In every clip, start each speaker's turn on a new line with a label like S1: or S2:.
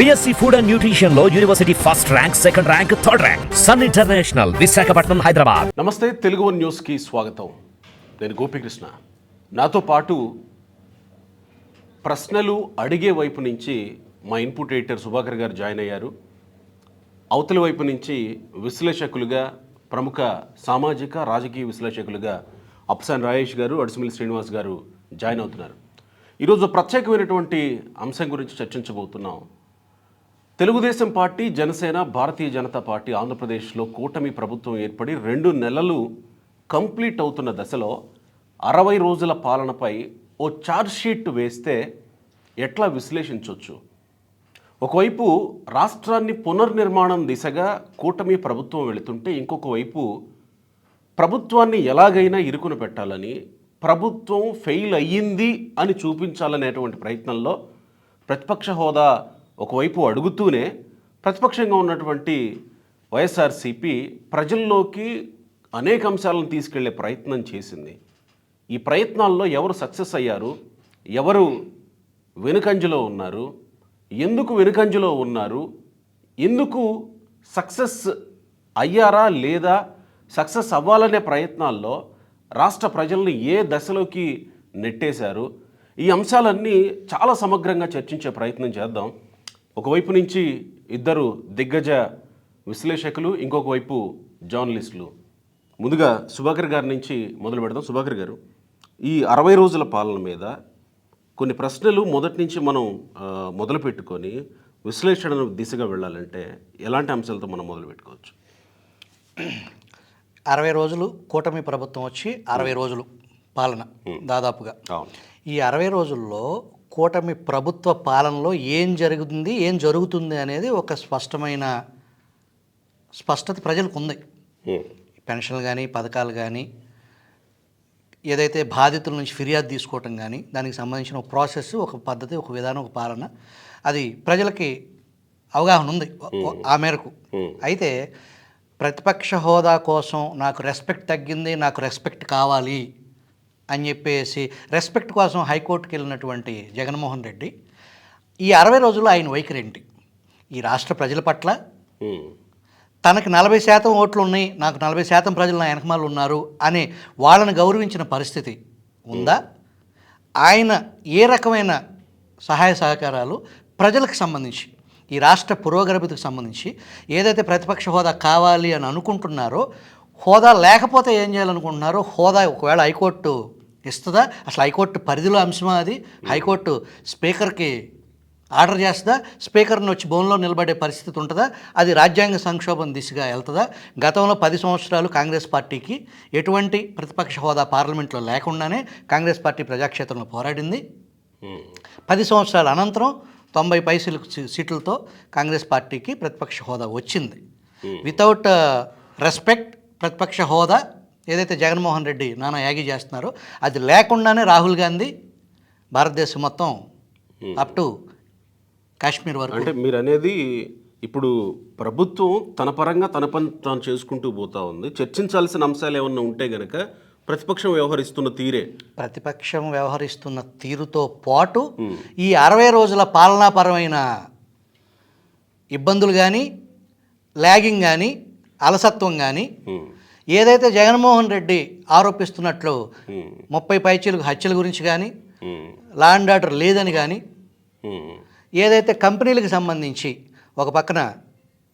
S1: BSc Food and Nutrition లో university first rank, second rank, third rank. Sun International, Visakhapatnam, Hyderabad.
S2: నమస్తే, Telugu one న్యూస్కి స్వాగతం. నేను గోపికృష్ణ. నాతో పాటు ప్రశ్నలు అడిగే వైపు నుంచి మా ఇన్పుట్ ఎడిటర్ సుభాకర్ గారు జాయిన్ అయ్యారు. అవతలి వైపు నుంచి విశ్లేషకులుగా, ప్రముఖ సామాజిక రాజకీయ విశ్లేషకులుగా అప్సాన్ రాయేష్ గారు, అడుసుమిల్లి శ్రీనివాస్ గారు జాయిన్ అవుతున్నారు. ఈరోజు ప్రత్యేకమైనటువంటి అంశం గురించి చర్చించబోతున్నాం. తెలుగుదేశం పార్టీ, జనసేన, భారతీయ జనతా పార్టీ ఆంధ్రప్రదేశ్లో కూటమి ప్రభుత్వం ఏర్పడి 2 నెలలు కంప్లీట్ అవుతున్న దశలో 60 రోజుల పాలనపై ఓ ఛార్జ్షీట్ వేస్తే ఎట్లా విశ్లేషించవచ్చు? ఒకవైపు రాష్ట్రాన్ని పునర్నిర్మాణం దిశగా కూటమి ప్రభుత్వం వెళుతుంటే, ఇంకొక వైపు ప్రభుత్వాన్ని ఎలాగైనా ఇరుకున పెట్టాలని, ప్రభుత్వం ఫెయిల్ అయ్యింది అని చూపించాలనేటువంటి ప్రయత్నంలో ప్రతిపక్ష హోదా ఒకవైపు అడుగుతూనే ప్రతిపక్షంగా ఉన్నటువంటి వైఎస్ఆర్సీపీ ప్రజల్లోకి అనేక అంశాలను తీసుకెళ్లే ప్రయత్నం చేసింది. ఈ ప్రయత్నాల్లో ఎవరు సక్సెస్ అయ్యారు, ఎవరు వెనుకంజలో ఉన్నారు, ఎందుకు వెనుకంజలో ఉన్నారు, ఎందుకు సక్సెస్ అయ్యారా లేదా సక్సెస్ అవ్వాలనే ప్రయత్నాల్లో రాష్ట్ర ప్రజల్ని ఏ దశలోకి నెట్టేశారు, ఈ అంశాలన్నీ చాలా సమగ్రంగా చర్చించే ప్రయత్నం చేద్దాం. ఒకవైపు నుంచి ఇద్దరు దిగ్గజ విశ్లేషకులు, ఇంకొక వైపు జర్నలిస్టులు. ముందుగా సుభాకర్ గారి నుంచి మొదలు పెడదాం. సుభాకర్ గారు, ఈ 60 రోజుల పాలన మీద కొన్ని ప్రశ్నలు మొదటి నుంచి మనం మొదలు పెట్టుకొని విశ్లేషణ దిశగా వెళ్ళాలంటే ఎలాంటి అంశాలతో మనం మొదలు పెట్టుకోవచ్చు?
S3: 60 రోజులు కూటమి ప్రభుత్వం వచ్చి 60 రోజులు పాలన దాదాపుగా. ఈ 60 రోజుల్లో కూటమి ప్రభుత్వ పాలనలో ఏం జరుగుతుంది, ఏం జరుగుతుంది అనేది ఒక స్పష్టత ప్రజలకు ఉంది. పెన్షన్లు కానీ, పథకాలు కానీ, ఏదైతే బాధితుల నుంచి ఫిర్యాదు తీసుకోవటం కానీ, దానికి సంబంధించిన ఒక ప్రాసెస్, ఒక పద్ధతి, ఒక విధానం, ఒక పాలన, అది ప్రజలకి అవగాహన ఉంది ఆ మేరకు. అయితే ప్రతిపక్ష హోదా కోసం నాకు రెస్పెక్ట్ తగ్గింది, నాకు రెస్పెక్ట్ కావాలి అని చెప్పేసి రెస్పెక్ట్ కోసం హైకోర్టుకి వెళ్ళినటువంటి జగన్మోహన్ రెడ్డి ఈ 60 రోజుల్లో ఆయన వైఖరి ఏంటి? ఈ రాష్ట్ర ప్రజల పట్ల తనకి 40% ఓట్లు ఉన్నాయి, నాకు 40% ప్రజలు నా వెనకమాలు ఉన్నారు అనే వాళ్ళని గౌరవించిన పరిస్థితి ఉందా? ఆయన ఏ రకమైన సహాయ సహకారాలు ప్రజలకు సంబంధించి, ఈ రాష్ట్ర పురోగతికి సంబంధించి ఏదైతే ప్రతిపక్ష హోదా కావాలి అని అనుకుంటున్నారో, హోదా లేకపోతే ఏం చేయాలనుకుంటున్నారో, హోదా ఒకవేళ హైకోర్టు ఇస్తుందా, అసలు హైకోర్టు పరిధిలో అంశమా అది? హైకోర్టు స్పీకర్కి ఆర్డర్ చేస్తుందా? స్పీకర్ని వచ్చి బోన్లో నిలబడే పరిస్థితి ఉంటుందా? అది రాజ్యాంగ సంక్షోభం దిశగా వెళ్తుందా? గతంలో 10 సంవత్సరాలు కాంగ్రెస్ పార్టీకి ఎటువంటి ప్రతిపక్ష హోదా పార్లమెంట్లో లేకుండానే కాంగ్రెస్ పార్టీ ప్రజాక్షేత్రంలో పోరాడింది. 10 సంవత్సరాల అనంతరం 90 పైసలు సీట్లతో కాంగ్రెస్ పార్టీకి ప్రతిపక్ష హోదా వచ్చింది. వితౌట్ రెస్పెక్ట్ ప్రతిపక్ష హోదా ఏదైతే జగన్మోహన్ రెడ్డి నానా యాగి చేస్తున్నారో అది లేకుండానే రాహుల్ గాంధీ భారతదేశం మొత్తం అప్ టు కాశ్మీర్ వరకు.
S2: అంటే మీరు అనేది ఇప్పుడు ప్రభుత్వం తన పరంగా తన పని తాను చేసుకుంటూ పోతా ఉంది. చర్చించాల్సిన అంశాలు ఏమన్నా ఉంటే గనక ప్రతిపక్షం వ్యవహరిస్తున్న
S3: తీరుతో పాటు ఈ 60 రోజుల పాలనాపరమైన ఇబ్బందులు కానీ, ల్యాగింగ్ కానీ, అలసత్వం కానీ, ఏదైతే జగన్మోహన్ రెడ్డి ఆరోపిస్తున్నట్లు 30 పైచీలకు హత్యల గురించి కానీ, లా అండ్ ఆర్డర్ లేదని కానీ, ఏదైతే కంపెనీలకు సంబంధించి ఒక పక్కన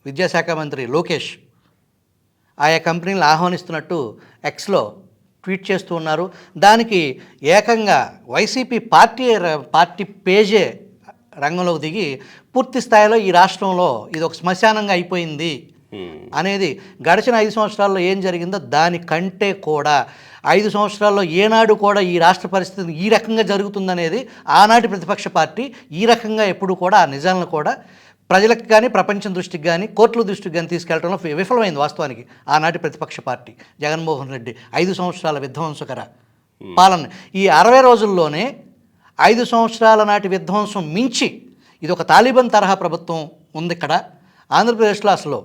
S3: విద్యాశాఖ మంత్రి లోకేష్ ఆయా కంపెనీలు ఆహ్వానిస్తున్నట్టు ఎక్స్లో ట్వీట్ చేస్తూ ఉన్నారు. దానికి ఏకంగా వైసీపీ పార్టీ పేజే రంగంలోకి దిగి పూర్తి స్థాయిలో ఈ రాష్ట్రంలో ఇది ఒక శ్మశానంగా అయిపోయింది అనేది, గడిచిన 5 సంవత్సరాల్లో ఏం జరిగిందో దానికంటే కూడా 5 సంవత్సరాల్లో ఏనాడు కూడా ఈ రాష్ట్ర పరిస్థితి ఈ రకంగా జరుగుతుందనేది ఆనాటి ప్రతిపక్ష పార్టీ ఈ రకంగా ఎప్పుడు కూడా ఆ నిజాలను కూడా ప్రజలకు కానీ, ప్రపంచం దృష్టికి కానీ, కోర్టుల దృష్టికి కానీ తీసుకెళ్లడంలో విఫలమైంది. వాస్తవానికి ఆనాటి ప్రతిపక్ష పార్టీ జగన్మోహన్ రెడ్డి 5 సంవత్సరాల విధ్వంసకర పాలన, ఈ 60 రోజుల్లోనే 5 సంవత్సరాల నాటి విధ్వంసం మించి ఇది ఒక తాలిబాన్ తరహా ప్రభుత్వం ఉంది. ఇక్కడ ఆంధ్రప్రదేశ్లో అసలు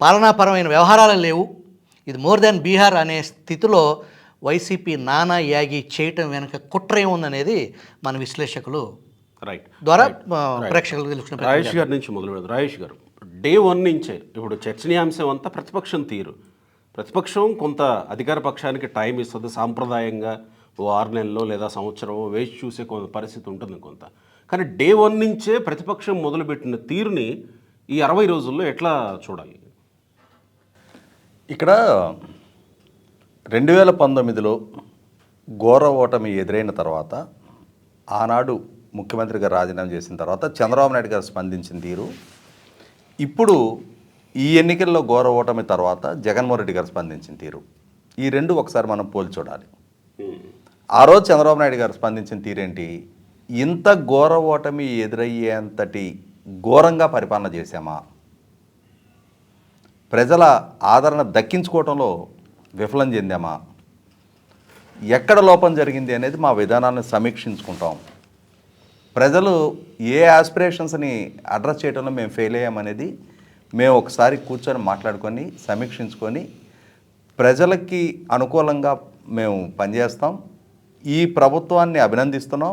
S3: పాలనాపరమైన వ్యవహారాలు లేవు. ఇది మోర్ దాన్ బీహార్ అనే స్థితిలో వైసీపీ నానా యాగి చేయటం వెనుక కుట్ర ఏముందనేది మన విశ్లేషకులు
S2: రైట్
S3: ద్వారా ప్రేక్షకులకు తెలుసుకునే ప్రయత్నం
S2: రాజేష్ గారి నుంచి మొదలు పెడదాం. రాజేష్ గారు, డే 1 నుంచే ఇప్పుడు చర్చనీయాంశం అంతా ప్రతిపక్షం తీరు. ప్రతిపక్షం కొంత అధికార పక్షానికి టైం ఇస్తుంది, సాంప్రదాయంగా ఓ 6 నెలల్లో లేదా సంవత్సరం వేచి చూసే కొంత పరిస్థితి ఉంటుంది కొంత. కానీ డే 1 నుంచే ప్రతిపక్షం మొదలుపెట్టిన తీరుని ఈ 60 రోజుల్లో ఎట్లా చూడాలి?
S4: ఇక్కడ 2019లో ఘోర ఓటమి ఎదురైన తర్వాత, ఆనాడు ముఖ్యమంత్రిగా రాజీనామా చేసిన తర్వాత చంద్రబాబు నాయుడు గారు స్పందించిన తీరు, ఇప్పుడు ఈ ఎన్నికల్లో ఘోర ఓటమి తర్వాత జగన్మోహన్ రెడ్డి గారు స్పందించిన తీరు, ఈ రెండు ఒకసారి మనం పోల్చి చూడాలి. ఆ రోజు చంద్రబాబు నాయుడు గారు స్పందించిన తీరేంటి? ఇంత ఘోర ఓటమి ఎదురయ్యేంతటి ఘోరంగా పరిపాలన చేశామా, ప్రజల ఆదరణ దక్కించుకోవడంలో విఫలం చెందామా, ఎక్కడ లోపం జరిగింది అనేది మా విధానాన్ని సమీక్షించుకుంటాం. ప్రజలు ఏ ఆస్పిరేషన్స్ని అడ్రస్ చేయడంలో మేము ఫెయిల్ అయ్యామనేది మేము ఒకసారి కూర్చొని మాట్లాడుకొని సమీక్షించుకొని ప్రజలకి అనుకూలంగా మేము పనిచేస్తాం. ఈ ప్రభుత్వాన్ని అభినందిస్తున్నాం.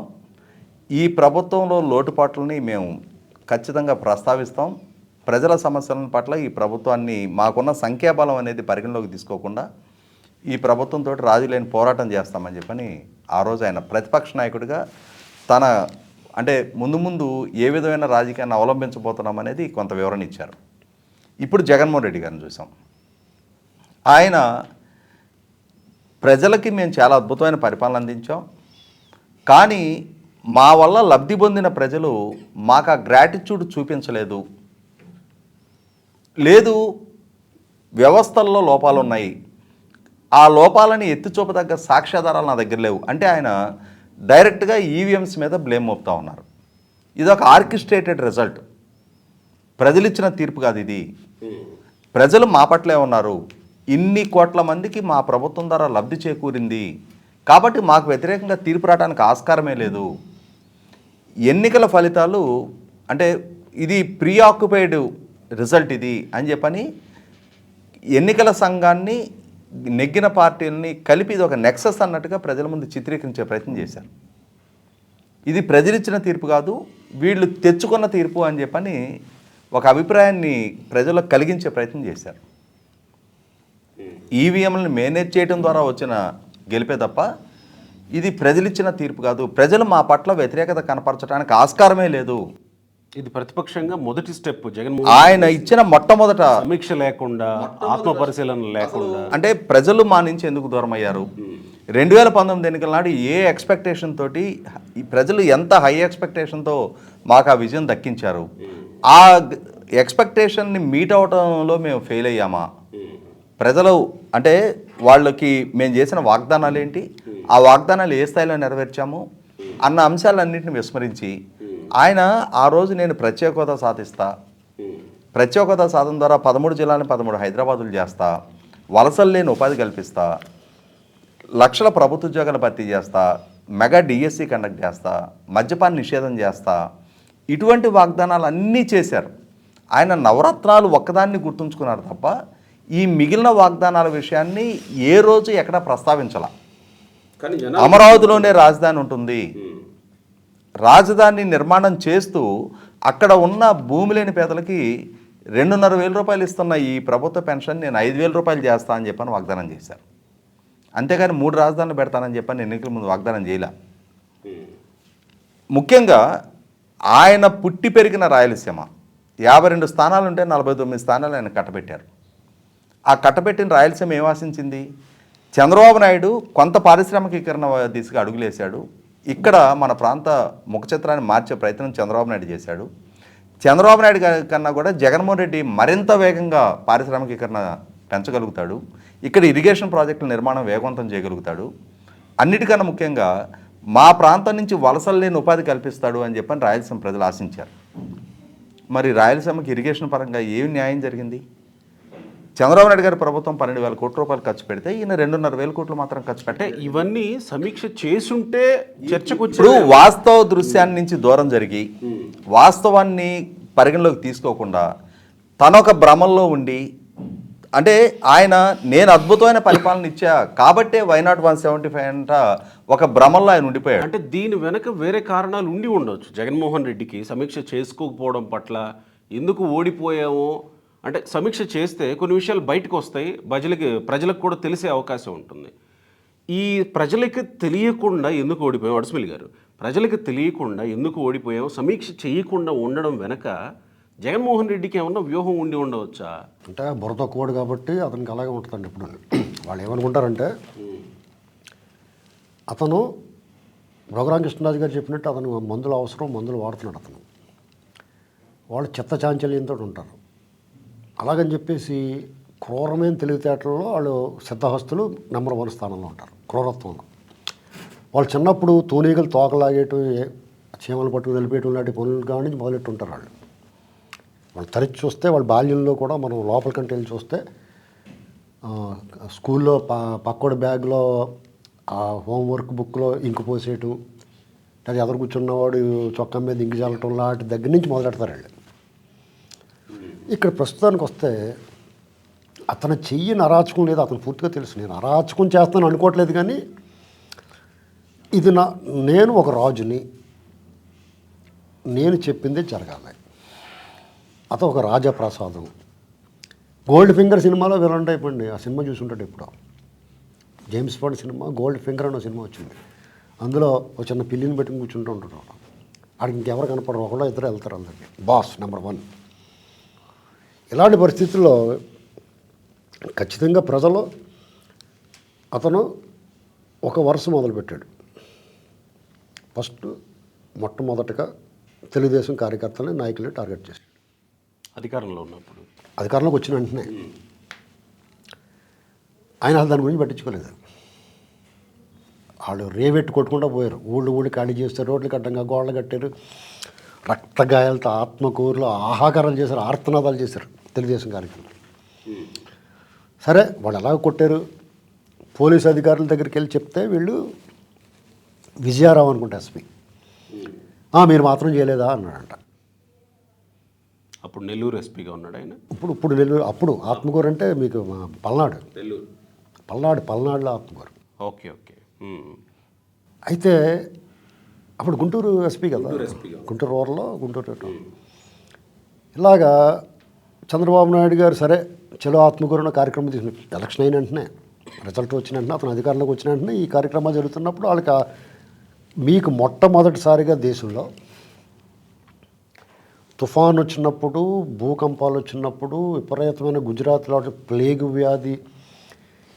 S4: ఈ ప్రభుత్వంలో లోటుపాట్లని మేము ఖచ్చితంగా ప్రస్తావిస్తాం. ప్రజల సమస్యల పట్ల ఈ ప్రభుత్వాన్ని మాకున్న సంఖ్యాబలం అనేది పరిగణలోకి తీసుకోకుండా ఈ ప్రభుత్వంతో రాజీలేని పోరాటం చేస్తామని చెప్పని ఆ రోజు ఆయన ప్రతిపక్ష నాయకుడిగా తన అంటే ముందు ఏ విధమైన రాజకీయాన్ని అవలంబించబోతున్నాం అనేది కొంత వివరణ ఇచ్చారు. ఇప్పుడు జగన్మోహన్ రెడ్డి గారిని చూసాం. ఆయన ప్రజలకి మేము చాలా అద్భుతమైన పరిపాలన అందించాం, కానీ మా వల్ల లబ్ధి పొందిన ప్రజలు మాకు ఆ గ్రాటిట్యూడ్ చూపించలేదు, లేదు వ్యవస్థల్లో లోపాలు ఉన్నాయి, ఆ లోపాలని ఎత్తి చూపదగ్గ సాక్ష్యాధారాలు నా దగ్గర లేవు అంటే ఆయన డైరెక్ట్గా ఈవీఎంస్ మీద బ్లేమ్ మోపుతా ఉన్నారు. ఇది ఒక ఆర్కెస్ట్రేటెడ్ రిజల్ట్. ప్రజలు ఇచ్చిన తీర్పు కాదు ఇది. ప్రజలు మా పట్లే ఉన్నారు. ఇన్ని కోట్ల మందికి మా ప్రభుత్వం ద్వారా లబ్ధి చేకూరింది కాబట్టి మాకు వ్యతిరేకంగా తీర్పు రావడానికి ఆస్కారమే లేదు. ఎన్నికల ఫలితాలు అంటే ఇది ప్రీ ఆక్యుపైడ్ రిజల్ట్ ఇది అని చెప్పని ఎన్నికల సంఘాన్ని నెగ్గిన పార్టీలని కలిపి ఇది ఒక నెక్సస్ అన్నట్టుగా ప్రజల ముందు చిత్రీకరించే ప్రయత్నం చేశారు. ఇది ప్రజలిచ్చిన తీర్పు కాదు, వీళ్ళు తెచ్చుకున్న తీర్పు అని చెప్పని ఒక అభిప్రాయాన్ని ప్రజలకు కలిగించే ప్రయత్నం చేశారు. ఈవీఎంలను మేనేజ్ చేయడం ద్వారా వచ్చిన గెలిపే తప్ప ఇది ప్రజలిచ్చిన తీర్పు కాదు, ప్రజలు మా పట్ల వ్యతిరేకత కనపరచడానికి ఆస్కారమే లేదు.
S2: ఇది ప్రతిపక్షంగా మొదటి స్టెప్.
S4: ఆయన ఇచ్చిన మొట్టమొదట
S2: సమీక్ష లేకుండా, ఆత్మ పరిశీలన లేకుండా,
S4: అంటే ప్రజలు మా నుంచి ఎందుకు దూరం అయ్యారు? 2019 ఎన్నికల నాడు ఏ ఎక్స్పెక్టేషన్ తోటి ఈ ప్రజలు ఎంత హై ఎక్స్పెక్టేషన్తో మాకు ఆ విజయం దక్కించారు, ఆ ఎక్స్పెక్టేషన్ని మీట్ అవడంలో మేము ఫెయిల్ అయ్యామా? ప్రజలు అంటే వాళ్ళకి మేము చేసిన వాగ్దానాలు ఏంటి, ఆ వాగ్దానాలు ఏ స్థాయిలో నెరవేర్చాము అన్న అంశాలన్నింటిని విస్మరించి ఆయన ఆ రోజు నేను ప్రత్యేక హోదా సాధిస్తా, ప్రత్యేక హోదా సాధన ద్వారా 13 జిల్లాలను 13 హైదరాబాదులు చేస్తా, వలసలు లేని ఉపాధి కల్పిస్తా, లక్షల ప్రభుత్వ ఉద్యోగాలు భర్తీ చేస్తా, మెగా డిఎస్సి కండక్ట్ చేస్తా, మద్యపాన నిషేధం చేస్తా, ఇటువంటి వాగ్దానాలు అన్నీ చేశారు. ఆయన నవరత్నాలు ఒక్కదాన్ని గుర్తుంచుకున్నారు తప్ప ఈ మిగిలిన వాగ్దానాల విషయాన్ని ఏ రోజు ఎక్కడ ప్రస్తావించాల. అమరావతిలోనే రాజధాని ఉంటుంది, రాజధాని నిర్మాణం చేస్తూ అక్కడ ఉన్న భూమి లేని పేదలకి 2,500 రూపాయలు ఇస్తున్న ఈ ప్రభుత్వ పెన్షన్ నేను 5,000 రూపాయలు చేస్తా అని చెప్పని వాగ్దానం చేశారు. అంతేగాని 3 రాజధానులు పెడతానని చెప్పని ఎన్నికల ముందు వాగ్దానం చేయలే. ముఖ్యంగా ఆయన పుట్టి పెరిగిన రాయలసీమ 52 స్థానాలు ఉంటే 49 స్థానాలు ఆయన కట్టబెట్టారు. ఆ కట్టబెట్టిన రాయలసీమ ఏం ఆశించింది? చంద్రబాబు నాయుడు కొంత పారిశ్రామికీకరణ దిశగా అడుగులేశాడు. ఇక్కడ మన ప్రాంత ముఖ చిత్రాన్ని మార్చే ప్రయత్నం చంద్రబాబు నాయుడు చేశాడు. చంద్రబాబు నాయుడు కన్నా కూడా జగన్మోహన్ రెడ్డి మరింత వేగంగా పారిశ్రామికీకరణ పెంచగలుగుతాడు. ఇక్కడ ఇరిగేషన్ ప్రాజెక్టుల నిర్మాణం వేగవంతం చేయగలుగుతాడు. అన్నిటికన్నా ముఖ్యంగా మా ప్రాంతం నుంచి వలసలు లేని ఉపాధి కల్పిస్తాడు అని చెప్పని రాయలసీమ ప్రజలు ఆశించారు. మరి రాయలసీమకి ఇరిగేషన్ పరంగా ఏం న్యాయం జరిగింది? చంద్రబాబు నాయుడు గారి ప్రభుత్వం 12,000 కోట్ల రూపాయలు ఖర్చు పెడితే ఈయన 2,500 కోట్లు మాత్రం ఖర్చు పెట్టే.
S2: ఇవన్నీ సమీక్ష చేసుంటే చర్చకు
S4: ఇప్పుడు వాస్తవ దృశ్యాన్ని నుంచి దూరం జరిగి వాస్తవాన్ని పరిగణలోకి తీసుకోకుండా తనొక భ్రమంలో ఉండి అంటే ఆయన నేను అద్భుతమైన పరిపాలన ఇచ్చా కాబట్టే వైనాట్ 175 అంట ఒక భ్రమల్లో ఆయన ఉండిపోయాడు.
S2: అంటే దీని వెనక వేరే కారణాలు ఉండి ఉండవచ్చు. జగన్మోహన్ రెడ్డికి సమీక్ష చేసుకోకపోవడం పట్ల ఎందుకు ఓడిపోయామో అంటే సమీక్ష చేస్తే కొన్ని విషయాలు బయటకు వస్తాయి, ప్రజలకు కూడా తెలిసే అవకాశం ఉంటుంది. ఈ ప్రజలకి తెలియకుండా ఎందుకు ఓడిపోయాం, వడస్మిల్ గారు ప్రజలకు తెలియకుండా ఎందుకు ఓడిపోయాం, సమీక్ష చేయకుండా ఉండడం వెనక జగన్మోహన్ రెడ్డికి ఏమన్నా వ్యూహం ఉండి ఉండవచ్చా?
S5: అంటే బుర్ర కోడు కాబట్టి అతనికి అలాగే ఉంటుందండి. ఇప్పుడు వాళ్ళు ఏమనుకుంటారంటే అతను రఘురామకృష్ణరాజు గారు చెప్పినట్టు అతను మందులు అవసరం, మందులు వాడుతున్నాడు అతను. వాళ్ళు చిత్త చాంచల్యంతో ఉంటారు. అలాగని చెప్పేసి క్రూరమైన తెలివితేటల్లో వాళ్ళు సిద్ధహస్తులు నెంబర్ 1 స్థానంలో ఉంటారు క్రూరత్వంలో. వాళ్ళు చిన్నప్పుడు తూనీగలు తోకలాగేయటం, చీమలు పట్టుకుని నిలిపేయటం లాంటి పనులు కానీ మొదలెట్టు ఉంటారు. వాళ్ళు తరిచి చూస్తే వాళ్ళ బాల్యంలో కూడా మనం లోపలికంటే వెళ్ళి చూస్తే స్కూల్లో పక్కోడి బ్యాగ్లో ఆ హోంవర్క్ బుక్లో ఇంకు పోసేయటం, లేదా ఎదురు కూర్చున్నవాడు చొక్కా మీద ఇంకు చల్లటం లాంటి దగ్గర నుంచి మొదలెడతారు వాళ్ళు. ఇక్కడ ప్రస్తుతానికి వస్తే అతను చెయ్యని అరాచకం లేదు, అతను పూర్తిగా తెలుసు. నేను అరాచకం చేస్తాను అనుకోవట్లేదు, కానీ ఇది నేను ఒక రాజుని, నేను చెప్పిందే జరగాలి. అతను ఒక రాజప్రసాదం. గోల్డ్ ఫింగర్ సినిమాలో విలన్ అయిపోయింది. ఆ సినిమా చూసుంటాడు ఎప్పుడో. James bond cinema gold finger అనే సినిమా వచ్చింది. అందులో ఒక చిన్న పిల్లిని పెట్టుకుని కూర్చుంటూ ఉంటాడు. ఆడికి ఇంకెవరు కనపడరు, ఒకడో ఇద్దరు వెళ్తారు అందరికి. Boss number 1. ఇలాంటి పరిస్థితుల్లో ఖచ్చితంగా ప్రజలు అతను ఒక వరుస మొదలుపెట్టాడు. మొట్టమొదటిగా తెలుగుదేశం కార్యకర్తలని, నాయకులని టార్గెట్ చేశాడు.
S2: అధికారంలో ఉన్నప్పుడు,
S5: అధికారంలోకి వచ్చిన వెంటనే ఆయన అసలు దాని గురించి పట్టించుకోలేదు. వాళ్ళు రేవెట్టు కొట్టుకుంటూ పోయారు. ఊళ్ళు ఖాళీ చేస్తారు, రోడ్లు కట్టంగా గోడలు కట్టారు, రక్తగాయాలతో ఆత్మకూరులో ఆహాకారాలు చేశారు, ఆర్తనాదాలు చేశారు తెలుగుదేశం కార్యక్రమం. సరే వాళ్ళు ఎలాగ కొట్టారు, పోలీసు అధికారుల దగ్గరికి వెళ్ళి చెప్తే వీళ్ళు విజయారావు అనుకుంటే ఎస్పీ, మీరు మాత్రం చేయలేదా అన్నాడంట.
S2: అప్పుడు నెల్లూరు ఎస్పీగా ఉన్నాడు ఆయన.
S5: ఇప్పుడు నెల్లూరు, అప్పుడు ఆత్మకూరు అంటే మీకు పల్నాడు,
S2: నెల్లూరు
S5: పల్నాడులో ఆత్మకూరు.
S2: Okay okay.
S5: అయితే అప్పుడు గుంటూరు ఎస్పీ కదా, గుంటూరు రూరల్లో గుంటూరు. ఇలాగా చంద్రబాబు నాయుడు గారు సరే చలో ఆత్మకూరున్న కార్యక్రమం తీసుకుని ఎలక్షన్ అయిన వెంటనే, రిజల్ట్ వచ్చిన వెంటనే, అతను అధికారంలోకి వచ్చిన వెంటనే ఈ కార్యక్రమాలు జరుగుతున్నప్పుడు వాళ్ళకి మీకు మొట్టమొదటిసారిగా దేశంలో తుఫాన్ వచ్చినప్పుడు, భూకంపాలు వచ్చినప్పుడు, విపరీతమైన గుజరాత్లో ప్లేగు వ్యాధి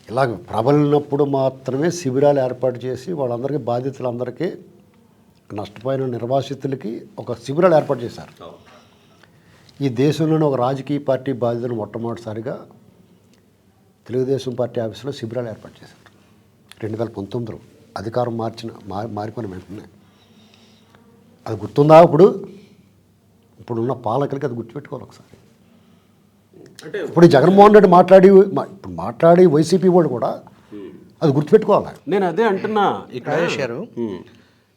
S5: ఇలాగ ప్రబలినప్పుడు మాత్రమే శిబిరాలు ఏర్పాటు చేసి వాళ్ళందరికీ, బాధితులందరికీ, నష్టపోయిన నిర్వాసితులకి ఒక శిబిరాలు ఏర్పాటు చేశారు. ఈ దేశంలోని ఒక రాజకీయ పార్టీ బాధితులు మొట్టమొదటిసారిగా తెలుగుదేశం పార్టీ ఆఫీసులో శిబిరాలు ఏర్పాటు చేశారు 2019లో అధికారం మారిపోయిన వెంటనే. అది గుర్తుందా? ఇప్పుడున్న పాలకులకి అది గుర్తుపెట్టుకోవాలి ఒకసారి.
S2: అంటే
S5: ఇప్పుడు జగన్మోహన్ రెడ్డి మాట్లాడి వైసీపీ వాళ్ళు కూడా అది గుర్తుపెట్టుకోవాలి.
S2: నేను అదే అంటున్నా. ఇక్కడ
S3: రాజేష్ గారు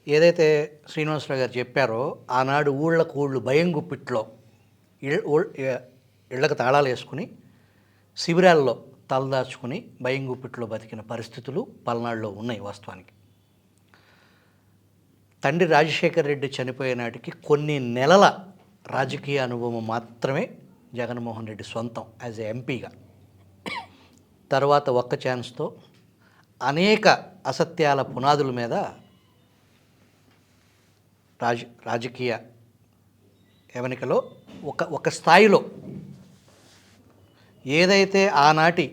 S3: ఏదైతే శ్రీనివాసరావు గారు చెప్పారో, ఆనాడు ఊళ్ళకు భయం గుప్పిట్లో ఇళ్ళకు తాళాలు వేసుకుని శిబిరాల్లో తలదాచుకుని భయం గుప్పిట్లో బతికిన పరిస్థితులు పల్నాడులో ఉన్నాయి. వాస్తవానికి తండ్రి రాజశేఖర్ రెడ్డి చనిపోయే నాటికి కొన్ని నెలల రాజకీయ అనుభవం మాత్రమే జగన్మోహన్ రెడ్డి సొంతం యాజ్ ఏ ఎంపీగా. తర్వాత ఒక్క ఛాన్స్తో అనేక అసత్యాల పునాదుల మీద రాజకీయ యవనికలో ఒక స్థాయిలో ఏదైతే ఆనాటి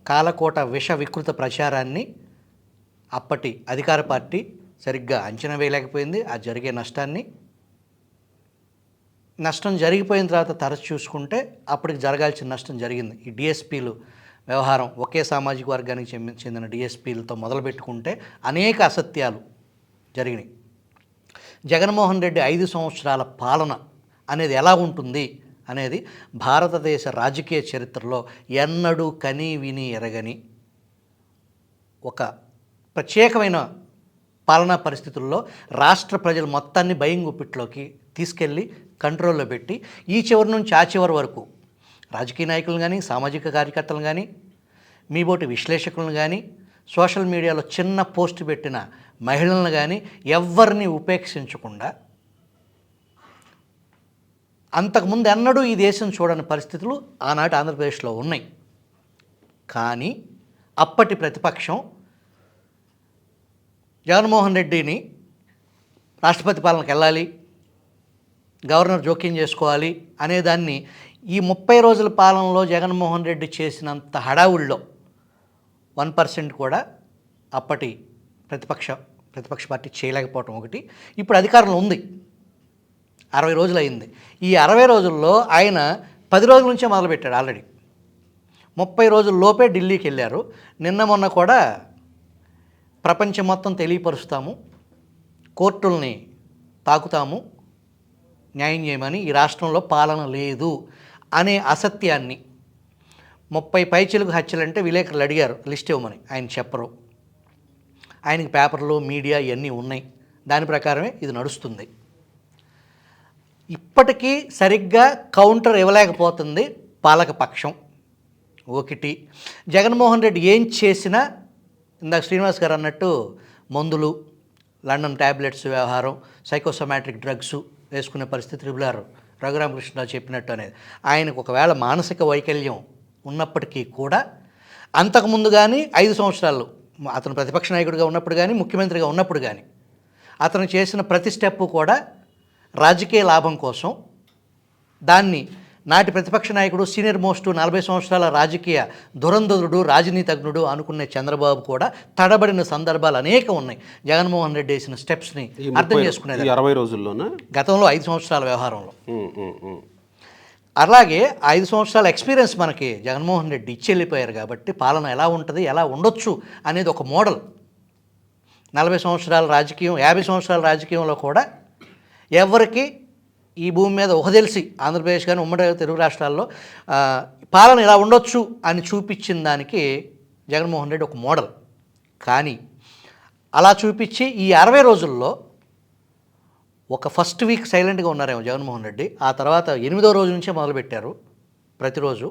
S3: కాలకోట విష వికృత ప్రచారాన్ని అప్పటి అధికార పార్టీ సరిగ్గా అంచనా వేయలేకపోయింది. ఆ జరిగే నష్టం జరిగిపోయిన తర్వాత తరచు చూసుకుంటే అప్పటికి జరగాల్సిన నష్టం జరిగింది. ఈ డిఎస్పీలు వ్యవహారం, ఒకే సామాజిక వర్గానికి చెందిన డిఎస్పీలతో మొదలుపెట్టుకుంటే అనేక అసత్యాలు జరిగినాయి. జగన్మోహన్ రెడ్డి 5 సంవత్సరాల పాలన అనేది ఎలా ఉంటుంది అనేది భారతదేశ రాజకీయ చరిత్రలో ఎన్నడూ కని విని ఎరగని ఒక ప్రత్యేకమైన పాలనా పరిస్థితుల్లో రాష్ట్ర ప్రజలు మొత్తాన్ని భయం గుప్పిట్లోకి తీసుకెళ్ళి కంట్రోల్లో పెట్టి ఈ చివరి నుంచి ఆ చివరి వరకు రాజకీయ నాయకులను కానీ, సామాజిక కార్యకర్తలను కానీ, మీ బోటి విశ్లేషకులను కానీ, సోషల్ మీడియాలో చిన్న పోస్ట్ పెట్టిన మహిళలను కానీ ఎవరిని ఉపేక్షించకుండా అంతకుముందు ఎన్నడూ ఈ దేశం చూడని పరిస్థితులు ఆనాటి ఆంధ్రప్రదేశ్లో ఉన్నాయి. కానీ అప్పటి ప్రతిపక్షం జగన్మోహన్ రెడ్డిని రాష్ట్రపతి పాలనకు వెళ్ళాలి, గవర్నర్ జోక్యం చేసుకోవాలి అనేదాన్ని ఈ 30 రోజుల పాలనలో జగన్మోహన్ రెడ్డి చేసినంత హడావుల్లో 1% కూడా అప్పటి ప్రతిపక్ష పార్టీ చేయలేకపోవటం ఒకటి. ఇప్పుడు అధికారంలో ఉంది, 60 రోజులు అయింది. ఈ 60 రోజుల్లో ఆయన 10 రోజుల నుంచే మొదలుపెట్టాడు. ఆల్రెడీ 30 రోజుల లోపే ఢిల్లీకి వెళ్ళారు. నిన్న మొన్న కూడా ప్రపంచం మొత్తం తెలియపరుస్తాము, కోర్టుల్ని తాకుతాము, న్యాయం చేయమని, ఈ రాష్ట్రంలో పాలన లేదు అనే అసత్యాన్ని 30 పైచిలుకు హత్యలంటే విలేకరులు అడిగారు లిస్ట్ ఇవ్వమని, ఆయన చెప్పరు. ఆయనకి పేపర్లు, మీడియా ఇవన్నీ ఉన్నాయి, దాని ప్రకారమే ఇది నడుస్తుంది. ఇప్పటికీ సరిగ్గా కౌంటర్ ఇవ్వలేకపోతుంది పాలకపక్షం. ఒకటి, జగన్మోహన్ రెడ్డి ఏం చేసినా ఇందాక శ్రీనివాస్ గారు అన్నట్టు మందులు, లండన్ ట్యాబ్లెట్స్ వ్యవహారం, సైకోసోమాటిక్ డ్రగ్స్ వేసుకునే పరిస్థితి రఘురామకృష్ణరావు చెప్పినట్టు అనేది. ఆయనకు ఒకవేళ మానసిక వైకల్యం ఉన్నప్పటికీ కూడా అంతకుముందు కానీ 5 సంవత్సరాలు అతను ప్రతిపక్ష నాయకుడిగా ఉన్నప్పుడు కానీ, ముఖ్యమంత్రిగా ఉన్నప్పుడు కానీ అతను చేసిన ప్రతి స్టెప్పు కూడా రాజకీయ లాభం కోసం. దాన్ని నాటి ప్రతిపక్ష నాయకుడు, సీనియర్ మోస్ట్ 40 సంవత్సరాల రాజకీయ దురంధరుడు, రాజనీతజ్ఞుడు అనుకునే చంద్రబాబు కూడా తడబడిన సందర్భాలు అనేక ఉన్నాయి. జగన్మోహన్ రెడ్డి వేసిన స్టెప్స్ని అర్థం చేసుకునేది
S2: 60 రోజుల్లోనే,
S3: గతంలో 5 సంవత్సరాల వ్యవహారంలో. అలాగే 5 సంవత్సరాల ఎక్స్పీరియన్స్ మనకి జగన్మోహన్ రెడ్డి ఇచ్చి వెళ్ళిపోయారు కాబట్టి పాలన ఎలా ఉంటుంది, ఎలా ఉండొచ్చు అనేది ఒక మోడల్. 40 సంవత్సరాల రాజకీయం, 50 సంవత్సరాల రాజకీయంలో కూడా ఎవరికి ఈ భూమి మీద తెలిసి ఆంధ్రప్రదేశ్ కానీ ఉమ్మడి తెలుగు రాష్ట్రాల్లో పాలన ఇలా ఉండొచ్చు అని చూపించిన దానికి జగన్మోహన్ రెడ్డి ఒక మోడల్. కానీ అలా చూపించి ఈ 60 రోజుల్లో ఒక ఫస్ట్ వీక్ సైలెంట్గా ఉన్నారేమో జగన్మోహన్ రెడ్డి. ఆ తర్వాత 8వ రోజు నుంచే మొదలుపెట్టారు ప్రతిరోజు.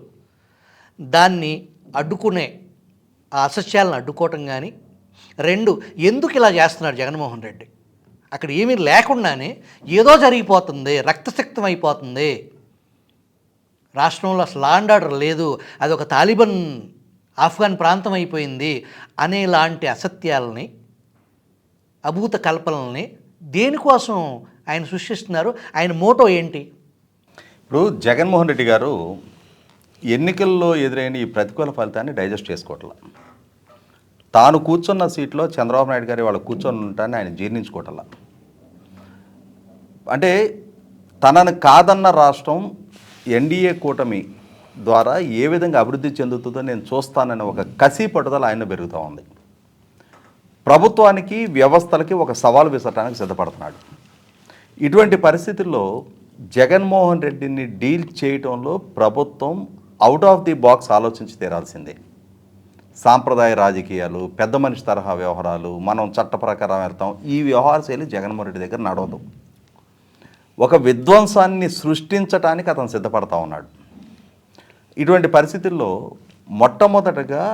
S3: దాన్ని అడ్డుకునే, ఆ అసత్యాలను అడ్డుకోవటం కానీ. 2, ఎందుకు ఇలా చేస్తున్నాడు జగన్మోహన్ రెడ్డి? అక్కడ ఏమీ లేకుండానే ఏదో జరిగిపోతుంది, రక్తసిక్తం అయిపోతుంది, రాష్ట్రంలో అసలు లా అండ్ ఆర్డర్ లేదు, అది ఒక తాలిబాన్ ఆఫ్ఘన్ ప్రాంతం అయిపోయింది అనేలాంటి అసత్యాలని, అభూత కల్పనల్ని దేనికోసం ఆయన సృష్టిస్తున్నారు? ఆయన మోటో ఏంటి?
S4: ఇప్పుడు జగన్మోహన్ రెడ్డి గారు ఎన్నికల్లో ఎదురైన ఈ ప్రతికూల ఫలితాన్ని డైజెస్ట్ చేసుకోవట్లా. తాను కూర్చున్న సీట్లో చంద్రబాబు నాయుడు గారు వాళ్ళు కూర్చొని ఉంటాన్ని ఆయన జీర్ణించుకోవట్లా. అంటే తనను కాదన్న రాష్ట్రం ఎన్డీఏ కూటమి ద్వారా ఏ విధంగా అభివృద్ధి చెందుతుందో నేను చూస్తానని ఒక కసి పట్టుదల ఆయన పెరుగుతూ ఉంది. ప్రభుత్వానికి, వ్యవస్థలకి ఒక సవాలు విసరడానికి సిద్ధపడుతున్నాడు. ఇటువంటి పరిస్థితుల్లో జగన్మోహన్ రెడ్డిని డీల్ చేయటంలో ప్రభుత్వం అవుట్ ఆఫ్ ది బాక్స్ ఆలోచించి తీరాల్సిందే. సాంప్రదాయ రాజకీయాలు, పెద్ద మనిషి తరహా వ్యవహారాలు, మనం చట్ట ప్రకారం వెళ్తాం, ఈ వ్యవహార శైలి జగన్మోహన్ రెడ్డి దగ్గర నడవదు. ఒక విధ్వంసాన్ని సృష్టించడానికి అతను సిద్ధపడతా ఉన్నాడు. ఇటువంటి పరిస్థితుల్లో మొట్టమొదటగా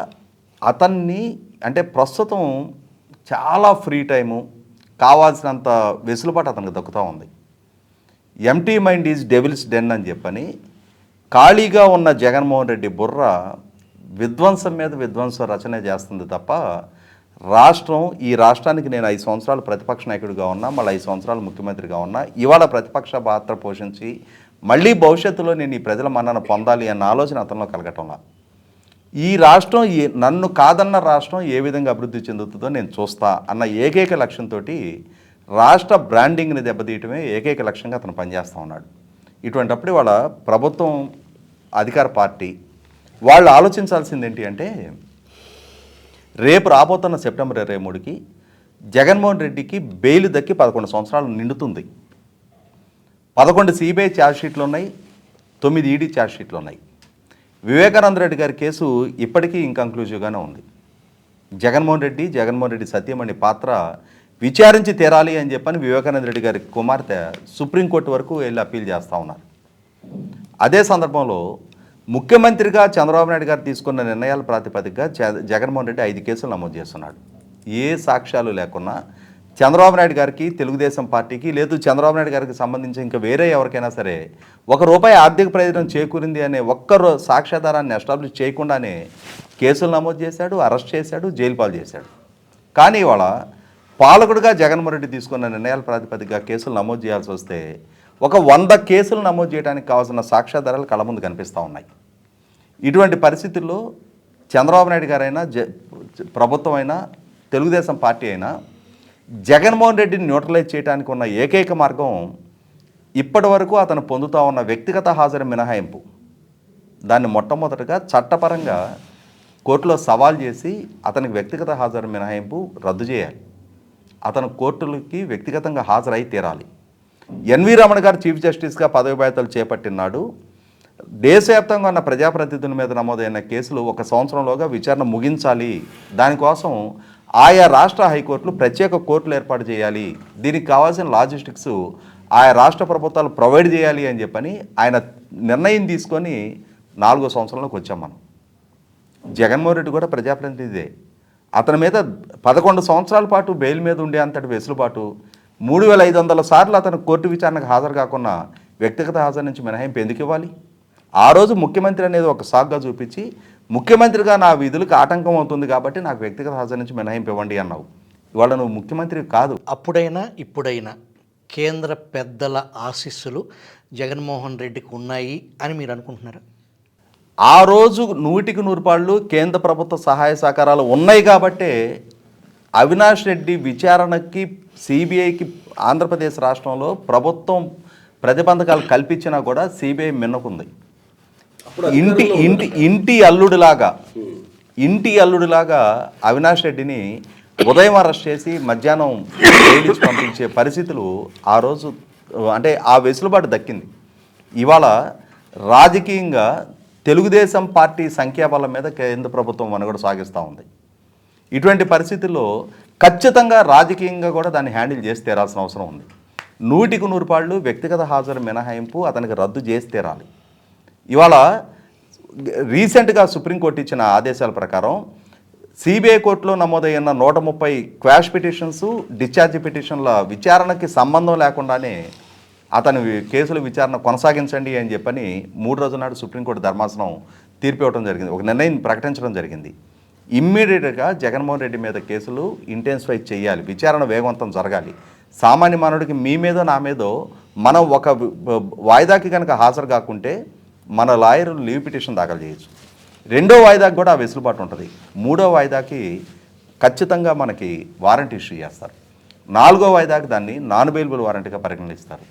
S4: అతన్ని, అంటే ప్రస్తుతం చాలా ఫ్రీ టైము, కావాల్సినంత వెసులుబాటు అతనికి దక్కుతూ ఉంది. Empty mind is devil's den అని చెప్పని ఖాళీగా ఉన్న జగన్మోహన్ రెడ్డి బుర్ర విధ్వంసం మీద విధ్వంసం రచన చేస్తుంది తప్ప ఈ రాష్ట్రానికి నేను 5 సంవత్సరాలు ప్రతిపక్ష నాయకుడిగా ఉన్నా, మళ్ళీ 5 సంవత్సరాలు ముఖ్యమంత్రిగా ఉన్నా, ఇవాళ ప్రతిపక్ష పాత్ర పోషించి మళ్ళీ భవిష్యత్తులో నేను ఈ ప్రజల మన్నన పొందాలి అన్న ఆలోచన అతనిలో కలగటంలా. ఈ రాష్ట్రం, నన్ను కాదన్న రాష్ట్రం ఏ విధంగా అభివృద్ధి చెందుతుందో నేను చూస్తా అన్న ఏకైక లక్ష్యంతో రాష్ట్ర బ్రాండింగ్ని దెబ్బతీయటమే ఏకైక లక్ష్యంగా అతను పనిచేస్తూ ఉన్నాడు. ఇటువంటప్పుడు వాళ్ళ ప్రభుత్వం, అధికార పార్టీ వాళ్ళు ఆలోచించాల్సింది ఏంటి అంటే, రేపు రాబోతున్న సెప్టెంబర్ 23కి జగన్మోహన్ రెడ్డికి బెయిల్ దక్కి 11 సంవత్సరాలు నిండుతుంది. 11 సిబిఐ ఛార్జ్షీట్లు ఉన్నాయి, 9 ఈడీ ఛార్జ్షీట్లు ఉన్నాయి. వివేకానంద రెడ్డి గారి కేసు ఇప్పటికీ ఇంకన్క్లూజివ్గానే ఉంది. జగన్మోహన్ రెడ్డి సత్యమణి పాత్ర విచారించి తీరాలి అని చెప్పని వివేకానంద రెడ్డి గారి కుమార్తె సుప్రీంకోర్టు వరకు వెళ్ళి అప్పీల్ చేస్తూ ఉన్నారు. అదే సందర్భంలో ముఖ్యమంత్రిగా చంద్రబాబు నాయుడు గారు తీసుకున్న నిర్ణయాల ప్రాతిపదికగా జగన్మోహన్ రెడ్డి 5 కేసులు నమోదు చేస్తున్నాడు. ఏ సాక్ష్యాలు లేకున్నా చంద్రబాబు నాయుడు గారికి, తెలుగుదేశం పార్టీకి, లేదు చంద్రబాబు నాయుడు గారికి సంబంధించి ఇంకా వేరే ఎవరికైనా సరే ₹1 ఆర్థిక ప్రయోజనం చేకూరింది అనే ఒక్క సాక్ష్యాధారాన్ని ఎస్టాబ్లిష్ చేయకుండానే కేసులు నమోదు చేశాడు, అరెస్ట్ చేశాడు, జైలు పాలు చేశాడు. కానీ ఇవాళ పాలకుడిగా జగన్మోహన్ రెడ్డి తీసుకున్న నిర్ణయాల ప్రాతిపదికగా కేసులు నమోదు చేయాల్సి వస్తే 100 కేసులు నమోదు చేయడానికి కావాల్సిన సాక్ష్యాధారాలు కళ్ళ ముందు కనిపిస్తూ ఉన్నాయి. ఇటువంటి పరిస్థితుల్లో చంద్రబాబు నాయుడు గారైనా, ప్రభుత్వం అయినా, తెలుగుదేశం పార్టీ అయినా జగన్మోహన్ రెడ్డిని న్యూట్రలైజ్ చేయడానికి ఉన్న ఏకైక మార్గం ఇప్పటి వరకు అతను పొందుతూ ఉన్న వ్యక్తిగత హాజరు మినహాయింపు. దాన్ని మొట్టమొదటగా చట్టపరంగా కోర్టులో సవాల్ చేసి అతనికి వ్యక్తిగత హాజరు మినహాయింపు రద్దు చేయాలి. అతను కోర్టులకి వ్యక్తిగతంగా హాజరై తీరాలి. ఎన్వి రమణ గారు చీఫ్ జస్టిస్గా పదవి బాధ్యతలు చేపట్టినాడు. దేశవ్యాప్తంగా ఉన్న ప్రజాప్రతినిధుల మీద నమోదైన కేసులు 1 సంవత్సరంలోగా విచారణ ముగించాలి. దానికోసం ఆయా రాష్ట్ర హైకోర్టులు ప్రత్యేక కోర్టులు ఏర్పాటు చేయాలి. దీనికి కావాల్సిన లాజిస్టిక్స్ ఆయా రాష్ట్ర ప్రభుత్వాలు ప్రొవైడ్ చేయాలి అని చెప్పని ఆయన నిర్ణయం తీసుకొని 4వ సంవత్సరంలోకి వచ్చాం మనం. జగన్మోహన్ రెడ్డి కూడా ప్రజాప్రతినిధే. అతని మీద 11 సంవత్సరాల పాటు బెయిల్ మీద ఉండే అంతటి వెసులుబాటు, 3500 సార్లు అతను కోర్టు విచారణకు హాజరు కాకుండా వ్యక్తిగత హాజరు నుంచి మినహాయింపు ఎందుకు ఇవ్వాలి? ఆ రోజు ముఖ్యమంత్రి అనేది ఒక సాగ్గా చూపించి, ముఖ్యమంత్రిగా నా విధులకు ఆటంకం అవుతుంది కాబట్టి నాకు వ్యక్తిగత హాజరు నుంచి మినహాయింపు ఇవ్వండి అన్నావు. ఇవాళ నువ్వు ముఖ్యమంత్రి కాదు.
S3: అప్పుడైనా ఇప్పుడైనా కేంద్ర పెద్దల ఆశీస్సులు జగన్మోహన్ రెడ్డికి ఉన్నాయి అని మీరు అనుకుంటున్నారా?
S4: ఆ రోజు 100కి 100 కేంద్ర ప్రభుత్వ సహాయ సహకారాలు ఉన్నాయి కాబట్టే అవినాష్ రెడ్డి విచారణకి, సిబిఐకి ఆంధ్రప్రదేశ్ రాష్ట్రంలో ప్రభుత్వం ప్రతిబంధకాలు కల్పించినా కూడా సిబిఐ మిన్నకుంది. ఇంటి అల్లుడిలాగా అవినాష్ రెడ్డిని ఉదయం అరెస్ట్ చేసి మధ్యాహ్నం జైలుకి పంపించే పరిస్థితులు ఆ రోజు, అంటే ఆ వెసులుబాటు దక్కింది. ఇవాళ రాజకీయంగా తెలుగుదేశం పార్టీ సంఖ్యాబలం మీద కేంద్ర ప్రభుత్వం మనుగడ సాగిస్తూ ఉంది. ఇటువంటి పరిస్థితుల్లో ఖచ్చితంగా రాజకీయంగా కూడా దాన్ని హ్యాండిల్ చేసి తీరాల్సిన అవసరం ఉంది. 100కి 100 వ్యక్తిగత హాజరు మినహాయింపు అతనికి రద్దు చేసి తీరాలి. ఇవాళ రీసెంట్గా సుప్రీంకోర్టు ఇచ్చిన ఆదేశాల ప్రకారం సిబిఐ కోర్టులో నమోదైన 130 క్వాష్ పిటిషన్స్, డిశ్చార్జ్ పిటిషన్ల విచారణకి సంబంధం లేకుండానే అతని కేసుల విచారణ కొనసాగించండి అని చెప్పని 3 రోజుల నాడు సుప్రీంకోర్టు ధర్మాసనం తీర్పు ఇవ్వడం జరిగింది, ఒక నిర్ణయం ప్రకటించడం జరిగింది. ఇమ్మీడియట్గా జగన్మోహన్ రెడ్డి మీద కేసులు ఇంటెన్సిఫై చేయాలి, విచారణ వేగవంతం జరగాలి. సామాన్య మానవుడికి మీ మీదో నా మీదో మనం ఒక వాయిదాకి కనుక హాజరు కాకుంటే మన లాయర్ లీవ్ పిటిషన్ దాఖలు చేయొచ్చు. 2వ వాయిదాకి కూడా ఆ వెసులుబాటు ఉంటుంది. 3వ వాయిదాకి ఖచ్చితంగా మనకి వారెంట్ ఇష్యూ చేస్తారు. 4వ వాయిదాకి దాన్ని నాన్ బెయిలబుల్ వారెంట్గా పరిగణిస్తారు.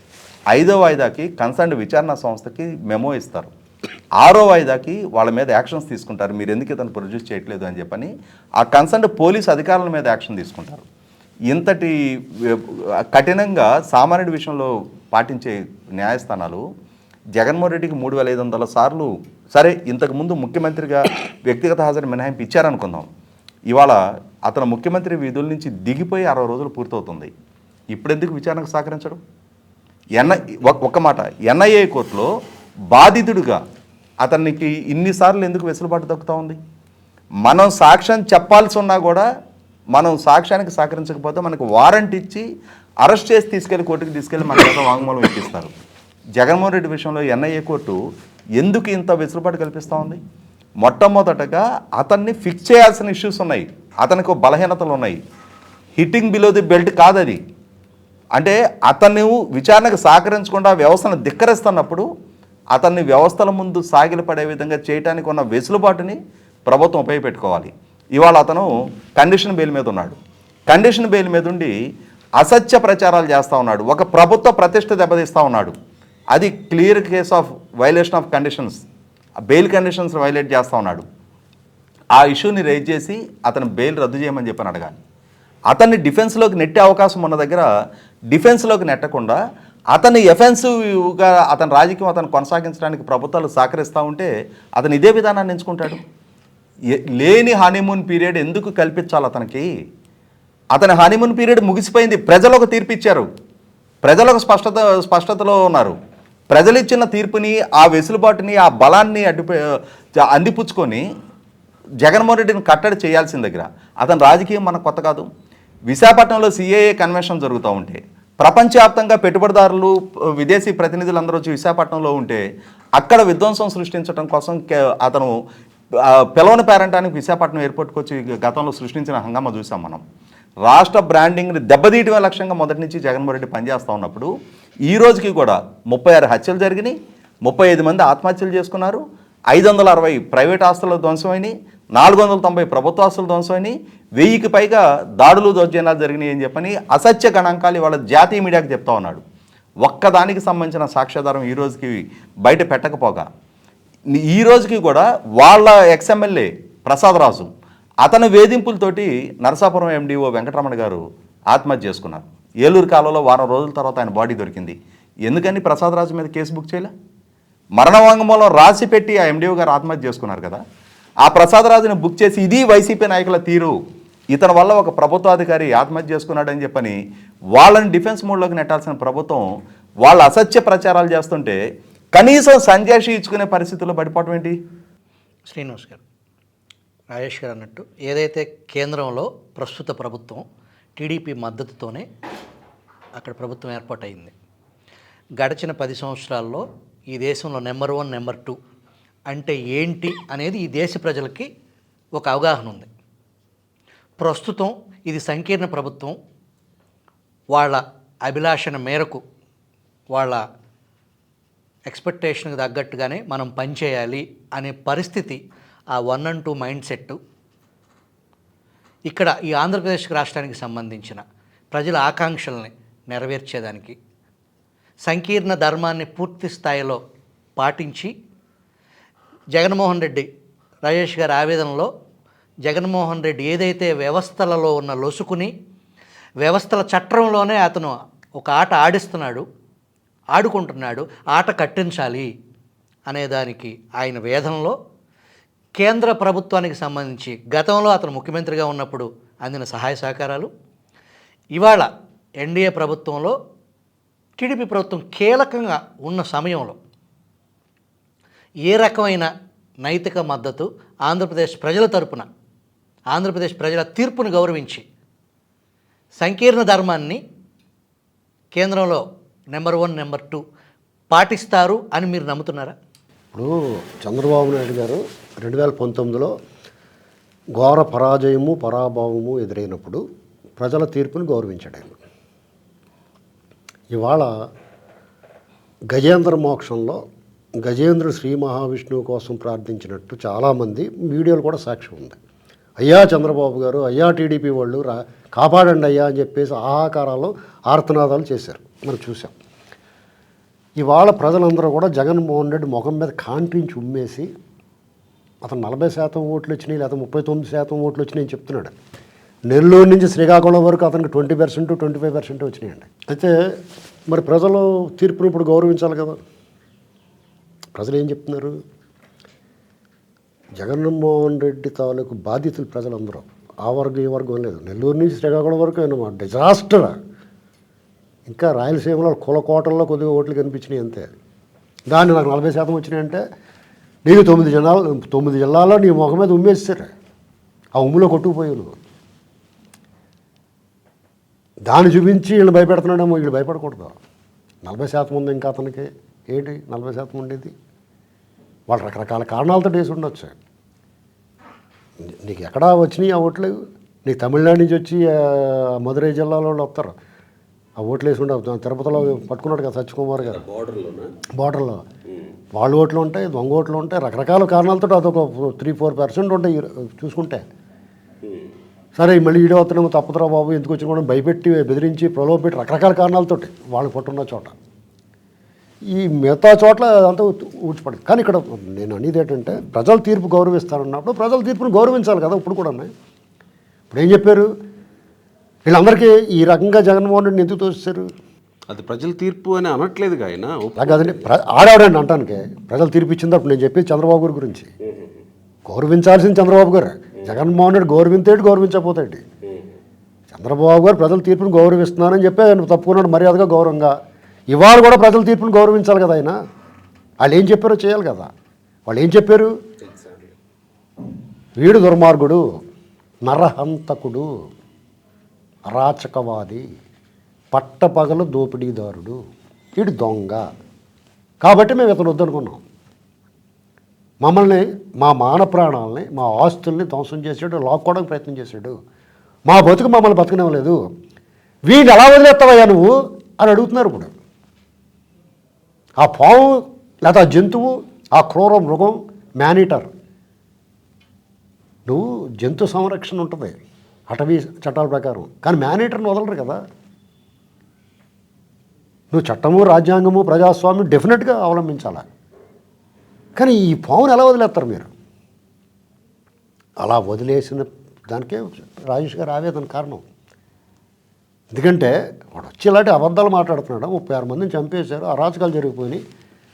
S4: 5వ వాయిదాకి కన్సర్న్డ్ విచారణ సంస్థకి మెమో ఇస్తారు. 6వ వాయిదాకి వాళ్ళ మీద యాక్షన్స్ తీసుకుంటారు, మీరు ఎందుకు ఇతను ప్రొడ్యూస్ చేయట్లేదు అని చెప్పని ఆ కన్సర్న్డ్ పోలీస్ అధికారుల మీద యాక్షన్ తీసుకుంటారు. ఇంతటి కఠినంగా సామాన్యుడి విషయంలో పాటించే న్యాయస్థానాలు జగన్మోహన్ రెడ్డికి 3500 సార్లు, సరే ఇంతకుముందు ముఖ్యమంత్రిగా వ్యక్తిగత హాజరు మినహాయింపు ఇచ్చారనుకుందాం, ఇవాళ అతను ముఖ్యమంత్రి విధుల నుంచి దిగిపోయి 60 రోజులు పూర్తవుతుంది. ఇప్పుడెందుకు విచారణకు సహకరించడం? ఒక్క మాట, ఎన్ఐఏ కోర్టులో బాధితుడిగా అతనికి ఇన్నిసార్లు ఎందుకు వెసులుబాటు దక్కుతూ ఉంది? మనం సాక్ష్యం చెప్పాల్సి ఉన్నా కూడా మనం సాక్ష్యానికి సహకరించకపోతే మనకు వారెంట్ ఇచ్చి అరెస్ట్ చేసి తీసుకెళ్లి కోర్టుకి తీసుకెళ్ళి మన యొక్క వాంగ్మూలం ఇప్పిస్తారు. జగన్మోహన్ రెడ్డి విషయంలో ఎన్ఐఏ కోర్టు ఎందుకు ఇంత వెసులుబాటు కల్పిస్తూ ఉంది? మొట్టమొదటగా అతన్ని ఫిక్స్ చేయాల్సిన ఇష్యూస్ ఉన్నాయి, అతనికి బలహీనతలు ఉన్నాయి. హిట్టింగ్ బిలో ది బెల్ట్ కాదది. అంటే అతన్ని విచారణకు సహకరించకుండా వ్యవస్థను ధిక్కరిస్తున్నప్పుడు అతన్ని వ్యవస్థల ముందు సాగిలపడే విధంగా చేయడానికి ఉన్న వెసులుబాటుని ప్రభుత్వం ఉపయోగపెట్టుకోవాలి. ఇవాళ అతను కండిషన్ బెయిల్ మీద ఉన్నాడు. కండిషన్ బెయిల్ మీద ఉండి అసత్య ప్రచారాలు చేస్తూ ఉన్నాడు, ఒక ప్రభుత్వ ప్రతిష్ట దెబ్బతీస్తూ ఉన్నాడు. అది clear case of violation of conditions, bail conditions violate చేస్తూ ఉన్నాడు. ఆ ఇష్యూని రైజ్ చేసి అతను బెయిల్ రద్దు చేయమని చెప్పని అడగాలి. అతన్ని డిఫెన్స్లోకి నెట్టే అవకాశం ఉన్న దగ్గర డిఫెన్స్లోకి నెట్టకుండా అతన్ని ఎఫెన్సివ్గా అతని రాజకీయం అతను కొనసాగించడానికి ప్రభుత్వాలు సహకరిస్తూ ఉంటే అతను ఇదే విధానాన్ని ఎంచుకుంటాడు. లేని హనీమూన్ పీరియడ్ ఎందుకు కల్పించాలి అతనికి? అతని హనీమూన్ పీరియడ్ ముగిసిపోయింది. ప్రజలు ఒక తీర్పు ఇచ్చారు, ప్రజలు ఒక స్పష్టతలో ఉన్నారు. ప్రజలు ఇచ్చిన తీర్పుని, ఆ వెసులుబాటుని, ఆ బలాన్ని అందిపుచ్చుకొని జగన్మోహన్ రెడ్డిని కట్టడి చేయాల్సిన దగ్గర అతని రాజకీయం మనకు కొత్త కాదు. విశాఖపట్నంలో సిఏఏ కన్వెన్షన్ జరుగుతూ ఉంటే, ప్రపంచవ్యాప్తంగా పెట్టుబడిదారులు, విదేశీ ప్రతినిధులు అందరూ వచ్చి విశాఖపట్నంలో ఉంటే అక్కడ విధ్వంసం సృష్టించడం కోసం అతను పిలవని పేరంటానికి విశాఖపట్నం ఎయిర్పోర్ట్కి వచ్చి గతంలో సృష్టించిన హంగామా చూసాం మనం. రాష్ట్ర బ్రాండింగ్ని దెబ్బతీయటమే లక్ష్యంగా మొదటి నుంచి జగన్మోహన్ రెడ్డి పనిచేస్తూ ఉన్నప్పుడు ఈ రోజుకి కూడా 36 హత్యలు జరిగినాయి, 35 మంది ఆత్మహత్యలు చేసుకున్నారు, 560 ప్రైవేట్ ఆస్తులు ధ్వంసమైనవి, 490 ప్రభుత్వ ఆస్తులు ధ్వంసమైనవి, 1000కి పైగా దాడులు దౌర్జన్యాలు జరిగినాయి అని చెప్పని అసత్య గణాంకాలు ఇవాళ జాతీయ మీడియాకి చెప్తా ఉన్నాడు. ఒక్కదానికి సంబంధించిన సాక్ష్యాధారం ఈ రోజుకి బయట పెట్టకపోగా ఈ రోజుకి కూడా వాళ్ళ ఎక్స్ఎమ్మెల్యే ప్రసాదరాజు అతని వేధింపులతోటి నరసాపురం ఎండిఓ వెంకటరమణ గారు ఆత్మహత్య చేసుకున్నారు. ఏలూరు కాలంలో వారం రోజుల తర్వాత ఆయన బాడీ దొరికింది. ఎందుకని ప్రసాదరాజు మీద కేసు బుక్ చేయలే? మరణ వాంగ్మూలం రాసి పెట్టి ఆ ఎండిఓ గారు ఆత్మహత్య చేసుకున్నారు కదా. ఆ ప్రసాదరాజుని బుక్ చేసి ఇది వైసీపీ నాయకుల తీరు, ఇతని వల్ల ఒక ప్రభుత్వాధికారి ఆత్మహత్య చేసుకున్నాడని చెప్పని వాళ్ళని డిఫెన్స్ మోడ్లోకి నెట్టాల్సిన ప్రభుత్వం వాళ్ళ అసత్య ప్రచారాలు చేస్తుంటే కనీసం సంజాషి ఇచ్చుకునే పరిస్థితుల్లో పడిపోవటం ఏంటి?
S3: శ్రీనివాస్ గారు, రాజేష్ గారు అన్నట్టు ఏదైతే కేంద్రంలో ప్రస్తుత ప్రభుత్వం టీడీపీ మద్దతుతోనే అక్కడ ప్రభుత్వం ఏర్పాటైంది. గడిచిన 10 సంవత్సరాల్లో ఈ దేశంలో నెంబర్ 1, నెంబర్ 2 అంటే ఏంటి అనేది ఈ దేశ ప్రజలకి ఒక అవగాహన ఉంది. ప్రస్తుతం ఇది సంకీర్ణ ప్రభుత్వం, వాళ్ళ అభిలాషణ మేరకు, వాళ్ళ ఎక్స్పెక్టేషన్కి తగ్గట్టుగానే మనం పనిచేయాలి అనే పరిస్థితి, ఆ 1 and 2 మైండ్ సెట్ ఇక్కడ ఈ ఆంధ్రప్రదేశ్ రాష్ట్రానికి సంబంధించిన ప్రజల ఆకాంక్షల్ని నెరవేర్చేదానికి సంకీర్ణ ధర్మాన్ని పూర్తి స్థాయిలో పాటించి జగన్మోహన్ రెడ్డి, రాజేష్ గారి ఆవేదనలో జగన్మోహన్ రెడ్డి ఏదైతే వ్యవస్థలలో ఉన్న లొసుకుని వ్యవస్థల చట్రంలోనే అతను ఒక ఆట ఆడుకుంటున్నాడు, ఆట కట్టించాలి అనేదానికి ఆయన వేదనలో కేంద్ర ప్రభుత్వానికి సంబంధించి గతంలో అతను ముఖ్యమంత్రిగా ఉన్నప్పుడు అందిన సహాయ సహకారాలు, ఇవాళ ఎన్డీఏ ప్రభుత్వంలో టీడీపీ ప్రభుత్వం కీలకంగా ఉన్న సమయంలో ఏ రకమైన నైతిక మద్దతు ఆంధ్రప్రదేశ్ ప్రజల తరపున, ఆంధ్రప్రదేశ్ ప్రజల తీర్పును గౌరవించి సంకీర్ణ ధర్మాన్ని కేంద్రంలో నెంబర్ 1, నెంబర్ 2 పాటిస్తారు అని మీరు నమ్ముతున్నారా?
S5: ఇప్పుడు చంద్రబాబు నాయుడు గారు 2019లో ఘోర పరాభవము ఎదురైనప్పుడు ప్రజల తీర్పును గౌరవించాడు ఆయన. ఇవాళ గజేంద్ర మోక్షంలో గజేంద్రుడు శ్రీ మహావిష్ణువు కోసం ప్రార్థించినట్టు చాలామంది వీడియోలు కూడా సాక్ష్యం ఉంది. అయ్యా చంద్రబాబు గారు, అయ్యా టీడీపీ వాళ్ళు కాపాడండి అయ్యా అని చెప్పేసి ఆహాకారాలు ఆర్తనాదాలు చేశారు, మనం చూసాం. ఇవాళ ప్రజలందరూ కూడా జగన్మోహన్ రెడ్డి ముఖం మీద కాంట్రించి ఉమ్మేసి అతను 40% ఓట్లు వచ్చినాయి లేదా 39% ఓట్లు వచ్చినాయి అని చెప్తున్నాడు. నెల్లూరు నుంచి శ్రీకాకుళం వరకు అతనికి 20%, 25% వచ్చినాయండి. అయితే మరి ప్రజలు తీర్పును ఇప్పుడు గౌరవించాలి కదా. ప్రజలు ఏం చెప్తున్నారు? జగన్మోహన్ రెడ్డి తాలూకు బాధితులు ప్రజలందరూ, ఆ వర్గం ఈ వర్గం లేదు. నెల్లూరు నుంచి శ్రీకాకుళం వరకు అయినా డిజాస్టర్. ఇంకా రాయలసీమలో కులకోటల్లో కొద్దిగా ఓట్లు కనిపించినాయి అంతే. దాన్ని నాకు 40% వచ్చినాయంటే నీకు 9 జిల్లాల్లో నీ ముఖం మీద ఉమ్మేస్తారు. ఆ ఉమ్ములో కొట్టుకుపోయావు నువ్వు. దాన్ని చూపించి వీళ్ళు భయపెడుతున్నాడేమో. వీళ్ళు భయపడకూడదు. 40% ఉంది ఇంకా అతనికి. ఏంటి 40% ఉండేది? వాళ్ళు రకరకాల కారణాలతో వేసి ఉండొచ్చు. నీకు ఎక్కడా వచ్చినాయి ఆ ఓట్లు? నీకు తమిళనాడు నుంచి వచ్చి మదురై జిల్లాలో వాళ్ళు వస్తారు, ఆ ఓట్లు వేసి ఉండవు. తిరుపతిలో పట్టుకున్నాడు కదా సత్యకుమార్ గారు, బోర్డర్లో వాళ్ళ ఓట్లు ఉంటాయి, దొంగ ఓట్లు ఉంటాయి, రకరకాల కారణాలతో అదొక 3-4% ఉంటాయి చూసుకుంటే. సరే మళ్ళీ ఈడో వస్తున్నాము తప్పదురా బాబు ఎందుకు వచ్చిన కూడా భయపెట్టి బెదిరించి ప్రలోభపెట్టి రకరకాల కారణాలతోటి వాళ్ళు పట్టున్న చోట, ఈ మిగతా చోట్ల అంతా ఊడ్చిపడింది. కానీ ఇక్కడ నేను అనేది ఏంటంటే ప్రజల తీర్పు గౌరవిస్తారన్నప్పుడు ప్రజల తీర్పును గౌరవించాలి కదా. ఇప్పుడు కూడా ఇప్పుడు ఏం చెప్పారు వీళ్ళందరికీ? ఈ రకంగా జగన్మోహన్ రెడ్డిని ఎందుకు తోస్తారు?
S2: అది ప్రజల తీర్పు అని అనట్లేదు ఆయన.
S5: కాదండి, ఆడాడండి అంటానికి. ప్రజలు తీర్పు ఇచ్చింది అప్పుడు నేను చెప్పేది చంద్రబాబు గారి గురించి. గౌరవించాల్సింది చంద్రబాబు గారు. జగన్మోహన్ రెడ్డి గౌరవించేటి గౌరవించకపోతాడు. చంద్రబాబు గారు ప్రజల తీర్పును గౌరవిస్తున్నానని చెప్పి ఆయన తప్పుకున్నాడు మర్యాదగా, గౌరవంగా. ఇవాళ కూడా ప్రజల తీర్పును గౌరవించాలి కదా ఆయన. వాళ్ళు ఏం చెప్పారో చేయాలి కదా. వాళ్ళు ఏం చెప్పారు? వీడు దుర్మార్గుడు, నరహంతకుడు, అరాచకవాది, పట్టపగలు దోపిడీదారుడు, వీడు దొంగ, కాబట్టి మేము ఇతను వద్దనుకున్నాం. మమ్మల్ని, మా మాన ప్రాణాలని, మా ఆస్తుల్ని ధ్వంసం చేసాడు, లాక్కోవడానికి ప్రయత్నం చేశాడు, మా బతుకు మమ్మల్ని బతకనివ్వలేదు, వీడిని ఎలా వదిలేస్తావయ్యా నువ్వు అని అడుగుతున్నారు ఇప్పుడు. ఆ పాము లేదా ఆ జంతువు, ఆ క్రూర మృగం, మేనీటర్, నువ్వు జంతు సంరక్షణ ఉంటుంది అటవీ చట్టాల ప్రకారం, కానీ మేనీటర్ని వదలరు కదా. నువ్వు చట్టము, రాజ్యాంగము, ప్రజాస్వామ్యం డెఫినెట్గా అవలంబించాలి. కానీ ఈ పావును ఎలా వదిలేస్తారు మీరు? అలా వదిలేసిన దానికే రాజేష్ గారు ఆవేదన కారణం. ఎందుకంటే వాడు వచ్చి ఇలాంటి అబద్ధాలు మాట్లాడుతున్నాడు, 36 మందిని చంపేశారు, అరాచకాలు జరిగిపోయినాయి,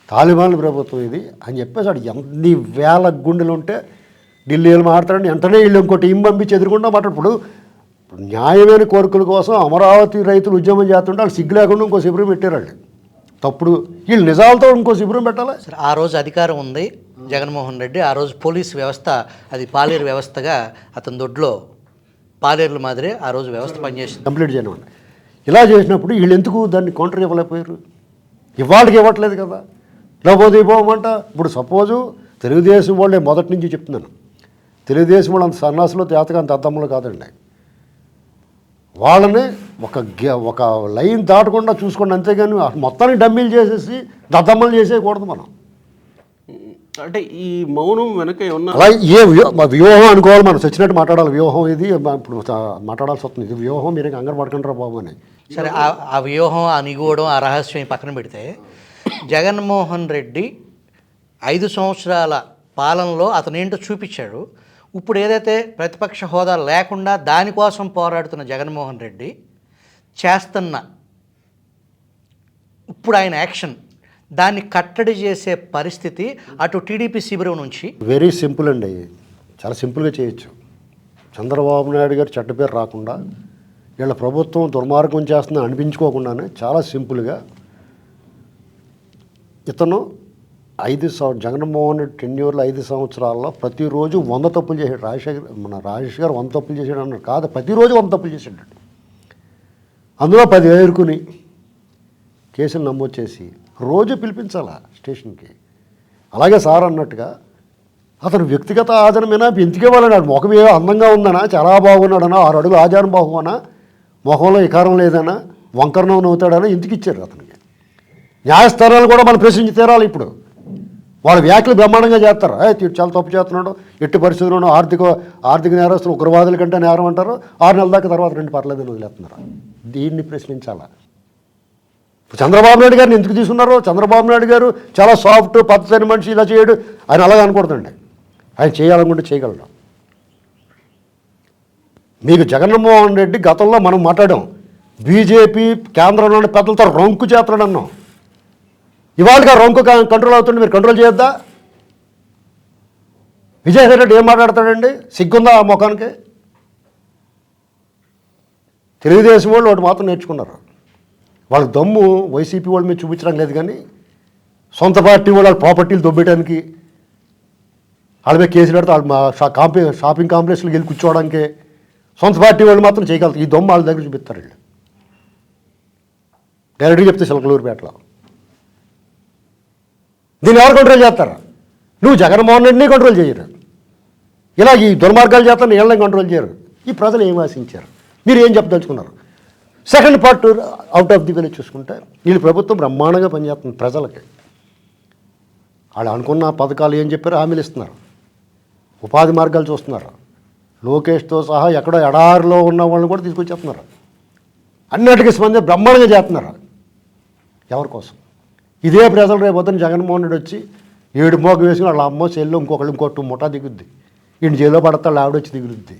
S5: తాలిబాన్ల ప్రభుత్వం ఇది అని చెప్పేసి వాడు ఎన్ని వేల గుండెలు ఉంటే ఢిల్లీలో మాట్లాడండి, వెంటనే వీళ్ళు ఇంకో టీం పంపించి ఎదురుకుండా మాట్లాడు. న్యాయమైన కోరికల కోసం అమరావతి రైతులు ఉద్యమం చేస్తుంటే వాళ్ళు సిగ్గు లేకుండా ఇంకో శిబిరం పెట్టారు వాళ్ళు. తప్పుడు వీళ్ళు నిజాలతో ఇంకో శిబిరం పెట్టాలి.
S3: సరే, ఆ రోజు అధికారం ఉంది జగన్మోహన్ రెడ్డి, ఆ రోజు పోలీస్ వ్యవస్థ అది పాలేరు వ్యవస్థగా అతని దొడ్లో పాలేరుల మాదిరే ఆ రోజు వ్యవస్థ పనిచేసింది.
S5: కంప్లీట్ చేయనివ్వండి. ఇలా చేసినప్పుడు వీళ్ళు ఎందుకు దాన్ని కౌంటర్ ఇవ్వలేకపోయారు? ఇవాళకి ఇవ్వట్లేదు కదా. లేకపోతే ఇవ్వమంట. ఇప్పుడు సపోజు తెలుగుదేశం వాళ్ళే మొదటి నుంచి చెప్తున్నాను, తెలుగుదేశం వాళ్ళు అంత సన్నాసులో తేతగా అంత అద్దమ్మలు కాదండి. వాళ్ళని ఒక లైన్ దాటకుండా చూసుకోండి, అంతేగాని మొత్తాన్ని డమ్మీలు చేసేసి దద్దమ్మలు చేసేయకూడదు మనం.
S2: అంటే ఈ మౌనం వెనక ఏమన్నా
S5: అలా వ్యూహం అనుకోవాలి, మనం చచ్చినట్టు మాట్లాడాలి. వ్యూహం ఇది ఇప్పుడు మాట్లాడాల్సి వస్తుంది, ఇది వ్యూహం, మీరు కంగారు పడకంటారా బాబు అని.
S3: సరే, ఆ వ్యూహం, ఆ నిగూఢం, ఆ రహస్యం పక్కన పెడితే జగన్మోహన్ రెడ్డి 5 సంవత్సరాల పాలనలో అతను ఏంటో చూపించాడు. ఇప్పుడు ఏదైతే ప్రతిపక్ష హోదా లేకుండా దానికోసం పోరాడుతున్న జగన్మోహన్ రెడ్డి చేస్తున్న ఇప్పుడు ఆయన యాక్షన్, దాన్ని కట్టడి చేసే పరిస్థితి అటు టీడీపీ శిబిరం నుంచి.
S5: వెరీ సింపుల్ అండి, చాలా సింపుల్గా చేయొచ్చు. చంద్రబాబు నాయుడు గారు చెడ్డ పేరు రాకుండా, వీళ్ళ ప్రభుత్వం దుర్మార్గం చేస్తుందని అనిపించుకోకుండానే చాలా సింపుల్గా ఇతను 5 జగన్మోహన్ రెడ్డి టెన్యూర్లో 5 సంవత్సరాల్లో ప్రతిరోజు 100 తప్పులు చేశాడు. రాజేష్ గారు 100 తప్పులు చేశాడు అన్నారు కాదు, ప్రతిరోజు 100 తప్పులు చేశాడు. అందులో 10 ఎదుర్కొని కేసులు నమోదు చేసి రోజు పిలిపించాలా స్టేషన్కి. అలాగే సార్ అన్నట్టుగా అతను వ్యక్తిగత ఆదరణమైనా ఎందుకే వాళ్ళని ముఖం ఏ అందంగా ఉందనా, చాలా బాగున్నాడనా, 6 అడుగులు ఆజాను బాహువనా, ముఖంలో ఇకారం లేదనా, వంకరనం నవ్వుతాడనా ఎందుకు ఇచ్చారు అతనికి? న్యాయస్థానాలు కూడా మనం ప్రశ్నించి తీరాలి. ఇప్పుడు వాళ్ళ వ్యాఖ్యలు బ్రహ్మాండంగా చేస్తారు, తీరు చాలా తప్పు చేస్తున్నాడు, ఎట్టి పరిస్థితుల్లోనూ ఆర్థిక నేరస్తులు ఉగ్రవాదుల కంటే నేరం అంటారు, 6 నెలల దాకా తర్వాత 2 పర్లేదని వదిలేస్తున్నారు. దీన్ని ప్రశ్నించాలా. చంద్రబాబు నాయుడు గారిని ఎందుకు తీసుకున్నారు? చంద్రబాబు నాయుడు గారు చాలా సాఫ్ట్ పద్ధతి మనిషి, ఇలా చేయడు ఆయన అలాగే అనకూడదండి. ఆయన చేయాలనుకుంటే చేయగలడు. మీకు జగన్మోహన్ రెడ్డి గతంలో మనం మాట్లాడాం, బీజేపీ కేంద్రంలోని పెద్దలతో రొంకు చేస్తున్నాడు అన్నాం. ఇవాళగా రొంకు కంట్రోల్ అవుతుంది, మీరు కంట్రోల్ చేయొద్దా? విజయసాయి రెడ్డి ఏం మాట్లాడతాడండి? సిగ్గుందా ఆ ముఖానికి? తెలుగుదేశం వాళ్ళు ఒకటి మాత్రం నేర్చుకున్నారు, వాళ్ళ దమ్ము వైసీపీ వాళ్ళ మీద చూపించడం లేదు, కానీ సొంత పార్టీ వాళ్ళ ప్రాపర్టీలు దొబ్బేయడానికి, వాళ్ళ మీద కేసులు పెడితే వాళ్ళ షాపింగ్ కాంప్లెక్స్కి వెళ్ళి కూర్చోవడానికి సొంత పార్టీ వాళ్ళు మాత్రం చేయగలుగుతారు. ఈ దమ్ము వాళ్ళ దగ్గర చూపిస్తారు వీళ్ళు. డైరెక్ట్గా చెప్తే చిలకలూరుపేటలో దీన్ని ఎవరు కంట్రోల్ చేస్తారా? నువ్వు జగన్మోహన్ రెడ్డిని కంట్రోల్ చేయరు, ఇలా ఈ దుర్మార్గాలు చేస్తాను వీళ్ళని కంట్రోల్ చేయరు. ఈ ప్రజలు ఏం ఆశించారు? మీరు ఏం చెప్పదలుచుకున్నారు? Second part out of the village చూసుకుంటే వీళ్ళు ప్రభుత్వం బ్రహ్మాండంగా పనిచేస్తుంది ప్రజలకి. వాళ్ళు అనుకున్న పథకాలు ఏం చెప్పారో హామీలు ఇస్తున్నారు, ఉపాధి మార్గాలు చూస్తున్నారు, లోకేష్తో సహా ఎక్కడో ఎడారిలో ఉన్న వాళ్ళని కూడా తీసుకొచ్చేస్తున్నారు, అన్నిటికీ స్పందించి బ్రహ్మాండంగా చేస్తున్నారు. ఎవరి కోసం? ఇదే ప్రజలు రేపు పొద్దున్న జగన్మోహన్ రెడ్డి వచ్చి 7 మోగం వేసుకుని వాళ్ళ అమ్మో చెల్లు ఇంకో ముఠా దిగుద్ది, ఈయన జైల్లో పడతాడు, ఆవిడ వచ్చి దిగులుద్ది.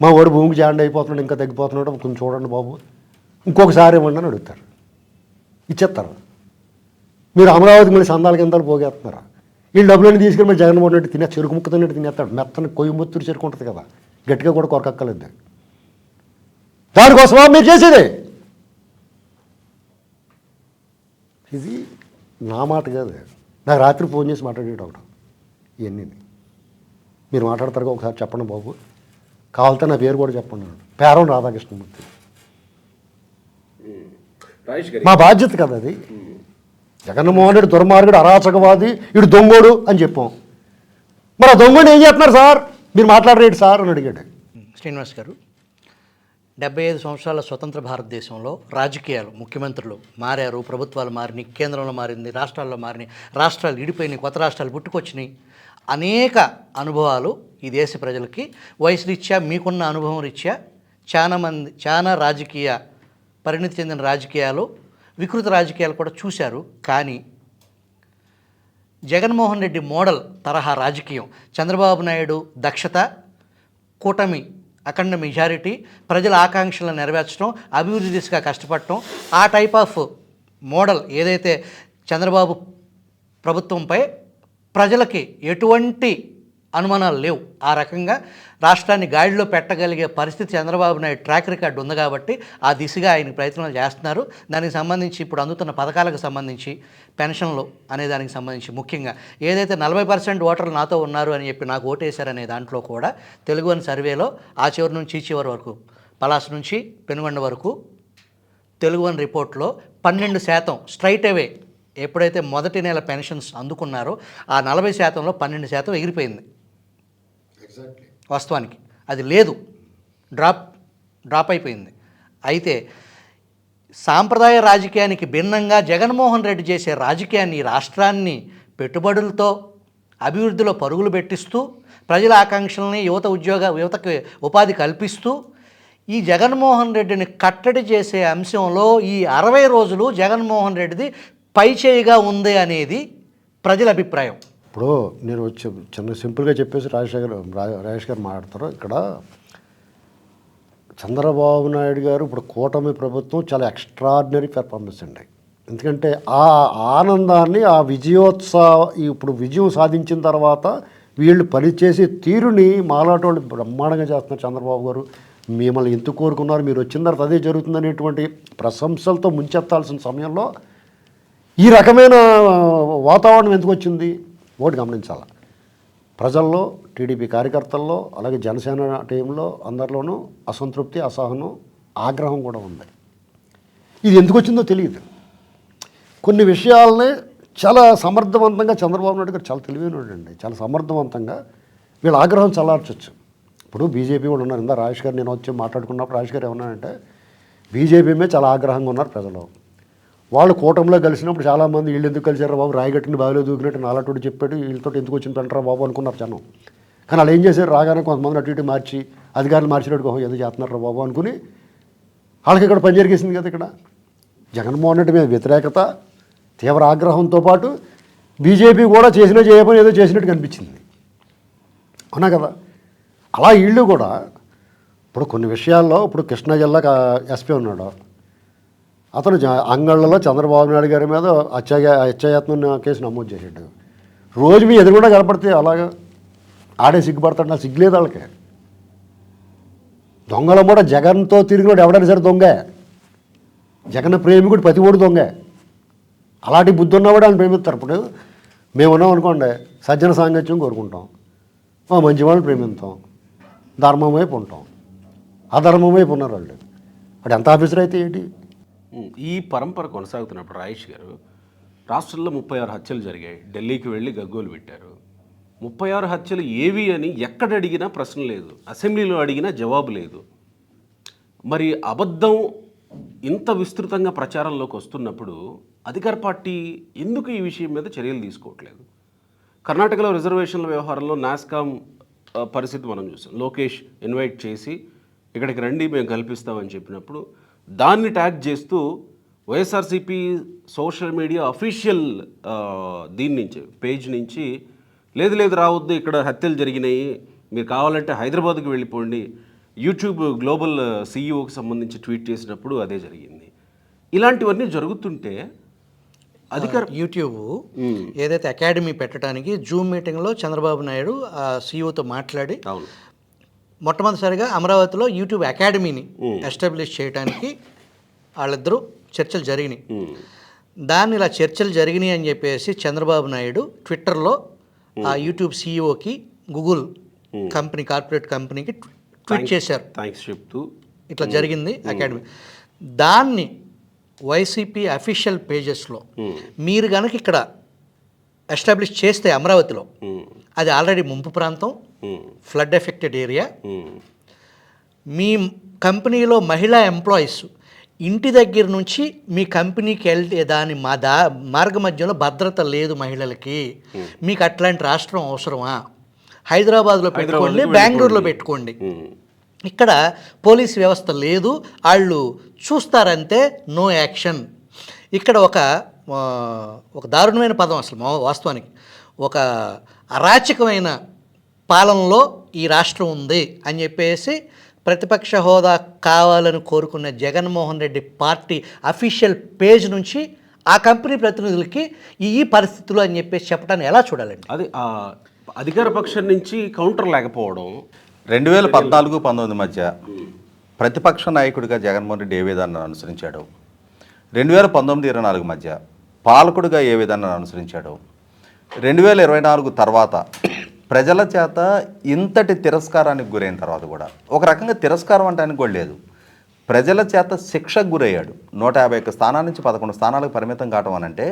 S5: మా వాడు భూమికి జాండ్ అయిపోతున్నాడు, ఇంకా తగ్గిపోతున్నాడు, కొంచెం చూడండి బాబు, ఇంకొకసారి ఇవ్వండి అని అడుగుతారు, ఇచ్చేస్తారు. మీరు అమరావతి మళ్ళీ సందాల కిందాలు పోగేస్తున్నారు. వీళ్ళు డబ్బులన్నీ తీసుకుని మరి జగన్మోహన్ రెడ్డి చెరుకు ముక్క తిన్నట్టు తినేస్తాడు. మెత్తని కొయ్యముత్తూరు చెరుకు ఉంటుంది కదా, గట్టిగా కూడా కొరకక్కలేదు. దానికోసమా మీరు చేసేదే? ఇది నా మాట కాదు, నాకు రాత్రి ఫోన్ చేసి మాట్లాడేట ఒకటి ఇవన్నీ మీరు మాట్లాడతారు ఒకసారి చెప్పండి బాబు, కావాలంటే నా పేరు కూడా చెప్పండి అన్నాడు. పేరం రాధాకృష్ణమూర్తి.
S2: రాజేష్ గారు
S5: మా బాధ్యత కదా అది. జగన్మోహన్ రెడ్డి దుర్మార్గుడు, అరాచకవాది, ఇడు దొంగోడు అని చెప్పాం. మరి ఆ దొంగని ఏం చేస్తున్నారు సార్, మీరు మాట్లాడరేంటి సార్ అని అడిగాడు.
S3: శ్రీనివాస్ గారు, 75 సంవత్సరాల స్వతంత్ర భారతదేశంలో రాజకీయాలు, ముఖ్యమంత్రులు మారారు, ప్రభుత్వాలు మారినాయి, కేంద్రంలో మారింది, రాష్ట్రాల్లో మారినాయి, రాష్ట్రాలు విడిపోయినాయి, కొత్త రాష్ట్రాలు పుట్టుకొచ్చినాయి. అనేక అనుభవాలు ఈ దేశ ప్రజలకి వయసు రీత్యా, మీకున్న అనుభవం రీత్యా చాలా రాజకీయ పరిణితి చెందిన రాజకీయాలు, వికృత రాజకీయాలు కూడా చూశారు. కానీ జగన్మోహన్ రెడ్డి మోడల్ తరహా రాజకీయం, చంద్రబాబు నాయుడు దక్షత, కూటమి అఖండ మెజారిటీ, ప్రజల ఆకాంక్షలను నెరవేర్చడం, అభివృద్ధి దిశగా కష్టపడటం, ఆ టైప్ ఆఫ్ మోడల్ ఏదైతే చంద్రబాబు ప్రభుత్వంపై ప్రజలకి ఎటువంటి అనుమానాలు లేవు, ఆ రకంగా రాష్ట్రాన్ని గాడిలో పెట్టగలిగే పరిస్థితి చంద్రబాబు నాయుడు ట్రాక్ రికార్డు ఉంది కాబట్టి ఆ దిశగా ఆయన ప్రయత్నాలు చేస్తున్నారు. దానికి సంబంధించి ఇప్పుడు అందుతున్న పథకాలకు సంబంధించి, పెన్షన్లు అనే దానికి సంబంధించి ముఖ్యంగా ఏదైతే 40% ఓటర్లు నాతో ఉన్నారు అని చెప్పి నాకు ఓటేశారనే దాంట్లో కూడా తెలుగువన్ సర్వేలో ఆ చివరి నుంచి ఈ చివరి వరకు, పలాస నుంచి పెనుగొండ వరకు తెలుగువన్ రిపోర్ట్లో 12% స్ట్రైట్ అవే ఎప్పుడైతే మొదటి నెల పెన్షన్స్ అందుకున్నారో ఆ 40%లో 12% ఎగిరిపోయింది. వాస్తవానికి అది లేదు, డ్రాప్ అయిపోయింది. అయితే సాంప్రదాయ రాజకీయానికి భిన్నంగా జగన్మోహన్ రెడ్డి చేసే రాజకీయాన్ని, ఈ రాష్ట్రాన్ని పెట్టుబడులతో అభివృద్ధిలో పరుగులు పెట్టిస్తూ, ప్రజల ఆకాంక్షల్ని, యువతకి ఉపాధి కల్పిస్తూ, ఈ జగన్మోహన్ రెడ్డిని కట్టడి చేసే అంశంలో ఈ 60 రోజులు జగన్మోహన్ రెడ్డిది పైచేయిగా ఉంది అనేది ప్రజల అభిప్రాయం.
S5: ఇప్పుడు నేను వచ్చి చిన్న సింపుల్గా చెప్పేసి రాజేష్ గారు మాట్లాడతారు. ఇక్కడ చంద్రబాబు నాయుడు గారు ఇప్పుడు కూటమి ప్రభుత్వం చాలా ఎక్స్ట్రాడినరీ పెర్ఫార్మెన్స్ అండి. ఎందుకంటే ఆ ఆనందాన్ని, ఆ ఇప్పుడు విజయం సాధించిన తర్వాత వీళ్ళు పనిచేసే తీరుని మాలాటి వాళ్ళు బ్రహ్మాండంగా చేస్తున్నారు. చంద్రబాబు గారు మిమ్మల్ని ఎందుకు కోరుకున్నారు, మీరు వచ్చిన తర్వాత అదే జరుగుతుందనేటువంటి ప్రశంసలతో ముంచెత్తాల్సిన సమయంలో ఈ రకమైన వాతావరణం ఎందుకు వచ్చింది? ఓటు గమనించాలి. ప్రజల్లో, టీడీపీ కార్యకర్తల్లో, అలాగే జనసేన టీంలో అందరిలోనూ అసంతృప్తి, అసహనం, ఆగ్రహం కూడా ఉంది. ఇది ఎందుకు వచ్చిందో తెలియదు. కొన్ని విషయాలని చాలా సమర్థవంతంగా చంద్రబాబు నాయుడు గారు చాలా తెలివైనవాడండి, చాలా సమర్థవంతంగా వీళ్ళ ఆగ్రహం చల్లార్చొచ్చు. ఇప్పుడు బీజేపీ కూడా ఉన్నారు. ఇందా రాజేష్ గారు నేను వచ్చి మాట్లాడుకున్నప్పుడు రాజేష్ గారు ఏమన్నారంటే బీజేపీ మీద చాలా ఆగ్రహంగా ఉన్నారు ప్రజలు. వాళ్ళు కూటమిలో కలిసినప్పుడు చాలామంది వీళ్ళు ఎందుకు కలిసారా బాబు, రాయగట్టిని బావిలో దూకినట్టు నాలటోడు చెప్పాడు, వీళ్ళతో ఎందుకు వచ్చింది పెంటరా బాబు అనుకున్నారు జనం. కానీ వాళ్ళు ఏం చేశారు, రాగానే కొంతమంది అటు ఇటు మార్చి అధికారులు మార్చినట్టు ఏదో చేస్తున్నారా బాబు అనుకుని వాళ్ళకి ఇక్కడ పని జరిగేసింది కదా. ఇక్కడ జగన్మోహన్ రెడ్డి మీద వ్యతిరేకత, తీవ్ర ఆగ్రహంతో పాటు బీజేపీ కూడా చేయపని ఏదో చేసినట్టు కనిపించింది, అవునా కదా. అలా వీళ్ళు కూడా ఇప్పుడు కొన్ని విషయాల్లో, ఇప్పుడు కృష్ణా జిల్లా ఎస్పీ ఉన్నాడు, అతను అంగళ్ళలో చంద్రబాబు నాయుడు గారి మీద హత్యాయత్నం కేసు నమోదు చేసాడు. రోజు మీ ఎదురుగుండా కనపడితే అలాగా ఆడే సిగ్గుపడతాడు, నాకు సిగ్గులేదు వాళ్ళకి. దొంగలు కూడా జగన్తో తిరిగినోడు ఎవడైనా సరే దొంగే, జగన్ ప్రేమికుడు ప్రతి ఓడు దొంగే. అలాంటి బుద్ధి ఉన్నవాడు ఆయన ప్రేమిస్తారు. ఇప్పుడు మేము ఉన్నాం అనుకోండి, సజ్జన సాంగత్యం కోరుకుంటాం, మంచి వాళ్ళని ప్రేమిస్తాం, ధర్మం వైపు ఉంటాం, అధర్మం వైపు ఉన్నారు వాళ్ళు. వాడు ఎంత ఆఫీసర్ అయితే ఏంటి?
S2: ఈ పరంపర కొనసాగుతున్నప్పుడు రాజేష్ గారు, రాష్ట్రంలో 36 హత్యలు జరిగాయి, ఢిల్లీకి వెళ్ళి గగ్గోలు పెట్టారు. 36 హత్యలు ఏవి అని ఎక్కడ అడిగినా ప్రశ్న లేదు, అసెంబ్లీలో అడిగినా జవాబు లేదు. మరి అబద్ధం ఇంత విస్తృతంగా ప్రచారంలోకి వస్తున్నప్పుడు అధికార పార్టీ ఎందుకు ఈ విషయం మీద చర్యలు తీసుకోవట్లేదు? కర్ణాటకలో రిజర్వేషన్ల వ్యవహారంలో నాస్కామ్ పరిస్థితి మనం చూసాం. లోకేష్ ఇన్వైట్ చేసి ఇక్కడికి రండి మేము కల్పిస్తామని చెప్పినప్పుడు దాన్ని ట్యాగ్ చేస్తూ వైఎస్ఆర్సీపీ సోషల్ మీడియా అఫీషియల్ దీని నుంచి, పేజ్ నుంచి లేదు రావద్దు, ఇక్కడ హత్యలు జరిగినాయి, మీరు కావాలంటే హైదరాబాద్కి వెళ్ళిపోండి, యూట్యూబ్ గ్లోబల్ సీఈఓకి సంబంధించి ట్వీట్ చేసినప్పుడు అదే జరిగింది. ఇలాంటివన్నీ జరుగుతుంటే అధికార
S3: యూట్యూబ్ ఏదైతే అకాడమీ పెట్టడానికి జూమ్ మీటింగ్లో చంద్రబాబు నాయుడు సీఈఓతో మాట్లాడి మొట్టమొదటిసారిగా అమరావతిలో యూట్యూబ్ అకాడమీని ఎస్టాబ్లిష్ చేయడానికి వాళ్ళిద్దరూ చర్చలు జరిగినాయి. దాన్ని ఇలా చర్చలు జరిగినాయి అని చెప్పేసి చంద్రబాబు నాయుడు ట్విట్టర్లో ఆ యూట్యూబ్ సీఈఓకి గూగుల్ కంపెనీ కార్పొరేట్ కంపెనీకి ట్వీట్ చేశారు,
S2: థ్యాంక్స్ చెప్తూ
S3: ఇట్లా జరిగింది అకాడమీ. దాన్ని వైసీపీ అఫీషియల్ పేజెస్లో మీరు కనుక ఇక్కడ ఎస్టాబ్లిష్ చేస్తే అమరావతిలో, అది ఆల్రెడీ ముంపు ప్రాంతం, ఫ్లడ్ ఎఫెక్టెడ్ ఏరియా, మీ కంపెనీలో మహిళా ఎంప్లాయీస్ ఇంటి దగ్గర నుంచి మీ కంపెనీకి వెళ్తే దాని మార్గ మధ్యలో భద్రత లేదు మహిళలకి, మీకు అట్లాంటి రాష్ట్రం అవసరమా? హైదరాబాద్లో పెట్టుకోండి, బెంగళూరులో పెట్టుకోండి, ఇక్కడ పోలీస్ వ్యవస్థ లేదు, వాళ్ళు చూస్తారంటే నో యాక్షన్. ఇక్కడ ఒక దారుణమైన పదం అసలు వాస్తవానికి, ఒక అరాచకమైన పాలనలో ఈ రాష్ట్రం ఉంది అని చెప్పేసి ప్రతిపక్ష హోదా కావాలని కోరుకున్న Jaganmohan Reddy party official page నుంచి ఆ కంపెనీ ప్రతినిధులకి ఈ పరిస్థితులు అని చెప్పేసి చెప్పడాన్ని ఎలా చూడాలండి?
S2: అది అధికార పక్షం నుంచి కౌంటర్ లేకపోవడం.
S4: 2014-19 మధ్య ప్రతిపక్ష నాయకుడిగా జగన్మోహన్ రెడ్డి ఏ విధానాన్ని అనుసరించాడు, 2019-24 మధ్య పాలకుడిగా ఏ విధానాన్ని అనుసరించాడు, 2024 తర్వాత ప్రజల చేత ఇంతటి తిరస్కారానికి గురైన తర్వాత కూడా, ఒక రకంగా తిరస్కారం అంటానికి కూడా లేదు, ప్రజల చేత శిక్షకు గురయ్యాడు. 151 స్థానాల నుంచి 11 స్థానాలకు పరిమితం కావటం అని అంటే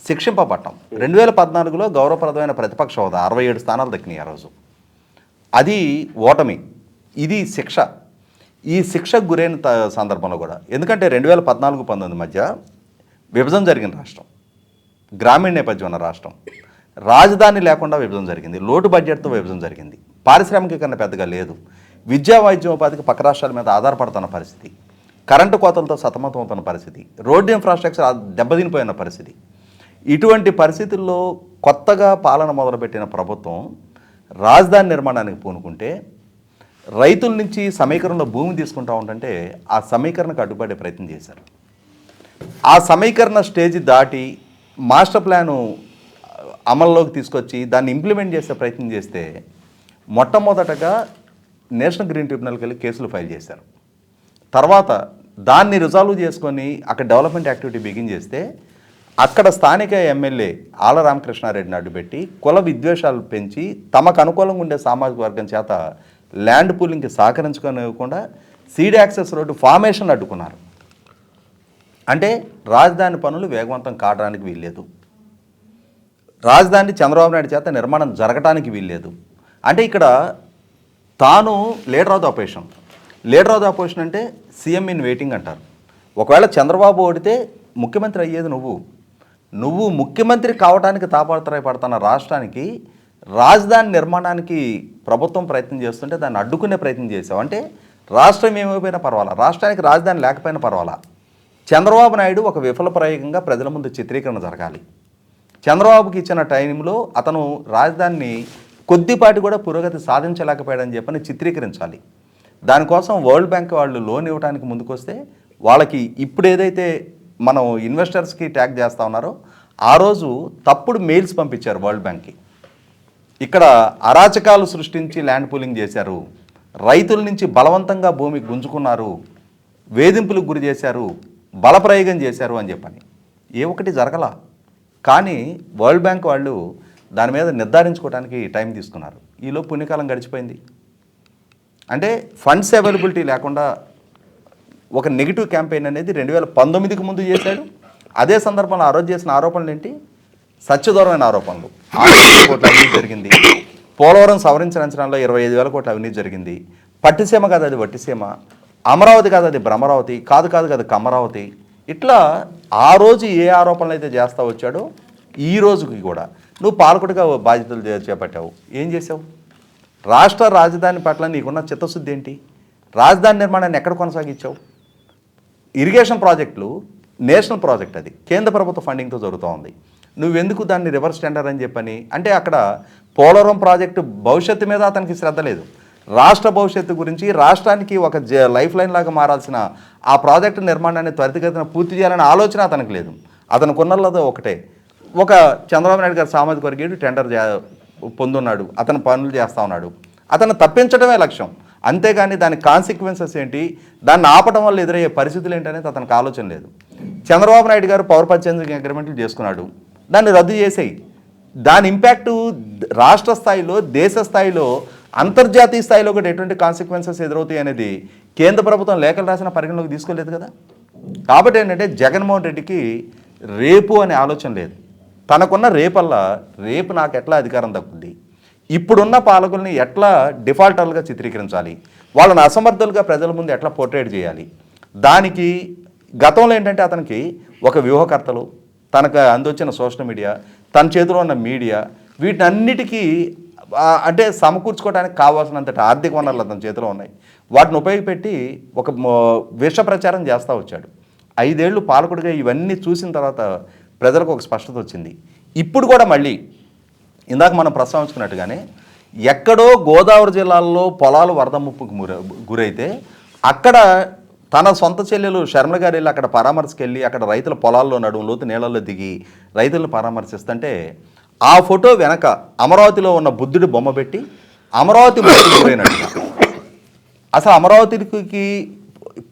S4: శిక్షింపబట్టం. 2014లో గౌరవప్రదమైన ప్రతిపక్ష హోదా 67 స్థానాలు దక్కినాయి ఆ రోజు. అది ఓటమి, ఇది శిక్ష. ఈ శిక్షకు గురైన సందర్భంలో కూడా, ఎందుకంటే 2014-19 మధ్య విభజన జరిగిన రాష్ట్రం, గ్రామీణ నేపథ్యం ఉన్న రాష్ట్రం, రాజధాని లేకుండా విభజన జరిగింది, లోటు బడ్జెట్తో విభజన జరిగింది, పారిశ్రామికీకరణ పెద్దగా లేదు, విద్యా వైద్యోపాధికి పక్క రాష్ట్రాల మీద ఆధారపడుతున్న పరిస్థితి, కరెంటు కోతలతో సతమతమవుతున్న పరిస్థితి, రోడ్డు ఇన్ఫ్రాస్ట్రక్చర్ దెబ్బతినిపోయిన పరిస్థితి. ఇటువంటి పరిస్థితుల్లో కొత్తగా పాలన మొదలుపెట్టిన ప్రభుత్వం రాజధాని నిర్మాణానికి పూనుకుంటే, రైతుల నుంచి సమీకరణలో భూమి తీసుకుంటా ఉంటుంటే ఆ సమీకరణకు అడ్డుపడే ప్రయత్నం చేశారు. ఆ సమీకరణ స్టేజ్ దాటి మాస్టర్ ప్లాను అమల్లోకి తీసుకొచ్చి దాన్ని ఇంప్లిమెంట్ చేసే ప్రయత్నం చేస్తే మొట్టమొదటగా నేషనల్ గ్రీన్ ట్రిబ్యునల్కి వెళ్ళి కేసులు ఫైల్ చేశారు. తర్వాత దాన్ని రిజాల్వ్ చేసుకొని అక్కడ డెవలప్మెంట్ యాక్టివిటీ బిగిన్ చేస్తే అక్కడ స్థానిక ఎమ్మెల్యే ఆల రామకృష్ణారెడ్డిని అడ్డుపెట్టి కుల విద్వేషాలు పెంచి తమకు అనుకూలంగా ఉండే సామాజిక వర్గం చేత ల్యాండ్ పూలింగ్కి సహకరించుకోనివ్వకుండా సీడ్ యాక్సెస్ రోడ్డు ఫార్మేషన్ అడ్డుకున్నారు. అంటే రాజధాని పనులు వేగవంతం కావడానికి వీల్లేదు, రాజధాని చంద్రబాబు నాయుడు చేత నిర్మాణం జరగటానికి వీల్లేదు. అంటే ఇక్కడ తాను leader of the opposition, leader of the opposition అంటే సీఎం ఇన్ వెయిటింగ్ అంటారు. ఒకవేళ చంద్రబాబు ఓడితే ముఖ్యమంత్రి అయ్యేది నువ్వు ముఖ్యమంత్రి కావడానికి తాపత్రయపడుతున్న రాష్ట్రానికి రాజధాని నిర్మాణానికి ప్రభుత్వం ప్రయత్నం చేస్తుంటే దాన్ని అడ్డుకునే ప్రయత్నం చేసావు. అంటే రాష్ట్రం ఏమైపోయినా పర్వాలా, రాష్ట్రానికి రాజధాని లేకపోయినా పర్వాలా, చంద్రబాబు నాయుడు ఒక విఫల ప్రయోగంగా ప్రజల ముందు చిత్రీకరణ జరగాలి. చంద్రబాబుకి ఇచ్చిన టైంలో అతను రాజధానిని కొద్దిపాటి కూడా పురోగతి సాధించలేకపోయాడని చెప్పని చిత్రీకరించాలి. దానికోసం వరల్డ్ బ్యాంక్ వాళ్ళు లోన్ ఇవ్వడానికి ముందుకొస్తే వాళ్ళకి ఇప్పుడు ఏదైతే మనం ఇన్వెస్టర్స్కి ట్యాగ్ చేస్తూ ఉన్నారో ఆ రోజు తప్పుడు మెయిల్స్ పంపించారు వరల్డ్ బ్యాంక్కి. ఇక్కడ అరాచకాలు సృష్టించి ల్యాండ్ పూలింగ్ చేశారు, రైతుల నుంచి బలవంతంగా భూమి గుంజుకున్నారు, వేధింపులకు గురి చేశారు, బలప్రయోగం చేశారు అని చెప్పని ఏ ఒకటి జరగల. కానీ వరల్డ్ బ్యాంక్ వాళ్ళు దాని మీద నిర్ధారించుకోవడానికి టైం తీసుకున్నారు. ఈలో పుణ్యకాలం గడిచిపోయింది. అంటే ఫండ్స్ అవైలబిలిటీ లేకుండా ఒక నెగిటివ్ క్యాంపెయిన్ అనేది 2019కి ముందు చేశాడు. అదే సందర్భంలో ఆ రోజు చేసిన ఆరోపణలు ఏంటి? సత్యదూరమైన ఆరోపణలు. 6,000 కోట్ల అవినీతి జరిగింది, పోలవరం సవరించిన అంచనాల్లో 25,000 కోట్ల అవినీతి జరిగింది, పట్టిసీమ కాదు అది వట్టిసీమ, అమరావతి కాదు అది భ్రమరావతి, కాదు కదా కమరావతి. ఇట్లా ఆ రోజు ఏ ఆరోపణలు అయితే చేస్తూ వచ్చాడో ఈ రోజుకి కూడా నువ్వు పాలకుడిగా బాధ్యతలు చేపట్టావు. ఏం చేసావు? రాష్ట్ర రాజధాని పట్ల నీకున్న చిత్తశుద్ధి ఏంటి? రాజధాని నిర్మాణాన్ని ఎక్కడ కొనసాగించావు? ఇరిగేషన్ ప్రాజెక్టులు నేషనల్ ప్రాజెక్ట్, అది కేంద్ర ప్రభుత్వ ఫండింగ్తో జరుగుతూ ఉంది. నువ్వెందుకు దాన్ని రివర్స్ టెండర్ అని చెప్పని? అంటే అక్కడ పోలవరం ప్రాజెక్టు భవిష్యత్తు మీద అతనికి శ్రద్ధ లేదు. రాష్ట్ర భవిష్యత్తు గురించి, రాష్ట్రానికి ఒక లైఫ్ లైన్ లాగా మారాల్సిన ఆ ప్రాజెక్టు నిర్మాణాన్ని త్వరితగతిన పూర్తి చేయాలనే ఆలోచన అతనికి లేదు. అతనికి ఉన్నది ఒకటే, ఒక చంద్రబాబు నాయుడు గారు సామాజిక వర్గీయుడు టెండర్ పొందున్నాడు, అతను పనులు చేస్తూ ఉన్నాడు, అతను తప్పించడమే లక్ష్యం. అంతేగాని దాని కాన్సిక్వెన్సెస్ ఏంటి, దాన్ని ఆపడం వల్ల ఎదురయ్యే పరిస్థితులు ఏంటనేది అతనికి ఆలోచన లేదు. చంద్రబాబు నాయుడు గారు పవర్ పర్చేసింగ్ అగ్రిమెంట్లు చేసుకున్నాడు, దాన్ని రద్దు చేసేయి. దాని ఇంపాక్టు రాష్ట్ర స్థాయిలో, దేశ స్థాయిలో, అంతర్జాతీయ స్థాయిలో కూడా ఎటువంటి కాన్సిక్వెన్సెస్ ఎదురవుతాయి అనేది కేంద్ర ప్రభుత్వం లేఖలు రాసిన పరిగణలోకి తీసుకోలేదు కదా. కాబట్టి ఏంటంటే జగన్మోహన్ రెడ్డికి రేపు అనే ఆలోచన లేదు. తనకున్న రేపల్లా రేపు నాకు ఎట్లా అధికారం దక్కుద్ది, ఇప్పుడున్న పాలకుల్ని ఎట్లా డిఫాల్టర్లుగా చిత్రీకరించాలి, వాళ్ళని అసమర్థులుగా ప్రజల ముందు ఎట్లా పోర్ట్రేట్ చేయాలి, దానికి గతంలో ఏంటంటే అతనికి ఒక వ్యూహకర్తలు, తనకు అందొచ్చిన సోషల్ మీడియా, తన చేతిలో ఉన్న మీడియా, వీటన్నిటికీ అంటే సమకూర్చుకోవడానికి కావాల్సినంత ఆర్థిక వనరులు అతని చేతిలో ఉన్నాయి. వాటిని ఉపయోగపెట్టి ఒక విష ప్రచారం చేస్తూ వచ్చాడు. 5 ఏళ్ళు పాలకుడిగా ఇవన్నీ చూసిన తర్వాత ప్రజలకు ఒక స్పష్టత వచ్చింది. ఇప్పుడు కూడా మళ్ళీ ఇందాక మనం ప్రస్తావించుకున్నట్టుగానే ఎక్కడో గోదావరి జిల్లాల్లో పొలాలు వరద ముప్పుకు గురైతే అక్కడ తన సొంత చెల్లెలు శర్మ గారు వెళ్ళి అక్కడ పరామర్శకు వెళ్ళి అక్కడ రైతుల పొలాల్లో నడుము లోతు నీళ్ళల్లో దిగి రైతులను పరామర్శిస్తుంటే ఆ ఫోటో వెనక అమరావతిలో ఉన్న బుద్ధుడి బొమ్మ పెట్టి అమరావతి గురైనట్టుగా, అసలు అమరావతికి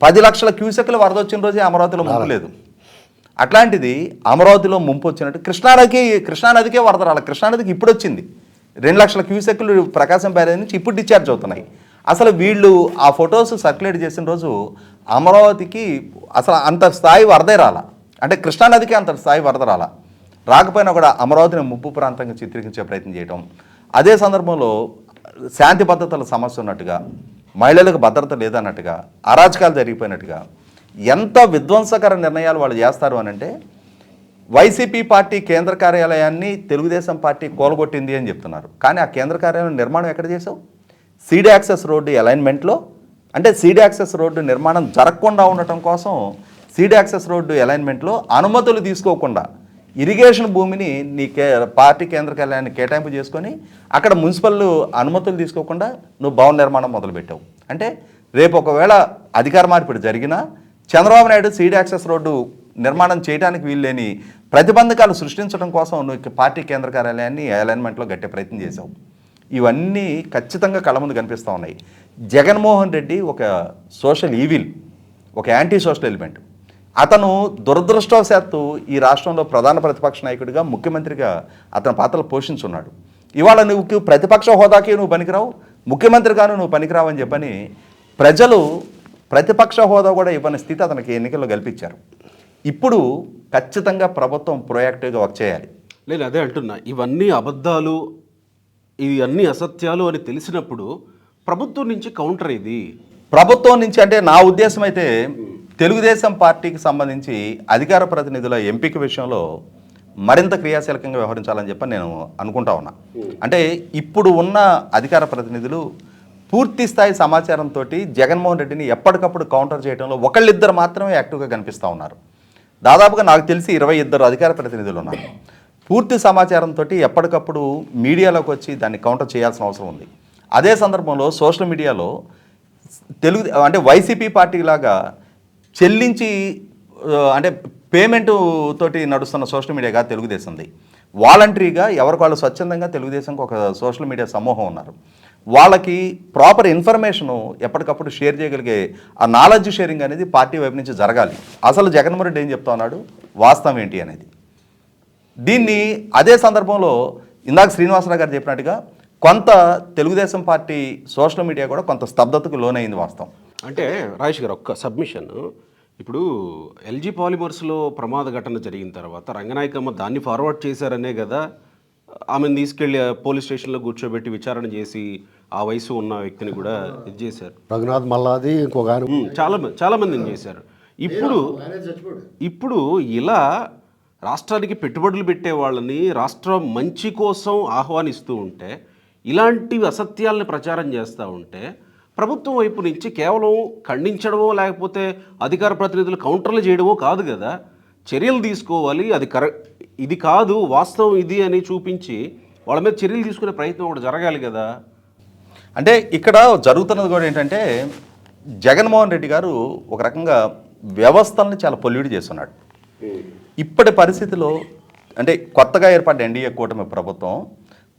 S4: 10 లక్షల క్యూసెక్లు వరద వచ్చిన రోజే అమరావతిలో ముంపు లేదు. అట్లాంటిది అమరావతిలో ముంపు వచ్చినట్టు కృష్ణానదికే వరద రాలి. కృష్ణానదికి ఇప్పుడు వచ్చింది 2 లక్షల క్యూసెక్లు ప్రకాశం బ్యారేజ్ నుంచి ఇప్పుడు డిశ్చార్జ్ అవుతున్నాయి. అసలు వీళ్ళు ఆ ఫొటోస్ సర్క్యులేట్ చేసిన రోజు అమరావతికి అసలు అంత స్థాయి వరదే రాల, అంటే కృష్ణానదికి అంత స్థాయి వరద రాల. రాకపోయినా కూడా అమరావతిని ముప్పు ప్రాంతంగా చిత్రీకరించే ప్రయత్నం చేయడం, అదే సందర్భంలో శాంతి భద్రతల సమస్య ఉన్నట్టుగా, మహిళలకు భద్రత లేదన్నట్టుగా, అరాచకాలు జరిగిపోయినట్టుగా ఎంత విధ్వంసకర నిర్ణయాలు వాళ్ళు చేస్తారు అని అంటే వైసీపీ పార్టీ కేంద్ర కార్యాలయాన్ని తెలుగుదేశం పార్టీ కూలగొట్టింది అని చెప్తున్నారు. కానీ ఆ కేంద్ర కార్యాలయం నిర్మాణం ఎక్కడ చేసావు? సీడీ యాక్సెస్ రోడ్డు అలైన్మెంట్లో, అంటే సీడీ యాక్సెస్ రోడ్డు నిర్మాణం జరగకుండా ఉండటం కోసం సీడీ యాక్సెస్ రోడ్డు అలైన్మెంట్లో అనుమతులు తీసుకోకుండా ఇరిగేషన్ భూమిని నీ పార్టీ కేంద్ర కార్యాలయాన్ని కేటాయింపు చేసుకొని అక్కడ మున్సిపల్ అనుమతులు తీసుకోకుండా నువ్వు భవన నిర్మాణం మొదలుపెట్టావు. అంటే రేపు ఒకవేళ అధికార మార్పిడి జరిగినా Chandrababu Naidu CD access road నిర్మాణం చేయడానికి వీల్లేని ప్రతిబంధకాలు సృష్టించడం కోసం నువ్వు పార్టీ కేంద్ర కార్యాలయాన్ని అలైన్మెంట్లో గట్టే ప్రయత్నం చేశావు. ఇవన్నీ ఖచ్చితంగా కళ్ళ ముందు కనిపిస్తూ ఉన్నాయి. జగన్మోహన్ రెడ్డి ఒక సోషల్ ఈవిల్, ఒక యాంటీ సోషల్ ఎలిమెంట్. అతను దురదృష్టవశాత్తు ఈ రాష్ట్రంలో ప్రధాన ప్రతిపక్ష నాయకుడిగా, ముఖ్యమంత్రిగా అతని పాత్రలు పోషించున్నాడు. ఇవాళ నువ్వు ప్రతిపక్ష హోదాకి నువ్వు పనికిరావు, ముఖ్యమంత్రిగాను నువ్వు పనికిరావు అని చెప్పని ప్రజలు ప్రతిపక్ష హోదా కూడా ఇవ్వని స్థితి అతనికి ఎన్నికల్లో కల్పించారు. ఇప్పుడు ఖచ్చితంగా ప్రభుత్వం ప్రొయాక్టివ్గా వర్క్ చేయాలి.
S2: నేను అదే అంటున్నా, ఇవన్నీ అబద్ధాలు, ఇవన్నీ అసత్యాలు అని తెలిసినప్పుడు ప్రభుత్వం నుంచి కౌంటర్ ఇది.
S4: ప్రభుత్వం నుంచి అంటే నా ఉద్దేశం అయితే తెలుగుదేశం పార్టీకి సంబంధించి అధికార ప్రతినిధుల ఎంపిక విషయంలో మరింత క్రియాశీలకంగా వ్యవహరించాలని చెప్పి నేను అనుకుంటా ఉన్నా. అంటే ఇప్పుడు ఉన్న అధికార ప్రతినిధులు పూర్తి స్థాయి సమాచారంతో జగన్మోహన్ రెడ్డిని ఎప్పటికప్పుడు కౌంటర్ చేయడంలో ఒకళ్ళిద్దరు మాత్రమే యాక్టివ్గా కనిపిస్తూ ఉన్నారు. దాదాపుగా నాకు తెలిసి 22 అధికార ప్రతినిధులు ఉన్నారు. పూర్తి సమాచారంతో ఎప్పటికప్పుడు మీడియాలోకి వచ్చి దాన్ని కౌంటర్ చేయాల్సిన అవసరం ఉంది. అదే సందర్భంలో సోషల్ మీడియాలో అంటే వైసీపీ పార్టీ లాగా చెల్లించి అంటే పేమెంటు తోటి నడుస్తున్న సోషల్ మీడియా కాదు తెలుగుదేశంది. వాలంటరీగా ఎవరికి వాళ్ళు స్వచ్ఛందంగా తెలుగుదేశంకి ఒక సోషల్ మీడియా సమూహం ఉన్నారు. వాళ్ళకి ప్రాపర్ ఇన్ఫర్మేషను ఎప్పటికప్పుడు షేర్ చేయగలిగే ఆ నాలెడ్జ్ షేరింగ్ అనేది పార్టీ వైపు నుంచి జరగాలి. అసలు జగన్మోహన్ రెడ్డి ఏం చెప్తా ఉన్నాడు, వాస్తవం ఏంటి అనేది. దీన్ని అదే సందర్భంలో ఇందాక శ్రీనివాసరావు గారు చెప్పినట్టుగా కొంత తెలుగుదేశం పార్టీ సోషల్ మీడియా కూడా కొంత స్తబ్దతకు లోనైంది వాస్తవం.
S2: అంటే రాజేష్ గారు ఒక్క సబ్మిషన్, ఇప్పుడు ఎల్జీ పాలిమర్స్లో ప్రమాద ఘటన జరిగిన తర్వాత రంగనాయకమ్మ దాన్ని ఫార్వర్డ్ చేశారనే కదా ఆమెను తీసుకెళ్ళి పోలీస్ స్టేషన్లో కూర్చోబెట్టి విచారణ చేసి ఆ వయసు ఉన్న వ్యక్తిని కూడా ఇది చేశారు.
S5: రఘునాథ్ మల్లాది ఇంకొక
S2: చాలా మందిని చేశారు. ఇప్పుడు ఇలా రాష్ట్రానికి పెట్టుబడులు పెట్టే వాళ్ళని రాష్ట్రం మంచి కోసం ఆహ్వానిస్తూ ఉంటే, ఇలాంటి అసత్యాలను ప్రచారం చేస్తూ ఉంటే ప్రభుత్వం వైపు నుంచి కేవలం ఖండించడమో లేకపోతే అధికార ప్రతినిధులు కౌంటర్లు చేయడమో కాదు కదా, చర్యలు తీసుకోవాలి. అది ఇది కాదు వాస్తవం ఇది అని చూపించి వాళ్ళ మీద చర్యలు తీసుకునే ప్రయత్నం కూడా జరగాలి కదా.
S4: అంటే ఇక్కడ జరుగుతున్నది కూడా ఏంటంటే జగన్మోహన్ రెడ్డి గారు ఒక రకంగా వ్యవస్థల్ని చాలా పొల్యూట్ చేస్తున్నాడు. ఇప్పటి పరిస్థితిలో అంటే కొత్తగా ఏర్పడ్డ ఎన్డీఏ కూటమి ప్రభుత్వం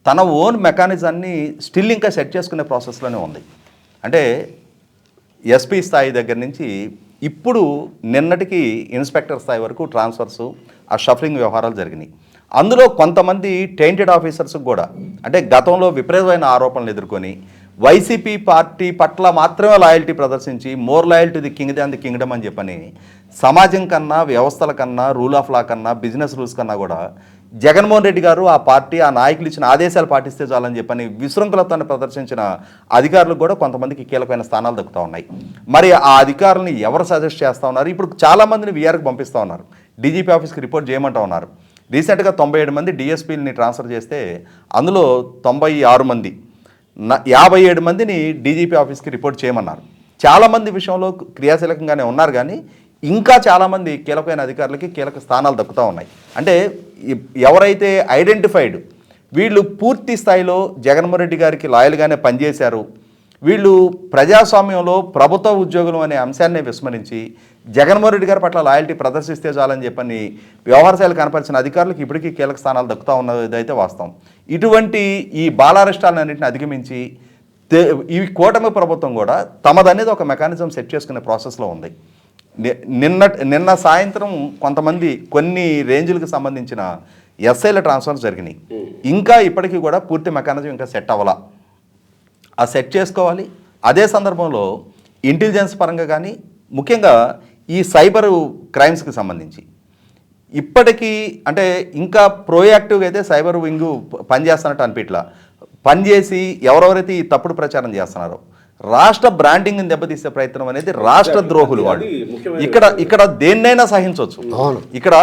S4: తన ఓన్ మెకానిజాన్ని స్టిల్ ఇంకా సెట్ చేసుకునే ప్రాసెస్లోనే ఉంది. అంటే ఎస్పీ స్థాయి దగ్గర నుంచి ఇప్పుడు నిన్నటికి ఇన్స్పెక్టర్ స్థాయి వరకు ట్రాన్స్ఫర్స్, ఆ షఫలింగ్ వ్యవహారాలు జరిగినాయి. అందులో కొంతమంది టెయింటెడ్ ఆఫీసర్స్ కూడా అంటే గతంలో విపరీతమైన ఆరోపణలు ఎదుర్కొని వైసీపీ పార్టీ పట్ల మాత్రమే లాయల్టీ ప్రదర్శించి more loyalty the king than the Kingdom అని చెప్పని సమాజం కన్నా, వ్యవస్థల కన్నా, రూల్ ఆఫ్ లా కన్నా, బిజినెస్ రూల్స్ కన్నా కూడా జగన్మోహన్ రెడ్డి గారు ఆ పార్టీ, ఆ నాయకులు ఇచ్చిన ఆదేశాలు పాటిస్తే చాలని చెప్పని విశృంఖలతను ప్రదర్శించిన అధికారులకు కూడా కొంతమందికి కీలకమైన స్థానాలు దక్కుతూ ఉన్నాయి. మరి ఆ అధికారులని ఎవరు సజెస్ట్ చేస్తూ ఉన్నారు? ఇప్పుడు చాలామందిని వీఆర్కి పంపిస్తూ ఉన్నారు, డీజీపీ ఆఫీస్కి రిపోర్ట్ చేయమంటూ ఉన్నారు. రీసెంట్గా 97 మంది డిఎస్పీలని ట్రాన్స్ఫర్ చేస్తే అందులో 96 మంది 57 మందిని డీజీపీ ఆఫీస్కి రిపోర్ట్ చేయమన్నారు. చాలామంది విషయంలో క్రియాశీలకంగానే ఉన్నారు, కానీ ఇంకా చాలామంది కీలకమైన అధికారులకి కీలక స్థానాలు దక్కుతూ ఉన్నాయి. అంటే ఎవరైతే ఐడెంటిఫైడ్ వీళ్ళు పూర్తి స్థాయిలో జగన్మోహన్ రెడ్డి గారికి లాయల్గానే పనిచేశారు, వీళ్ళు ప్రజాస్వామ్యంలో ప్రభుత్వ ఉద్యోగులు అనే అంశాన్ని విస్మరించి జగన్మోహన్ రెడ్డి గారి పట్ల లాయల్టీ ప్రదర్శిస్తే చాలని చెప్పని వ్యవహారశాలు కనపరిచిన అధికారులకు ఇప్పటికీ కీలక స్థానాలు దక్కుతూ ఉన్నదైతే వాస్తవం. ఇటువంటి ఈ బాలారెస్టాలన్నింటిని అధిగమించి ఈ కూటమి ప్రభుత్వం కూడా తమదనేది ఒక మెకానిజం సెట్ చేసుకునే ప్రాసెస్లో ఉంది. నిన్న సాయంత్రం కొంతమంది కొన్ని రేంజ్లకు సంబంధించిన ఎస్ఐల ట్రాన్స్ఫర్స్ జరిగినాయి. ఇంకా ఇప్పటికీ కూడా పూర్తి మెకానిజం ఇంకా సెట్ అవ్వాలా, ఆ సెట్ చేసుకోవాలి. అదే సందర్భంలో ఇంటెలిజెన్స్ పరంగా కానీ ముఖ్యంగా ఈ సైబర్ క్రైమ్స్కి సంబంధించి ఇప్పటికీ అంటే ఇంకా ప్రోయాక్టివ్గా అయితే సైబర్ వింగ్ పనిచేస్తున్నట్టు అనిపిట్లా. పనిచేసి ఎవరెవరైతే ఈ తప్పుడు ప్రచారం చేస్తున్నారో రాష్ట్ర బ్రాండింగ్ని దెబ్బతీసే ప్రయత్నం అనేది రాష్ట్ర ద్రోహులు వాళ్ళు. ఇక్కడ దేన్నైనా సహించవచ్చు. ఇక్కడ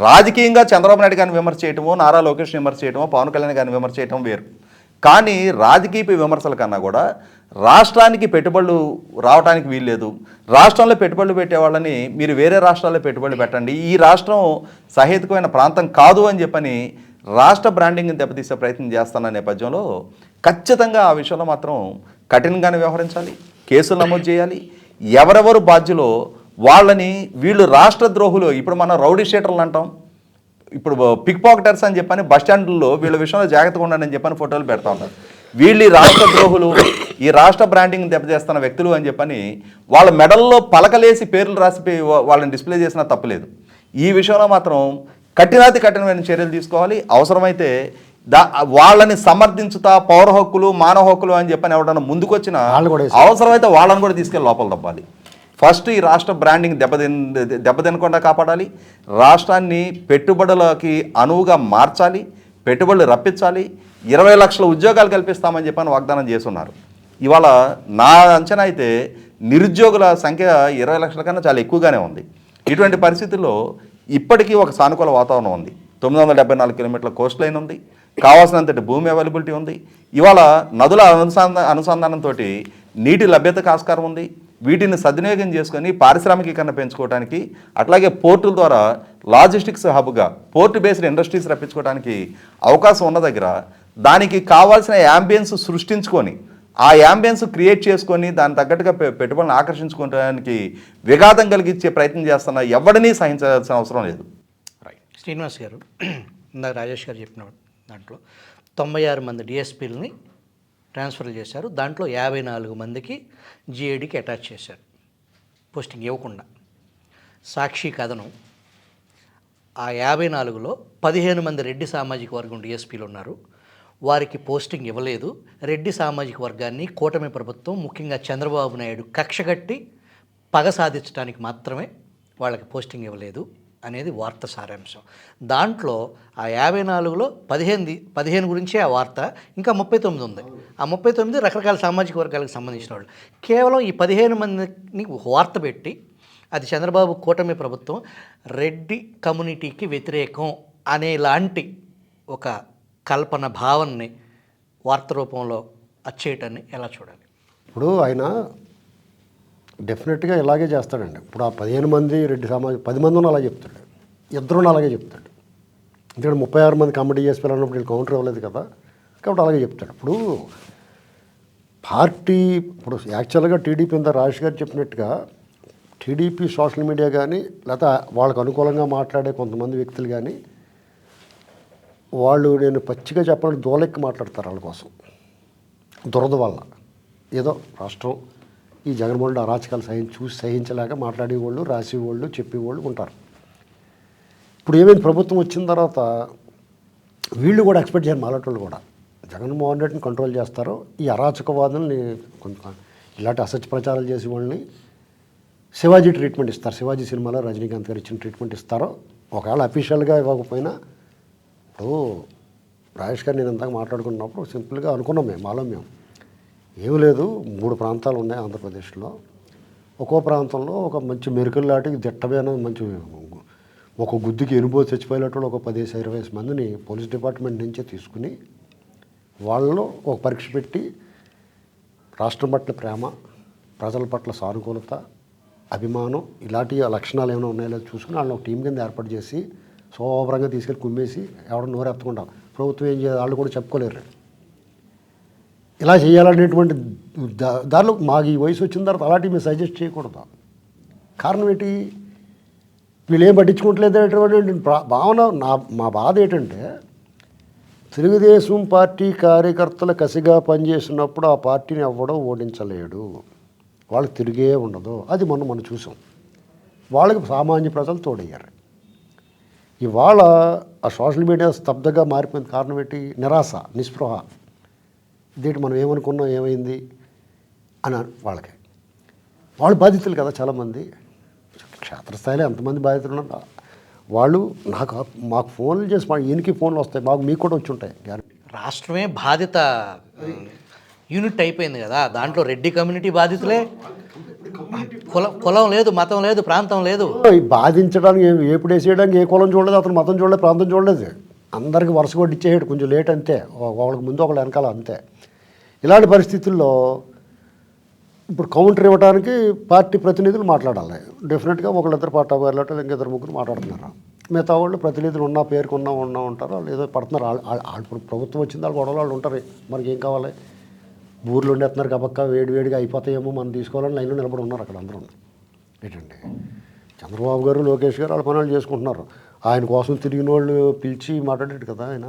S4: రాజకీయంగా చంద్రబాబు నాయుడు గారిని విమర్శ చేయటమో, నారా లోకేష్ విమర్శ చేయటమో, పవన్ కళ్యాణ్ గారిని విమర్శ చేయటం వేరు. కానీ రాజకీయ విమర్శల కన్నా కూడా రాష్ట్రానికి పెట్టుబడులు రావడానికి వీల్లేదు, రాష్ట్రంలో పెట్టుబడులు పెట్టే వాళ్ళని మీరు వేరే రాష్ట్రాల్లో పెట్టుబడులు పెట్టండి, ఈ రాష్ట్రం సహేతుకమైన ప్రాంతం కాదు అని చెప్పని రాష్ట్ర బ్రాండింగ్ని దెబ్బతీసే ప్రయత్నం చేస్తున్న నేపథ్యంలో ఖచ్చితంగా ఆ విషయంలో మాత్రం కఠినంగానే వ్యవహరించాలి, కేసులు నమోదు చేయాలి. ఎవరెవరు బాధ్యులో వాళ్ళని వీళ్ళు రాష్ట్ర ద్రోహులు. ఇప్పుడు మనం రౌడీ షీటర్లు అంటాం, ఇప్పుడు పిక్ పాకెటర్స్ అని చెప్పని బస్ స్టాండ్లో వీళ్ళ విషయంలో జాగ్రత్తగా ఉండండి అని చెప్పని ఫోటోలు పెడతా ఉంటారు. వీళ్ళు ఈ రాష్ట్ర ద్రోహులు, ఈ రాష్ట్ర బ్రాండింగ్ దెబ్బతీస్తున్న వ్యక్తులు అని చెప్పని వాళ్ళ మెడల్లో పలకలేసి పేర్లు రాసి వాళ్ళని డిస్ప్లే చేసినా తప్పులేదు. ఈ విషయంలో మాత్రం కఠినాతి కఠినమైన చర్యలు తీసుకోవాలి. అవసరమైతే వాళ్ళని సమర్థించుతా పౌర హక్కులు, మానవ హక్కులు అని చెప్పని ఎవడన్నా ముందుకొచ్చినా అవసరమైతే వాళ్ళని కూడా తీసుకెళ్ళి లోపల దబ్బాలి. ఫస్ట్ ఈ రాష్ట్ర బ్రాండింగ్ దెబ్బతినకుండా కాపాడాలి, రాష్ట్రాన్ని పెట్టుబడులకి అనువుగా మార్చాలి, పెట్టుబడులు రప్పించాలి, 20 లక్షల ఉద్యోగాలు కల్పిస్తామని చెప్పని వాగ్దానం చేస్తున్నారు. ఇవాళ నా అంచనా అయితే నిరుద్యోగుల సంఖ్య 20 లక్షల కన్నా చాలా ఎక్కువగానే ఉంది. ఇటువంటి పరిస్థితుల్లో ఇప్పటికీ ఒక సానుకూల వాతావరణం ఉంది. 974 కిలోమీటర్ల కోస్ట్ లైన్ ఉంది, కావాల్సినంతటి భూమి అవైలబిలిటీ ఉంది. ఇవాళ నదుల అనుసంధానంతో నీటి లభ్యతకు ఆస్కారం ఉంది. వీటిని సద్వినియోగం చేసుకొని పారిశ్రామికీకరణ పెంచుకోవడానికి, అట్లాగే పోర్టుల ద్వారా లాజిస్టిక్స్ హబ్గా పోర్టు బేస్డ్ ఇండస్ట్రీస్ రప్పించుకోవడానికి అవకాశం ఉన్న దగ్గర దానికి కావాల్సిన యాంబియన్స్ సృష్టించుకొని, ఆ యాంబియన్స్ క్రియేట్ చేసుకొని దాని తగ్గట్టుగా పెట్టుబడులను ఆకర్షించుకోవడానికి విఘాతం కలిగించే ప్రయత్నం చేస్తున్న ఎవరినీ సహించాల్సిన అవసరం లేదు.
S3: శ్రీనివాస్ గారు, ఇందాక రాజేష్ గారు చెప్పిన దాంట్లో 96 మంది డిఎస్పీలని ట్రాన్స్ఫర్ చేశారు. దాంట్లో 54 మందికి జిఐడికి అటాచ్ చేశారు, పోస్టింగ్ ఇవ్వకుండా. సాక్షి కథనం, ఆ 54లో 15 మంది రెడ్డి సామాజిక వర్గం డిఎస్పీలు ఉన్నారు, వారికి పోస్టింగ్ ఇవ్వలేదు. రెడ్డి సామాజిక వర్గాన్ని కూటమి ప్రభుత్వం, ముఖ్యంగా చంద్రబాబు నాయుడు కక్షగట్టి పగ సాధించడానికి మాత్రమే వాళ్ళకి పోస్టింగ్ ఇవ్వలేదు అనేది వార్త సారాంశం. దాంట్లో ఆ 54లో 15 గురించే ఆ వార్త, ఇంకా 39 ఉంది. ఆ 39 రకరకాల సామాజిక వర్గాలకు సంబంధించిన వాళ్ళు. కేవలం ఈ 15 మందిని వార్త పెట్టి అది చంద్రబాబు కూటమి ప్రభుత్వం రెడ్డి కమ్యూనిటీకి వ్యతిరేకం అనేలాంటి ఒక కల్పన భావనని వార్త రూపంలో అచ్చేయటాన్ని ఎలా చూడాలి?
S5: ఇప్పుడు ఆయన డెఫినెట్గా ఇలాగే చేస్తాడండి. ఇప్పుడు ఆ 15 మంది రెడ్డి సమాజం 10 మంది ఉన్న అలాగే చెప్తాడు, ఇద్దరు అలాగే చెప్తాడు. ఎందుకంటే 36 మంది కమిటీ చేసి అన్నప్పుడు వీళ్ళు కౌంటర్ ఇవ్వలేదు కదా, కాబట్టి అలాగే చెప్తాడు. ఇప్పుడు పార్టీ ఇప్పుడు యాక్చువల్గా టీడీపీ అంతా రాజేష్ గారు చెప్పినట్టుగా టీడీపీ సోషల్ మీడియా కానీ లేకపోతే వాళ్ళకు అనుకూలంగా మాట్లాడే కొంతమంది వ్యక్తులు కానీ వాళ్ళు నేను పచ్చిగా చెప్పాలంటే దోలెక్కి మాట్లాడతారు వాళ్ళ కోసం, దురద వల్ల. ఏదో రాష్ట్రం ఈ జగన్మోహన్ రెడ్డి అరాచకాలు సహించలేక మాట్లాడేవాళ్ళు, రాసేవాళ్ళు, చెప్పేవాళ్ళు ఉంటారు. ఇప్పుడు ఏమైంది, ప్రభుత్వం వచ్చిన తర్వాత వీళ్ళు కూడా ఎక్స్పెక్ట్ చేయాలి, మాలాటోళ్ళు కూడా జగన్మోహన్ రెడ్డిని కంట్రోల్ చేస్తారో, ఈ అరాచకవాదుల్ని కొంత ఇలాంటి అసత్య ప్రచారాలు చేసే వాళ్ళని శివాజీ ట్రీట్మెంట్ ఇస్తారు. శివాజీ సినిమాలో రజనీకాంత్ గారు ఇచ్చిన ట్రీట్మెంట్ ఇస్తారో, ఒకవేళ అఫీషియల్గా ఇవ్వకపోయినా. ఇప్పుడు రాజేష్ గారు నేను అంతగా మాట్లాడుకున్నప్పుడు సింపుల్గా అనుకున్నాం మేము ఏం లేదు, 3 ప్రాంతాలు ఉన్నాయి ఆంధ్రప్రదేశ్లో. ఒక్కో ప్రాంతంలో ఒక మంచి మెరుకుల లాంటి దిట్టమైన మంచి ఒక గుద్దుకి ఎనుబోసి చచ్చిపోయేటప్పుడు ఒక 10-20 మందిని పోలీస్ డిపార్ట్మెంట్ నుంచే తీసుకుని వాళ్ళలో ఒక పరీక్ష పెట్టి రాష్ట్రం పట్ల ప్రేమ, ప్రజల పట్ల సానుకూలత, అభిమానం ఇలాంటి లక్షణాలు ఏమైనా ఉన్నాయో లేదో చూసుకుని వాళ్ళని ఒక టీం కింద ఏర్పాటు చేసి శోభ్రంగా తీసుకెళ్ళి కుమ్మేసి ఎవడో నోరు ఎత్తకుండా ప్రభుత్వం ఏం చేయాలి వాళ్ళు కూడా చెప్పుకోలేరు. ఇలా చేయాలనేటువంటి దానిలో మాకు ఈ వయసు వచ్చిన తర్వాత అలాంటివి మేము సజెస్ట్ చేయకూడదు. కారణం ఏంటి, వీళ్ళు ఏం పట్టించుకోవట్లేదు భావన. మా బాధ ఏంటంటే తెలుగుదేశం పార్టీ కార్యకర్తలు కసిగా పనిచేసినప్పుడు ఆ పార్టీని ఎవ్వడో ఓడించలేడు, వాళ్ళకి తిరిగే ఉండదు. అది మనం చూసాం. వాళ్ళకి సామాన్య ప్రజలు తోడయ్యారు. ఇవాళ ఆ సోషల్ మీడియా స్తబ్దగా మారిపోయింది. కారణం ఏంటి, నిరాశ, నిస్పృహ. ఇదేంటి మనం ఏమనుకున్నాం, ఏమైంది అని వాళ్ళకి. వాళ్ళు బాధితులు కదా చాలామంది. క్షేత్రస్థాయిలో ఎంతమంది బాధితులు ఉన్నారు. వాళ్ళు మాకు ఫోన్లు చేసి ఈయనకి ఫోన్లు వస్తాయి, మీకు కూడా వచ్చి ఉంటాయి.
S3: రాష్ట్రమే బాధిత యూనిట్ అయిపోయింది కదా, దాంట్లో రెడ్డి కమ్యూనిటీ బాధితులే. కులం లేదు, మతం లేదు, ప్రాంతం లేదు.
S5: బాధించడానికి ఎప్పుడు వేసేయడానికి ఏ కులం చూడలేదు, అతను మతం చూడలేదు, ప్రాంతం చూడలేదు. అందరికి వరుస కొట్టి ఇచ్చేయడు, కొంచెం లేట్ అంతే, వాళ్ళకి ముందు ఒకళ్ళు వెనకాల అంతే. ఇలాంటి పరిస్థితుల్లో ఇప్పుడు కౌంటర్ ఇవ్వడానికి పార్టీ ప్రతినిధులు మాట్లాడాలి. డెఫినెట్గా ఒకళ్ళిద్దరు పార్టీ వెళ్ళటం, ఇంకిద్దరు ముగ్గురు మాట్లాడుతున్నారు. మిగతా వాళ్ళు ప్రతినిధులు ఉన్న పేరుకు ఉన్నా ఉంటారు, వాళ్ళు ఏదో పడుతున్నారు. ఇప్పుడు ప్రభుత్వం వచ్చింది, వాళ్ళు గొడవలు వాళ్ళు ఉంటారు. మనకి ఏం కావాలి, ఊర్లో ఉండేస్తున్నారు కబక్క వేడిగా అయిపోతాయేమో మనం తీసుకోవాలని లైన్లో నిలబడి ఉన్నారు అక్కడ అందరూ. ఏంటండి, చంద్రబాబు గారు, లోకేష్ గారు వాళ్ళ పనులు చేసుకుంటున్నారు. ఆయన కోసం తిరిగిన వాళ్ళు పిలిచి మాట్లాడాడు కదా ఆయన.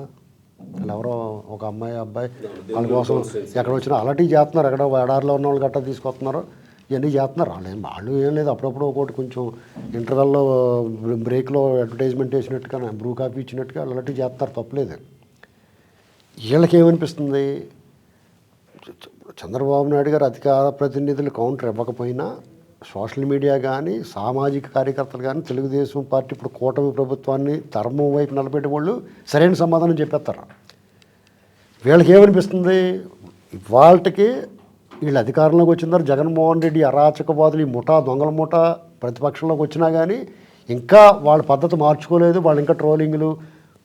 S5: వాళ్ళు ఎవరో ఒక అమ్మాయి అబ్బాయి వాళ్ళ కోసం ఎక్కడ వచ్చినా అలాంటివి చేస్తున్నారు. ఎక్కడ ఎడారిలో ఉన్న వాళ్ళు గట్టా తీసుకొస్తున్నారు, ఇవన్నీ చేస్తున్నారు. వాళ్ళు ఏం లేదు, అప్పుడప్పుడు ఒకటి కొంచెం ఇంటర్వెల్లో బ్రేక్లో అడ్వర్టైజ్మెంట్ వేసినట్టుగా, బ్రూ కాఫీ ఇచ్చినట్టుగా అలాంటివి చేస్తున్నారు, తప్పలేదు. వీళ్ళకి ఏమనిపిస్తుంది, చంద్రబాబు నాయుడు గారు అధికార ప్రతినిధులు కౌంటర్ ఇవ్వకపోయినా సోషల్ మీడియా కానీ, సామాజిక కార్యకర్తలు కానీ, తెలుగుదేశం పార్టీ ఇప్పుడు కూటమి ప్రభుత్వాన్ని ధర్మం వైపు నిలబెట్టే వాళ్ళు సరైన సమాధానం చెప్పేస్తారు. వీళ్ళకి ఏమనిపిస్తుంది, వాళ్ళకి వీళ్ళు అధికారంలోకి వచ్చిన తర్వాత జగన్మోహన్ రెడ్డి అరాచకవాదులు, ఈ ముఠా దొంగల ముఠా ప్రతిపక్షంలోకి వచ్చినా కానీ ఇంకా వాళ్ళ పద్ధతి మార్చుకోలేదు. వాళ్ళు ఇంకా ట్రోలింగ్లు,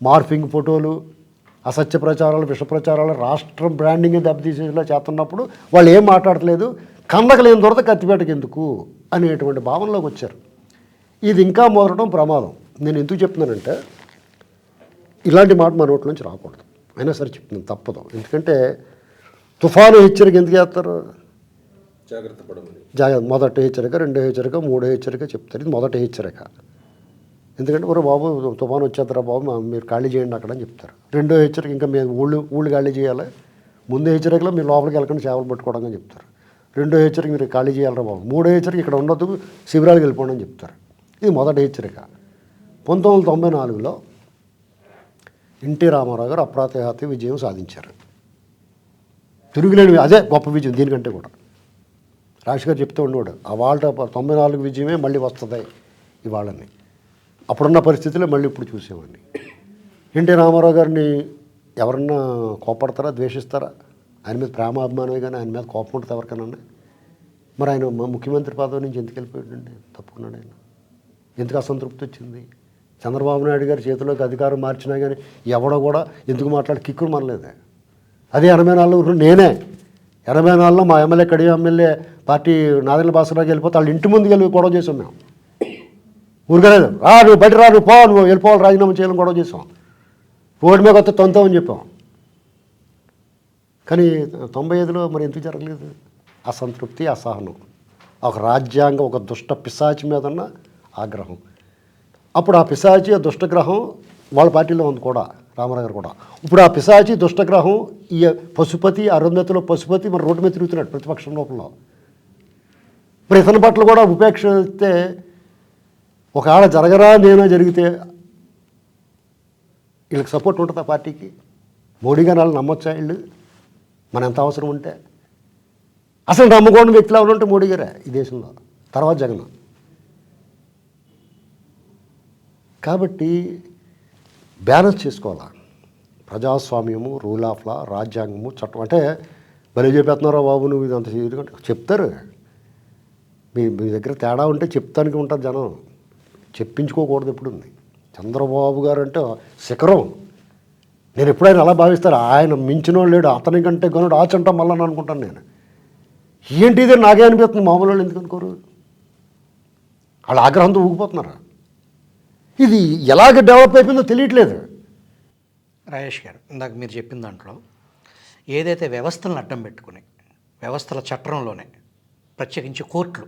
S5: మార్ఫింగ్ ఫోటోలు, అసత్య ప్రచారాలు, విష ప్రచారాలు, రాష్ట్రం బ్రాండింగ్ దెబ్బతీసేలా చేస్తున్నప్పుడు వాళ్ళు ఏం మాట్లాడట్లేదు. కందకలేని దొరత కత్తిపేటకి ఎందుకు అనేటువంటి భావనలోకి వచ్చారు. ఇది ఇంకా మొదలడం ప్రమాదం. నేను ఎందుకు చెప్తున్నానంటే ఇలాంటి మాట మన నోట్ల నుంచి రాకూడదు. అయినా సరే చెప్తున్నాను, తప్పదు. ఎందుకంటే తుఫాను హెచ్చరిక ఎందుకు చేస్తారు, జాగ్రత్త. మొదటి హెచ్చరిక, రెండో హెచ్చరిక, మూడో హెచ్చరిక చెప్తారు. ఇది మొదటి హెచ్చరిక. ఎందుకంటే ఒరే బాబు తుఫాను వచ్చేద్దరా బాబు, మీరు ఖాళీ చేయండి అక్కడ అని చెప్తారు. రెండో హెచ్చరిక ఇంకా మేము ఊళ్ళు ఖాళీ చేయాలి. ముందు హెచ్చరికలో మీరు లోపలికి వెళ్ళకుండా చేపలు పట్టుకోవడం అని చెప్తారు. రెండో హెచ్చరిక మీరు ఖాళీ చేయాలరా బాబు. మూడో హెచ్చరిక ఇక్కడ ఉండొద్దు, శిబిరాలకు వెళ్ళిపోండి అని చెప్తారు. ఇది మొదటి హెచ్చరిక. 1994లో ఎన్టీ రామారావు గారు అప్రతిహత విజయం సాధించారు. తిరుగులేని అదే గొప్ప విజయం, దీనికంటే కూడా. రాజశేఖర్ గారు చెప్తూ ఉండేవాడు, ఆ వాళ్ళ 94 విజయమే మళ్ళీ వస్తుంది ఇవాళని. అప్పుడున్న పరిస్థితుల్లో మళ్ళీ ఇప్పుడు చూసేవాడిని. ఎన్టీ రామారావు గారిని ఎవరన్నా కోపడతారా, ద్వేషిస్తారా? ఆయన మీద ప్రేమాభిమానమే కానీ ఆయన మీద కోపం ఉంటుంది ఎవరికైనా. మరి ఆయన ముఖ్యమంత్రి పదవి నుంచి ఎందుకు వెళ్ళిపోయాడండి, తప్పుకున్నాడు ఆయన. ఎందుకు అసంతృప్తి వచ్చింది? చంద్రబాబు నాయుడు గారి చేతిలోకి అధికారం మార్చినా కానీ ఎవడో కూడా ఎందుకు మాట్లాడి కిక్కులు మనలేదు. అదే 84 నేనే 84లో మా MLA కడియ MLA party Nadella Bhaskara Rao వెళ్ళిపోతే వాళ్ళ ఇంటి ముందుకు వెళ్ళి గొడవ చేసాం మేము. ఊరుకోలేదు, నువ్వు బయట నువ్వు పో, నువ్వు వెళ్ళిపోవాలి, రాజీనామా చేయాలని గొడవ చేసాం. ఓడి మీద కొత్త తొంతామని చెప్పాం. కానీ 95లో మరి ఎందుకు జరగలేదు? అసంతృప్తి, అసహనం, ఒక రాజ్యాంగం, ఒక దుష్ట పిశాచి మీద ఉన్న ఆగ్రహం. అప్పుడు ఆ పిశాచి, ఆ దుష్టగ్రహం వాళ్ళ పార్టీలో ఉంది కూడా, రామారావు గారు కూడా. ఇప్పుడు ఆ పిశాచి దుష్టగ్రహం ఈ పశుపతి అరుంధతిలో పశుపతి మరి రోడ్డు మీద తిరుగుతున్నాడు ప్రతిపక్షం లోపల. మరి ఇతని పట్ల కూడా ఉపేక్ష ఇస్తే ఒకవేళ జరగరా నేనో జరిగితే వీళ్ళకి సపోర్ట్ ఉంటుంది ఆ పార్టీకి. మోడీ గారు వాళ్ళు నమ్మొచ్చా వీళ్ళు మన ఎంత అవసరం ఉంటే? అసలు నమ్మకూడని వ్యక్తులు ఎవరు ఉంటే మోడీ గారే ఈ దేశంలో, తర్వాత జగన్. కాబట్టి బ్యాలెన్స్ చేసుకోవాలా ప్రజాస్వామ్యము, రూల్ ఆఫ్ లా, రాజ్యాంగము, చట్టం. అంటే భలే చెప్పేస్తున్నారా బాబు నువ్వు ఇదంత చెప్తారు. మీ దగ్గర తేడా ఉంటే చెప్తానికి ఉంటుంది జనం, చెప్పించుకోకూడదు. ఎప్పుడు ఉంది చంద్రబాబు గారు అంటే శిఖరం. నేను ఎప్పుడైనా అలా భావిస్తాను, ఆయన మించినోడు లేడు, అతని కంటే కొనుడు ఆచంటాం మళ్ళీ అనుకుంటాను నేను. ఏంటి ఇది నాకే అనిపిస్తుంది, మామూలు వాళ్ళు ఎందుకు అనుకోరు? వాళ్ళ ఆగ్రహంతో ఊగిపోతున్నారు. ఇది ఎలాగ డెవలప్ అయిపోయిందో తెలియట్లేదు.
S3: రాజేష్ గారు, ఇందాక మీరు చెప్పిన దాంట్లో ఏదైతే వ్యవస్థలను అడ్డం పెట్టుకుని వ్యవస్థల చట్టంలోనే ప్రత్యేకించి కోర్టులు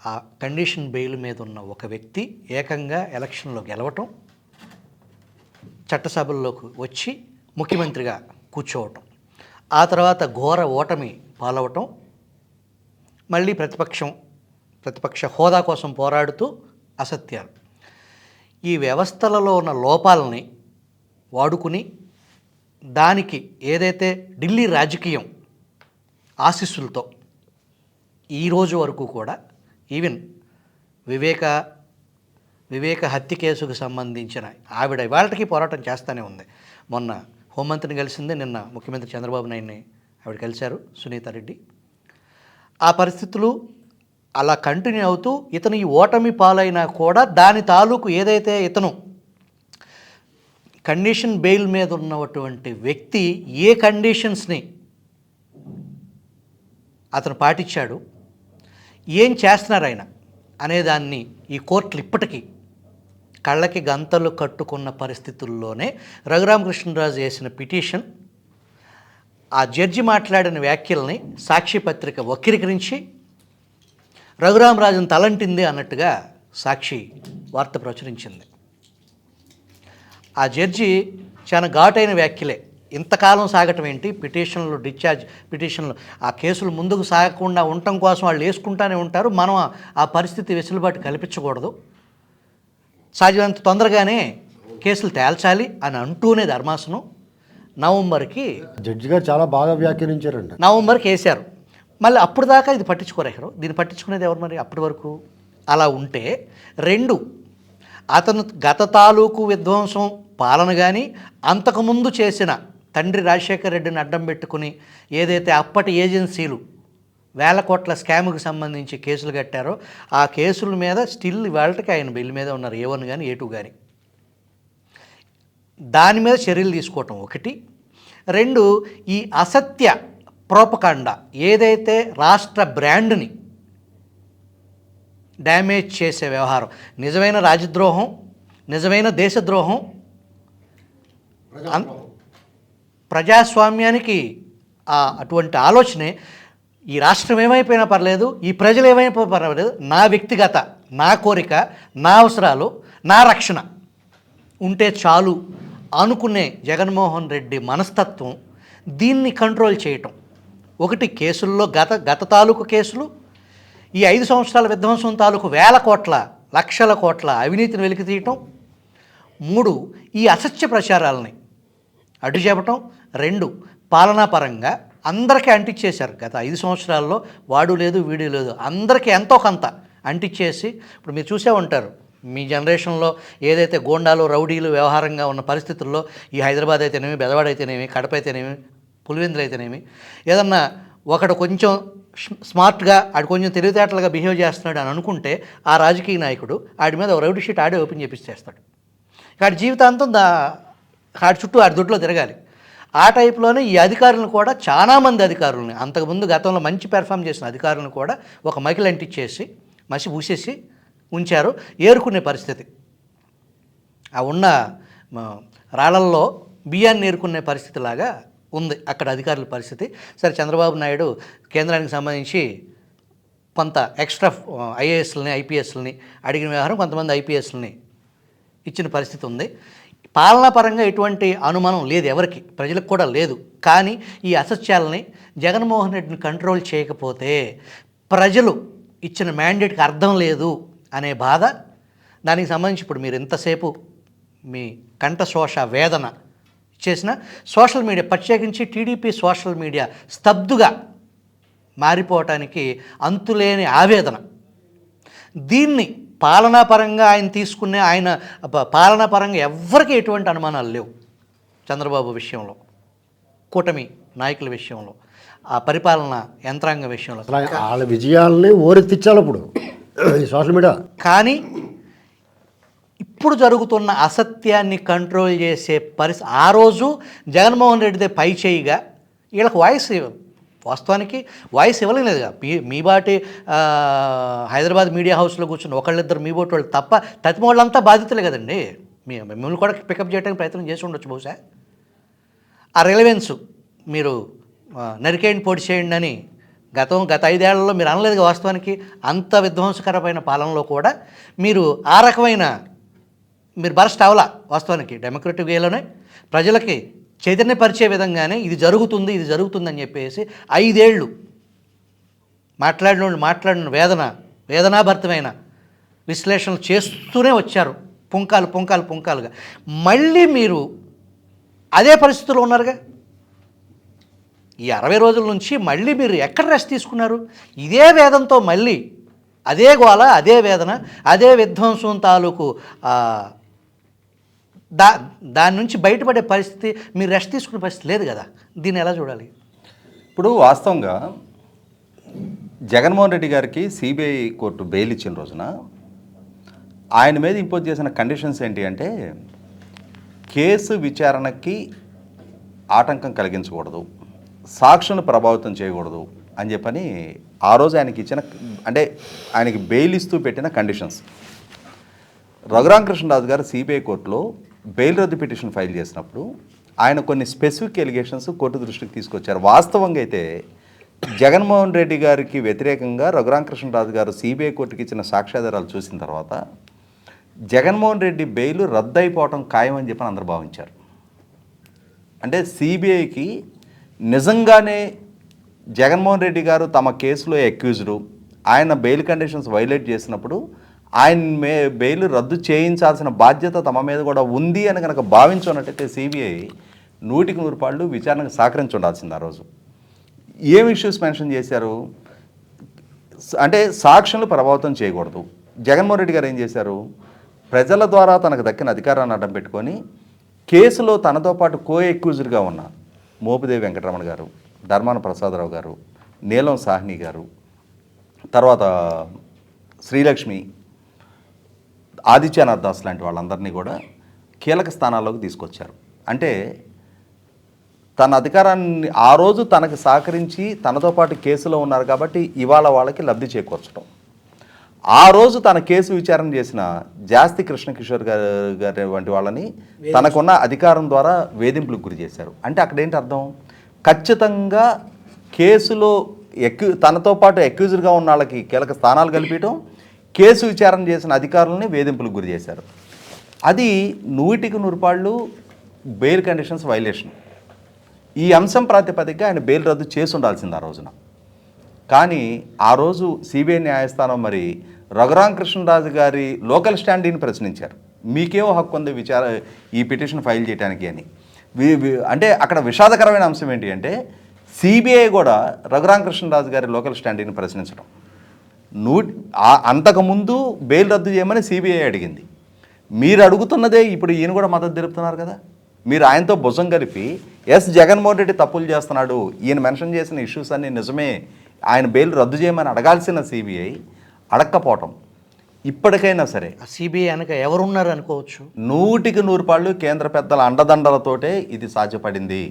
S3: ఆ కండిషన్ బెయిల్ మీద ఉన్న ఒక వ్యక్తి ఏకంగా ఎలక్షన్లో గెలవటం, చట్టసభల్లోకి వచ్చి ముఖ్యమంత్రిగా కూర్చోవటం, ఆ తర్వాత ఘోర ఓటమి పాలవటం, మళ్ళీ ప్రతిపక్ష హోదా కోసం పోరాడుతూ అసత్యాలు. ఈ వ్యవస్థలలో ఉన్న లోపాలని వాడుకుని దానికి ఏదైతే ఢిల్లీ రాజకీయం ఆశీస్సులతో ఈరోజు వరకు కూడా ఈవెన్ వివేక హత్య కేసుకు సంబంధించిన ఆవిడ ఇవాళకి పోరాటం చేస్తూనే ఉంది. మొన్న హోంమంత్రిని కలిసిందే, నిన్న ముఖ్యమంత్రి చంద్రబాబు నాయుడిని ఆవిడ కలిశారు, సునీతారెడ్డి. ఆ పరిస్థితులు అలా కంటిన్యూ అవుతూ ఇతను ఈ ఓటమి పాలైనా కూడా దాని తాలూకు ఏదైతే ఇతను కండిషన్ బెయిల్ మీద ఉన్నటువంటి వ్యక్తి ఏ కండిషన్స్ని అతను పాటించాడు, ఏం చేస్తున్నారు ఆయన అనేదాన్ని ఈ కోర్టులు ఇప్పటికీ కళ్ళకి గంతలు కట్టుకున్న పరిస్థితుల్లోనే రఘురామకృష్ణరాజు చేసిన పిటిషన్, ఆ జడ్జి మాట్లాడిన వ్యాఖ్యల్ని సాక్షి పత్రిక వక్రీకరించి రఘురామరాజును తలంటింది అన్నట్టుగా సాక్షి వార్త ప్రచురించింది. ఆ జడ్జి చాలా ఘాటైన వ్యాఖ్యలే. ఇంతకాలం సాగటం ఏంటి, పిటిషన్లు ఆ కేసులు ముందుకు సాగకుండా ఉండటం కోసం వాళ్ళు వేసుకుంటానే ఉంటారు, మనం ఆ పరిస్థితి వెసులుబాటు కల్పించకూడదు, సాధ్యమైనంత తొందరగానే కేసులు తేల్చాలి అని అంటూనే ధర్మాసనం నవంబర్కి
S5: జడ్జి గారు చాలా బాగా వ్యాఖ్యానించారండి.
S3: నవంబర్కి వేశారు. మళ్ళీ అప్పుడు దాకా ఇది పట్టించుకోరేరు. దీన్ని పట్టించుకునేది ఎవరు మరి అప్పటి వరకు? అలా ఉంటే రెండు, అతను గత తాలూకు విధ్వంసం పాలన కానీ అంతకుముందు చేసిన తండ్రి రాజశేఖర రెడ్డిని అడ్డం పెట్టుకుని ఏదైతే అప్పటి ఏజెన్సీలు వేల కోట్ల స్కామ్కి సంబంధించి కేసులు కట్టారో ఆ కేసుల మీద స్టిల్ ఇవాళకి ఆయన బెయిల్ మీద ఉన్నారు, A1 కానీ A2 కానీ. దాని మీద చర్యలు తీసుకోవటం ఒకటి. రెండు, ఈ అసత్య ప్రోపకాండా ఏదైతే రాష్ట్ర బ్రాండ్ని డ్యామేజ్ చేసే వ్యవహారం, నిజమైన రాజద్రోహం, నిజమైన దేశద్రోహం, ప్రజాస్వామ్యానికి అటువంటి ఆలోచనే ఈ రాష్ట్రం ఏమైపోయినా పర్లేదు, ఈ ప్రజలు ఏమైపోయినా పర్వాలేదు, నా వ్యక్తిగత, నా కోరిక, నా అవసరాలు, నా రక్షణ ఉంటే చాలు అనుకునే జగన్మోహన్ రెడ్డి మనస్తత్వం దీన్ని కంట్రోల్ చేయటం. ఒకటి, కేసుల్లో గత తాలూకు కేసులు, ఈ 5 సంవత్సరాల విధ్వంసం తాలూకు వేల కోట్ల లక్షల కోట్ల అవినీతిని వెలికి తీయటం. 3, ఈ అసత్య ప్రచారాలని అడ్డు చెప్పటం. 2, పాలనాపరంగా అందరికీ అంటించేశారు. గత 5 సంవత్సరాల్లో వాడు లేదు వీడు లేదు, అందరికీ ఎంతో కొంత అంటించేసి, ఇప్పుడు మీరు చూసే ఉంటారు మీ జనరేషన్లో ఏదైతే గోండాలు రౌడీలు వ్యవహారంగా ఉన్న పరిస్థితుల్లో ఈ హైదరాబాద్ అయితేనేమి, బెదవాడ అయితేనేమి, కడప అయితేనేమి, పులివెందులు అయితేనేమి, ఏదన్నా ఒకడు కొంచెం స్మార్ట్గా ఆడు కొంచెం తెలివితేటలుగా బిహేవ్ చేస్తున్నాడు అని అనుకుంటే ఆ రాజకీయ నాయకుడు ఆడి మీద ఒక రౌడీ షీట్ ఆడే ఓపెన్ చేపిస్తేస్తాడు. ఆడి జీవితాంతం ఆడి చుట్టూ ఆడి దొడ్లో తిరగాలి. ఆ టైప్లోనే ఈ అధికారులను కూడా, చాలామంది అధికారులని, అంతకుముందు గతంలో మంచి పెర్ఫామ్ చేసిన అధికారులను కూడా ఒక మైకిల్ అంటించేసి మసి పూసేసి ఉంచారు, ఏరుకునే పరిస్థితి. ఆ ఉన్న రాళ్ళల్లో బియ్యాన్ని ఏరుకునే పరిస్థితిలాగా ఉంది అక్కడ అధికారుల పరిస్థితి. సరే, చంద్రబాబు నాయుడు కేంద్రానికి సంబంధించి కొంత ఎక్స్ట్రా ఐఏఎస్లని ఐపీఎస్లని అడిగిన వ్యవహారం కొంతమంది ఐపీఎస్లని ఇచ్చిన పరిస్థితి ఉంది. పాలనాపరంగా ఎటువంటి అనుమానం లేదు ఎవరికి, ప్రజలకు కూడా లేదు. కానీ ఈ అసత్యాలని జగన్మోహన్ రెడ్డిని కంట్రోల్ చేయకపోతే ప్రజలు ఇచ్చిన మ్యాండేట్కి అర్థం లేదు అనే బాధ, దానికి సంబంధించి ఇప్పుడు మీరు ఎంతసేపు మీ కంఠశోష వేదన చేసిన సోషల్ మీడియా, ప్రత్యేకించి టీడీపీ సోషల్ మీడియా స్తబ్దుగా మారిపోవటానికి అంతులేని ఆవేదన. దీన్ని పాలనాపరంగా ఆయన తీసుకునే, ఆయన పాలనాపరంగా ఎవ్వరికీ ఎటువంటి అనుమానాలు లేవు. చంద్రబాబు విషయంలో, కూటమి నాయకుల విషయంలో, ఆ పరిపాలన యంత్రాంగం విషయంలో.
S5: అసలు వాళ్ళ విజయాలని ఓరెత్తిచ్చాలి ఇప్పుడు ఈ సోషల్ మీడియా.
S3: కానీ ఇప్పుడు జరుగుతున్న అసత్యాన్ని కంట్రోల్ చేసే పరిస్థితి, ఆ రోజు జగన్మోహన్ రెడ్డిదే పై చేయిగా వీళ్ళకి వాస్తవానికి వాయిస్ ఇవ్వలేదుగా. మీ బాటి హైదరాబాద్ మీడియా హౌస్లో కూర్చుని ఒకళ్ళిద్దరు మీ బోటి వాళ్ళు తప్ప తతిమ వాళ్ళంతా బాధితులే కదండి. మిమ్మల్ని కూడా పికప్ చేయడానికి ప్రయత్నం చేసి ఉండొచ్చు బహుశా. ఆ రిలవెన్స్ మీరు నరికేయండి పొడి చేయండి అని గత 5 ఏళ్లలో మీరు అనలేదుగా. వాస్తవానికి అంత విధ్వంసకరమైన పాలనలో కూడా మీరు ఆ రకమైన మీరు బరస్ట్ అవలా. వాస్తవానికి డెమోక్రటిక్ వేలోనే ప్రజలకి చైతన్యపరిచే విధంగానే ఇది జరుగుతుందని చెప్పేసి 5 ఏళ్ళు మాట్లాడిన వేదనాభరితమైన విశ్లేషణలు చేస్తూనే వచ్చారు, పుంకాలుగా. మళ్ళీ మీరు అదే పరిస్థితుల్లో ఉన్నారుగా. ఈ 60 రోజుల నుంచి మళ్ళీ మీరు ఎక్కడ రెస్ట్ తీసుకున్నారు? ఇదే వేదంతో మళ్ళీ అదే గోల, అదే వేదన, అదే విధ్వంసం తాలూకు దాని నుంచి బయటపడే పరిస్థితి, మీరు రెస్ట్ తీసుకునే పరిస్థితి లేదు కదా. దీన్ని ఎలా చూడాలి?
S4: ఇప్పుడు వాస్తవంగా జగన్మోహన్ రెడ్డి గారికి సిబిఐ కోర్టు బెయిల్ ఇచ్చిన రోజున ఆయన మీద ఇంపోజ్ చేసిన కండిషన్స్ ఏంటి అంటే, కేసు విచారణకి ఆటంకం కలిగించకూడదు, సాక్షులను ప్రభావితం చేయకూడదు అని చెప్పని ఆ రోజు ఆయనకి ఇచ్చిన, అంటే ఆయనకి బెయిల్ ఇస్తూ పెట్టిన కండిషన్స్. రఘురామకృష్ణరాజు గారు సిబిఐ కోర్టులో బెయిల్ రద్దు పిటిషన్ ఫైల్ చేసినప్పుడు ఆయన కొన్ని స్పెసిఫిక్ ఎలిగేషన్స్ కోర్టు దృష్టికి తీసుకొచ్చారు. వాస్తవంగా అయితే జగన్మోహన్ రెడ్డి గారికి వ్యతిరేకంగా రఘురామకృష్ణరాజు గారు సిబిఐ కోర్టుకి ఇచ్చిన సాక్ష్యాధారాలు చూసిన తర్వాత జగన్మోహన్ రెడ్డి బెయిల్ రద్దు అయిపోవటం ఖాయమని చెప్పని అందరూ భావించారు. అంటే సిబిఐకి నిజంగానే జగన్మోహన్ రెడ్డి గారు తమ కేసులో అక్యూజ్డు, ఆయన బెయిల్ కండిషన్స్ వైలేట్ చేసినప్పుడు ఆయన బెయిల్ రద్దు చేయించాల్సిన బాధ్యత తమ మీద కూడా ఉంది అని కనుక భావించున్నట్టయితే సిబిఐ 100% విచారణకు సహకరించి ఉండాల్సింది. ఆ రోజు ఏం ఇష్యూస్ మెన్షన్ చేశారు అంటే, సాక్షులను ప్రభావితం చేయకూడదు. జగన్మోహన్ రెడ్డి గారు ఏం చేశారు, ప్రజల ద్వారా తనకు దక్కిన అధికారాన్ని అడ్డం పెట్టుకొని కేసులో తనతో పాటు కో అక్యూజ్డ్గా ఉన్న మోపిదేవి వెంకటరమణ గారు, ధర్మాన ప్రసాదరావు గారు, నీలం సాహ్ని గారు, తర్వాత శ్రీలక్ష్మి, ఆదిత్యనాథ్ దాస్ లాంటి వాళ్ళందరినీ కూడా కీలక స్థానాల్లోకి తీసుకొచ్చారు. అంటే తన అధికారాన్ని ఆ రోజు తనకు సహకరించి తనతో పాటు కేసులో ఉన్నారు కాబట్టి ఇవాళ వాళ్ళకి లబ్ధి చేకూర్చడం. ఆ రోజు తన కేసు విచారణ చేసిన జాస్తి కృష్ణకిషోర్ గారి వంటి వాళ్ళని తనకున్న అధికారం ద్వారా వేధింపులకు గురి చేశారు. అంటే అక్కడ ఏంటి అర్థం, ఖచ్చితంగా కేసులో తనతో పాటు అక్యూజ్డ్గా ఉన్న వాళ్ళకి కీలక స్థానాలు కల్పించడం, కేసు విచారణ చేసిన అధికారులని వేధింపులకు గురి చేశారు. అది 100% బెయిల్ కండిషన్స్ వైలేషన్. ఈ అంశం ప్రాతిపదికగా ఆయన బెయిల్ రద్దు చేసి ఉండాల్సింది ఆ రోజున. కానీ ఆ రోజు సిబిఐ న్యాయస్థానం మరి రఘురామకృష్ణరాజు గారి లోకల్ స్టాండీని ప్రశ్నించారు. మీకేమో హక్కు ఉంది ఈ పిటిషన్ ఫైల్ చేయడానికి అని. అంటే అక్కడ విషాదకరమైన అంశం ఏంటి అంటే, సిబిఐ కూడా రఘురామకృష్ణరాజు గారి లోకల్ స్టాండీని ప్రశ్నించడం. అంతకుముందు బెయిల్ రద్దు చేయమని సిబిఐ అడిగింది. మీరు అడుగుతున్నదే ఇప్పుడు ఈయన కూడా మద్దతు తెలుపుతున్నారు కదా. మీరు ఆయనతో భుజం కలిపి జగన్మోహన్ రెడ్డి తప్పులు చేస్తున్నాడు, ఈయన మెన్షన్ చేసిన ఇష్యూస్ అన్నీ నిజమే, ఆయన బెయిల్ రద్దు చేయమని అడగాల్సిన సిబిఐ అడక్కపోవటం. ఇప్పటికైనా సరే
S3: సిబిఐ అనక ఎవరున్నారు అనుకోవచ్చు.
S4: 100% కేంద్ర పెద్దల అండదండలతోటే ఇది సాధ్యపడింది.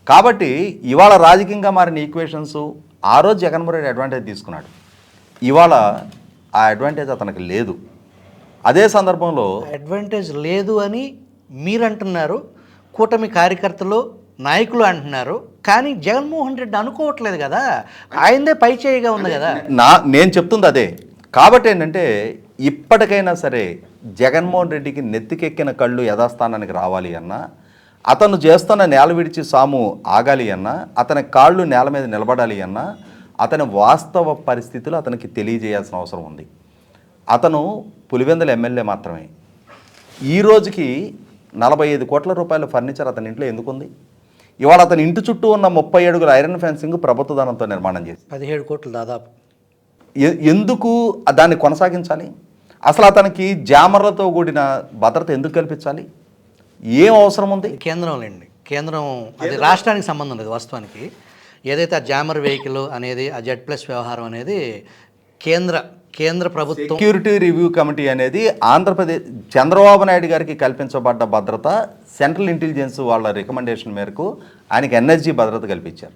S4: కాబట్టి ఇవాళ రాజకీయంగా మారిన ఈక్వేషన్స్, ఆ రోజు జగన్మోహన్ రెడ్డి అడ్వాంటేజ్ తీసుకున్నాడు, ఇవాళ ఆ అడ్వాంటేజ్ అతనికి లేదు. అదే సందర్భంలో
S3: అడ్వాంటేజ్ లేదు అని మీరు అంటున్నారు, కూటమి కార్యకర్తలు నాయకులు అంటున్నారు. కానీ జగన్మోహన్ రెడ్డి అనుకోవట్లేదు కదా, ఆయనదే పై చేయిగా ఉంది కదా.
S4: నేను చెప్తుంది అదే. కాబట్టి ఏంటంటే ఇప్పటికైనా సరే జగన్మోహన్ రెడ్డికి నెత్తికెక్కిన కళ్ళు యథాస్థానానికి రావాలి అన్నా, అతను చేస్తున్న నేల విడిచి సాము ఆగాలి అన్నా, అతని కాళ్ళు నేల మీద నిలబడాలి అన్నా, అతని వాస్తవ పరిస్థితులు అతనికి తెలియజేయాల్సిన అవసరం ఉంది. అతను పులివెందుల ఎమ్మెల్యే మాత్రమే. ఈ రోజుకి 45 కోట్ల రూపాయల ఫర్నిచర్ అతని ఇంట్లో ఎందుకుంది? ఇవాళ అతని ఇంటి చుట్టూ ఉన్న 30 అడుగుల ఐరన్ ఫెన్సింగ్ ప్రభుత్వ ధనంతో నిర్మాణం చేసి
S3: 17 కోట్లు దాదాపు.
S4: ఎందుకు దాన్ని కొనసాగించాలి? అసలు అతనికి జామర్లతో కూడిన భద్రత ఎందుకు కల్పించాలి? ఏం అవసరం ఉంది?
S3: కేంద్రంలేండి, కేంద్రం అది రాష్ట్రానికి సంబంధం లేదు. వాస్తవానికి ఏదైతే ఆ జామర్ వెహికల్ అనేది, ఆ Z+ వ్యవహారం అనేది కేంద్ర ప్రభుత్వం
S4: సెక్యూరిటీ రివ్యూ కమిటీ అనేది ఆంధ్రప్రదేశ్ చంద్రబాబు నాయుడు గారికి కల్పించబడ్డ భద్రత, సెంట్రల్ ఇంటెలిజెన్స్ వాళ్ళ రికమెండేషన్ మేరకు ఆయనకి ఎన్ఎస్జీ భద్రత కల్పించారు.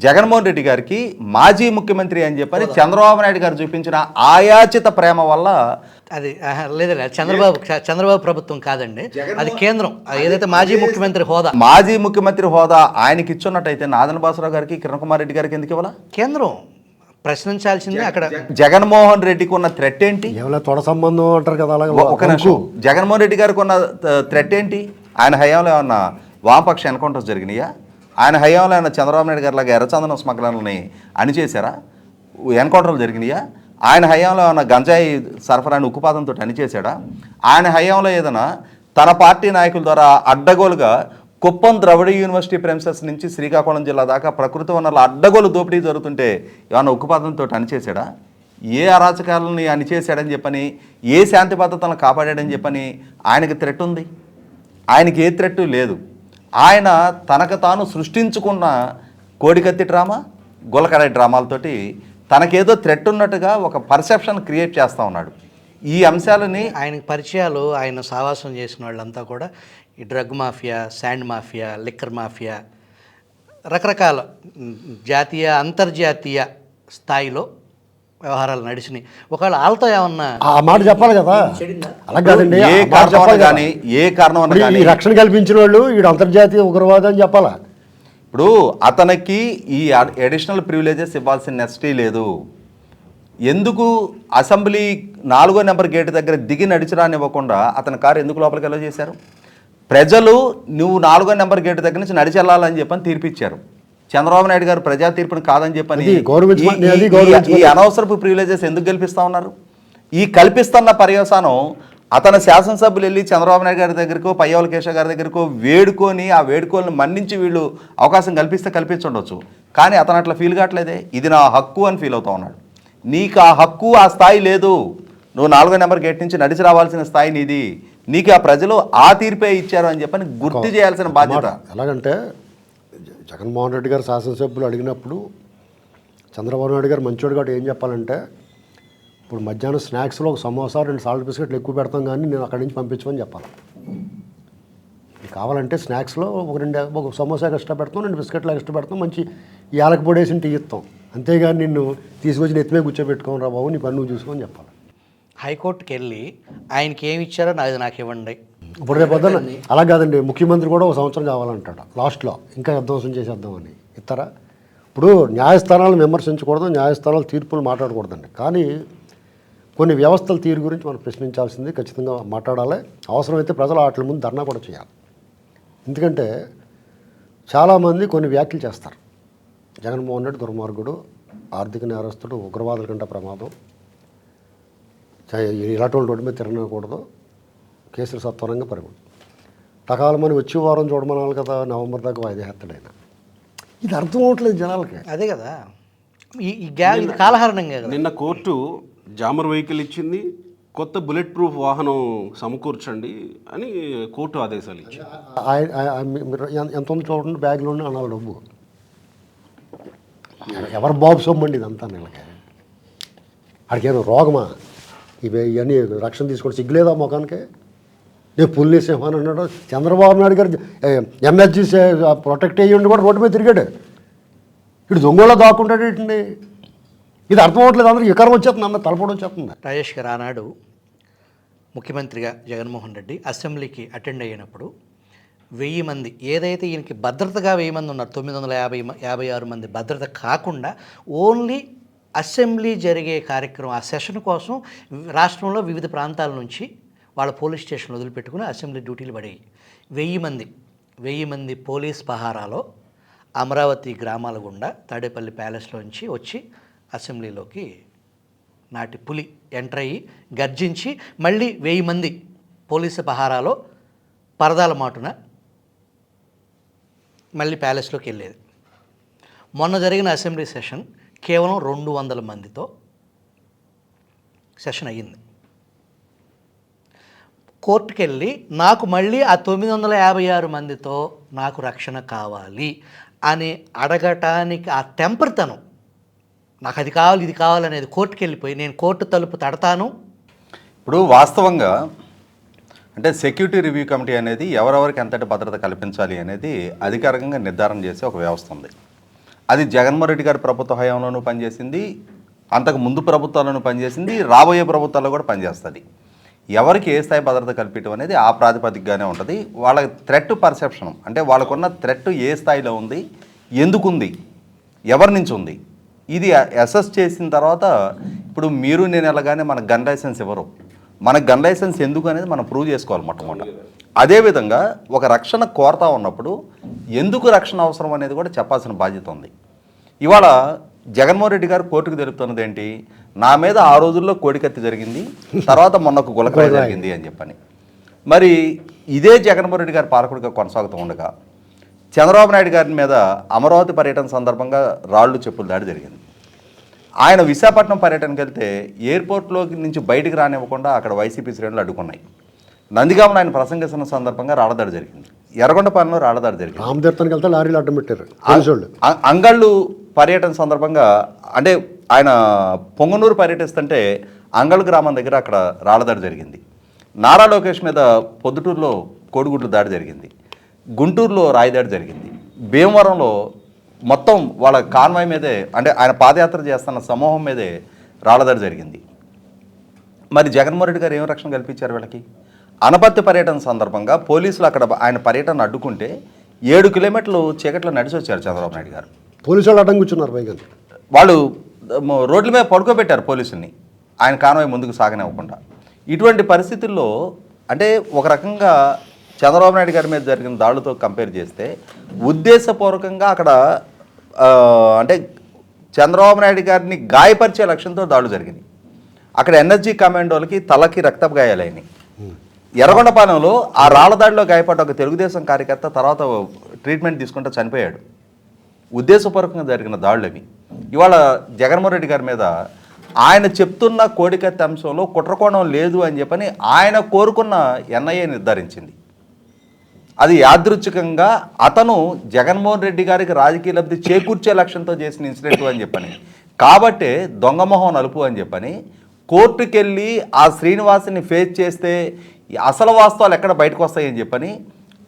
S4: జగన్మోహన్ రెడ్డి గారికి మాజీ ముఖ్యమంత్రి అని చెప్పని చంద్రబాబు నాయుడు గారు చూపించిన ఆయాచిత ప్రేమ వల్ల
S3: అది లేదు, చంద్రబాబు ప్రభుత్వం కాదండి, అది కేంద్రం. ఏదైతే మాజీ ముఖ్యమంత్రి హోదా
S4: ఆయనకి ఇచ్చున్నట్టయితే నాదన్ బాసరావు గారికి, కిరణ్ కుమార్ రెడ్డి గారికి ఎందుకు ఇవ్వాలా?
S3: కేంద్రం ప్రశ్నించాల్సిందే. అక్కడ
S4: జగన్మోహన్ రెడ్డికి ఉన్న థ్రెట్ ఏంటి?
S5: ఏమైనా తొడ సంబంధం అంటారు కదా, అలాగే
S4: ఒక నిమిషం. జగన్మోహన్ రెడ్డి గారికి ఉన్న థ్రెట్ ఏంటి? ఆయన హయాంలో ఏమన్నా వామపక్ష ఎన్కౌంటర్స్ జరిగినాయా? ఆయన హయాంలో ఏమన్నా చంద్రబాబు నాయుడు గారి లాగా ఎర్రచందనం స్మగ్లర్లని అణిచేశారా? ఎన్కౌంటర్లు జరిగినాయా? ఆయన హయాంలో ఏమన్నా గంజాయి సరఫరాని ఉక్కుపాదంతో అణిచేశాడా? ఆయన హయాంలో ఏదైనా తన పార్టీ నాయకుల ద్వారా అడ్డగోలుగా కుప్పం ద్రవిడ యూనివర్సిటీ ప్రెమిసెస్ నుంచి శ్రీకాకుళం జిల్లా దాకా ప్రకృతి వనరుల అడ్డగోలు దోపిడీ జరుగుతుంటే ఏమన్నా ఉక్కుపాదంతో అణిచేశాడా? ఏ అరాచకాలని అణిచేశాడని చెప్పని, ఏ శాంతి భద్రతలను కాపాడాడని చెప్పని ఆయనకి థ్రెట్ ఉంది? ఆయనకి ఏ థ్రెట్ లేదు. ఆయన తనకు తాను సృష్టించుకున్న కోడికత్తి డ్రామా, గులకడాయి డ్రామాలతోటి తనకేదో థ్రెట్ ఉన్నట్టుగా ఒక పర్సెప్షన్ క్రియేట్ చేస్తూ ఉన్నాడు. ఈ అంశాలని
S3: ఆయనకు పరిచయాలు, ఆయన సావాసం చేసిన వాళ్ళంతా కూడా ఈ drug mafia, sand mafia, liquor mafia, రకరకాల జాతీయ అంతర్జాతీయ స్థాయిలో వ్యవహారాలు నడిచినాయి. ఒకవేళ వాళ్ళతో ఏమన్నా
S5: ఆ మాట చెప్పాలి కదా, అలా కాదండి.
S4: ఏ కారణం
S5: ఈ రక్షణ కల్పించిన వాళ్ళు వీడు అంతర్జాతీయ ఉగ్రవాదం అని చెప్పాలా?
S4: ఇప్పుడు అతనికి ఈ అడిషనల్ ప్రివిలేజెస్ ఇవ్వాల్సిన నెస్టీ లేదు. ఎందుకు అసెంబ్లీ 4వ నెంబర్ గేట్ దగ్గర దిగి నడిచిరానివ్వకుండా అతని కారు ఎందుకు లోపలికి ఎలా చేశారు? ప్రజలు నువ్వు 4వ నెంబర్ గేట్ దగ్గర నుంచి నడిచి వెళ్ళాలని చెప్పని తీర్పిచ్చారు. చంద్రబాబు నాయుడు గారు ప్రజా తీర్పుని కాదని చెప్పని ఈ అనవసరపు ప్రివిలేజెస్ ఎందుకు కల్పిస్తూ ఉన్నారు? ఈ కల్పిస్తున్న పర్యవసానం అతను శాసనసభ్యులు వెళ్ళి చంద్రబాబు నాయుడు గారి దగ్గరకో, పయ్యవల కేశవ్ గారి దగ్గరకో వేడుకొని ఆ వేడుకోలను మన్నించి వీళ్ళు అవకాశం కల్పించుండొచ్చు. కానీ అతను అట్లా ఫీల్ కావట్లేదే. ఇది నా హక్కు అని ఫీల్ అవుతూ ఉన్నాడు. నీకు ఆ హక్కు, ఆ స్థాయి లేదు. నువ్వు 4వ నెంబర్ గేట్ నుంచి నడిచి రావాల్సిన స్థాయి నీది. నీకు ఆ ప్రజలు ఆ తీర్పే ఇచ్చారు అని చెప్పని గుర్తు చేయాల్సిన బాధ్యత.
S5: ఎలాగంటే జగన్మోహన్ రెడ్డి గారు శాసనసభ్యులు అడిగినప్పుడు చంద్రబాబు నాయుడు గారు మంచోడు కాబట్టి ఏం చెప్పాలంటే, ఇప్పుడు మధ్యాహ్నం స్నాక్స్లో ఒక సమోసా 2 సాల్ట్ బిస్కెట్లు ఎక్కువ పెడతాం కానీ నేను అక్కడి నుంచి పంపించమని చెప్పాలి. కావాలంటే స్నాక్స్లో ఒక సమోసా ఎక్స్ట్రా పెడతాం, 2 బిస్కెట్లు ఎక్స్ట్రా పెడతాం, మంచి యాలక పొడేసి టీ ఇస్తాం. అంతేగాని నిన్ను తీసుకొచ్చి నెత్తిమే కూర్చోబెట్టుకోని రా బాబు, నీ పని నువ్వు చూసుకొని చెప్పాలి.
S3: హైకోర్టుకి వెళ్ళి ఆయనకి ఏమి ఇచ్చారో నాకు ఇవ్వండి.
S5: ఇప్పుడు రేపు పొద్దున్న అలా కాదండి, ముఖ్యమంత్రి కూడా 1 సంవత్సరం కావాలంటాడు లాస్ట్లో, ఇంకా విధ్వంసం చేసేద్దామని. ఇస్తారా? ఇప్పుడు న్యాయస్థానాలను విమర్శించకూడదు, న్యాయస్థానాల తీర్పులు మాట్లాడకూడదండి. కానీ కొన్ని వ్యవస్థల తీరు గురించి మనం ప్రశ్నించాల్సింది ఖచ్చితంగా మాట్లాడాలి. అవసరమైతే ప్రజలు వాటి ముందు ధర్నా కూడా చేయాలి. ఎందుకంటే చాలామంది కొన్ని వ్యాఖ్యలు చేస్తారు. జగన్మోహన్ రెడ్డి దుర్మార్గుడు, ఆర్థిక నేరస్తుడు, ఉగ్రవాదుల కంటే ప్రమాదం, ఇలాంటి వాళ్ళు రోడ్డు మీద తిరగకూడదు, కేసులు సత్వరంగా పరిగణం టకాలమని వచ్చే వారం చూడమనాలి కదా, నవంబర్ దాకా వాయిదా వేస్తాడు ఆయన. ఇది అర్థం అవ్వట్లేదు జనాలకి.
S3: అదే కదా ఈ కాలహరణంగా.
S2: నిన్న కోర్టు జామర్ వెహికల్ ఇచ్చింది, కొత్త బుల్లెట్ ప్రూఫ్ వాహనం సమకూర్చండి అని కోర్టు ఆదేశాలు ఇచ్చింది.
S5: ఎంత ఉంది చూడండి, బ్యాగ్లోనే అనాలి డబ్బు. ఎవరు బాబు సొమ్మండి ఇదంతా నెలకి. అడిగాను రోగమా ఇవన్నీ రక్షణ తీసుకోవడం సిగ్గులేదా మొఖానికి? నేను పుల్లి సింహాన్ అన్నాడు. చంద్రబాబు నాయుడు గారు ఎన్ఎస్జీ ప్రొటెక్ట్ అయ్యి కూడా రోడ్డు మీద తిరిగాడు. ఇటు దొంగలో దాక్కుంటాడు ఏంటండి? ఇది అర్థం అవ్వట్లేదు. అందరూ వికారం వచ్చేస్తుంది, అన్న తలపడం వచ్చేస్తుంది.
S3: రాజేష్ గారు ఆనాడు ముఖ్యమంత్రిగా జగన్మోహన్ రెడ్డి అసెంబ్లీకి అటెండ్ అయినప్పుడు 1000 మంది ఏదైతే ఈయనకి భద్రతగా 1000 మంది ఉన్నారు, 956 మంది భద్రత కాకుండా ఓన్లీ అసెంబ్లీ జరిగే కార్యక్రమం, ఆ సెషన్ కోసం రాష్ట్రంలో వివిధ ప్రాంతాల నుంచి వాళ్ళ పోలీస్ స్టేషన్లు వదిలిపెట్టుకుని అసెంబ్లీ డ్యూటీలు పడేవి. 1000 మంది పోలీస్ పహారాలో అమరావతి గ్రామాల గుండా తాడేపల్లి ప్యాలెస్లోంచి వచ్చి అసెంబ్లీలోకి నాటి పులి ఎంటర్ అయ్యి గర్జించి మళ్ళీ 1000 మంది పోలీసు పహారాలో పరదాల మాటున మళ్ళీ ప్యాలెస్లోకి వెళ్ళేది. మొన్న జరిగిన అసెంబ్లీ సెషన్ కేవలం 200 మందితో సెషన్ అయ్యింది. కోర్టుకు వెళ్ళి నాకు మళ్ళీ ఆ 956 మందితో నాకు రక్షణ కావాలి అని అడగటానికి ఆ టెంపర్తనం, నాకు అది కావాలి ఇది కావాలనేది కోర్టుకు వెళ్ళిపోయి నేను కోర్టు తలుపు తడతాను.
S4: ఇప్పుడు వాస్తవంగా అంటే సెక్యూరిటీ రివ్యూ కమిటీ అనేది ఎవరెవరికి ఎంతటి భద్రత కల్పించాలి అనేది అధికారికంగా నిర్ధారణ చేసే ఒక వ్యవస్థ ఉంది. అది జగన్మోహన్ రెడ్డి గారి ప్రభుత్వ హయాంలోనూ పనిచేసింది, అంతకు ముందు ప్రభుత్వాలను పనిచేసింది, రాబోయే ప్రభుత్వాల్లో కూడా పనిచేస్తుంది. ఎవరికి ఏ స్థాయి భద్రత కల్పించడం అనేది ఆ ప్రాతిపదికగానే ఉంటుంది. వాళ్ళ థ్రెట్ పర్సెప్షన్ అంటే వాళ్ళకున్న థ్రెట్ ఏ స్థాయిలో ఉంది, ఎందుకుంది, ఎవరి నుంచి ఉంది, ఇది అసెస్ చేసిన తర్వాత ఇప్పుడు మీరు నేను వెళ్ళగానే మనకు గన్ లైసెన్స్ ఇవ్వరు. మనకు గన్ లైసెన్స్ ఎందుకు అనేది మనం ప్రూవ్ చేసుకోవాలి మొట్టమొదట. అదేవిధంగా ఒక రక్షణ కోరతా ఉన్నప్పుడు ఎందుకు రక్షణ అవసరం అనేది కూడా చెప్పాల్సిన బాధ్యత ఉంది. ఇవాళ జగన్మోహన్ రెడ్డి గారు కోర్టుకు తెలుపుతున్నది ఏంటి, నా మీద ఆ రోజుల్లో కోడికత్తి జరిగింది, తర్వాత మొన్నకు గులకరాయి జరిగింది అని చెప్పని. మరి ఇదే జగన్మోహన్ రెడ్డి గారు పాలకుడిగా కొనసాగుతూ ఉండగా చంద్రబాబు నాయుడు గారి మీద అమరావతి పర్యటన సందర్భంగా రాళ్ళు చెప్పులు దాడి జరిగింది. ఆయన విశాఖపట్నం పర్యటనకి వెళ్తే ఎయిర్పోర్ట్లో నుంచి బయటికి రానివ్వకుండా అక్కడ వైసీపీ శ్రేణులు అడ్డుకున్నాయి. నందిగామలో ఆయన ప్రసంగిస్తున్న సందర్భంగా రాళ్లదాడి జరిగింది. ఎర్రగొండపాలెంలో రాళ్లదాడి జరిగింది.
S5: రామతీర్థానికి వెళ్తే లారీలు అడ్డం పెట్టారు.
S4: అంగళ్ళు పర్యటన సందర్భంగా అంటే ఆయన పొంగనూరు పర్యటిస్తుంటే అంగళ్ళు గ్రామం దగ్గర అక్కడ రాళ్లదాడి జరిగింది. నారా లోకేష్ మీద పొద్దుటూరులో కోడిగుడ్లు దాడి జరిగింది. గుంటూరులో రాయిదాడి జరిగింది. భీమవరంలో మొత్తం వాళ్ళ కాన్వాయ్ మీదే అంటే ఆయన పాదయాత్ర చేస్తున్న సమూహం మీదే రాళ్లదాడి జరిగింది. మరి జగన్మోహన్ రెడ్డి గారు ఏం రక్షణ కల్పించారు వీళ్ళకి? అనపత్తి పర్యటన సందర్భంగా పోలీసులు అక్కడ ఆయన పర్యటన అడ్డుకుంటే 7 కిలోమీటర్లు చీకట్లో నడిచి వచ్చారు చంద్రబాబు నాయుడు గారు.
S5: పోలీసు వాళ్ళు అడ్డం కూర్చున్నారు పైగా.
S4: వాళ్ళు రోడ్ల మీద పడుకోబెట్టారు పోలీసుల్ని, ఆయన కాన్వాయ్ ముందుకు సాగనివ్వకుండా. ఇటువంటి పరిస్థితుల్లో అంటే ఒక రకంగా చంద్రబాబు నాయుడు గారి మీద జరిగిన దాడులతో కంపేర్ చేస్తే ఉద్దేశపూర్వకంగా అక్కడ అంటే చంద్రబాబు నాయుడు గారిని గాయపరిచే లక్ష్యంతో దాడులు జరిగినాయి. అక్కడ ఎన్ఎస్జీ కమాండోలకి తలకి రక్తపు గాయాలైనాయి. ఎర్రగొండపాలెంలో ఆ రాళ్ల దాడిలో గాయపడ్డ ఒక తెలుగుదేశం కార్యకర్త తర్వాత ట్రీట్మెంట్ తీసుకుంటూ చనిపోయాడు. ఉద్దేశపూర్వకంగా జరిగిన దాడులు అవి. ఇవాళ జగన్మోహన్ రెడ్డి గారి మీద ఆయన చెప్తున్న కోడికత్తి అంశంలో కుట్రకోణం లేదు అని చెప్పని ఆయన కోరుకున్న ఎన్ఐఏ నిర్ధారించింది. అది యాదృచ్ఛికంగా అతను జగన్మోహన్ రెడ్డి గారికి రాజకీయ లబ్ధి చేకూర్చే లక్ష్యంతో చేసిన ఇన్సిడెంట్ అని చెప్పని, కాబట్టే దొంగమొహం నలుపు అని చెప్పని కోర్టుకెళ్ళి ఆ శ్రీనివాసుని ఫేస్ చేస్తే అసలు వాస్తవాలు ఎక్కడ బయటకు వస్తాయని చెప్పని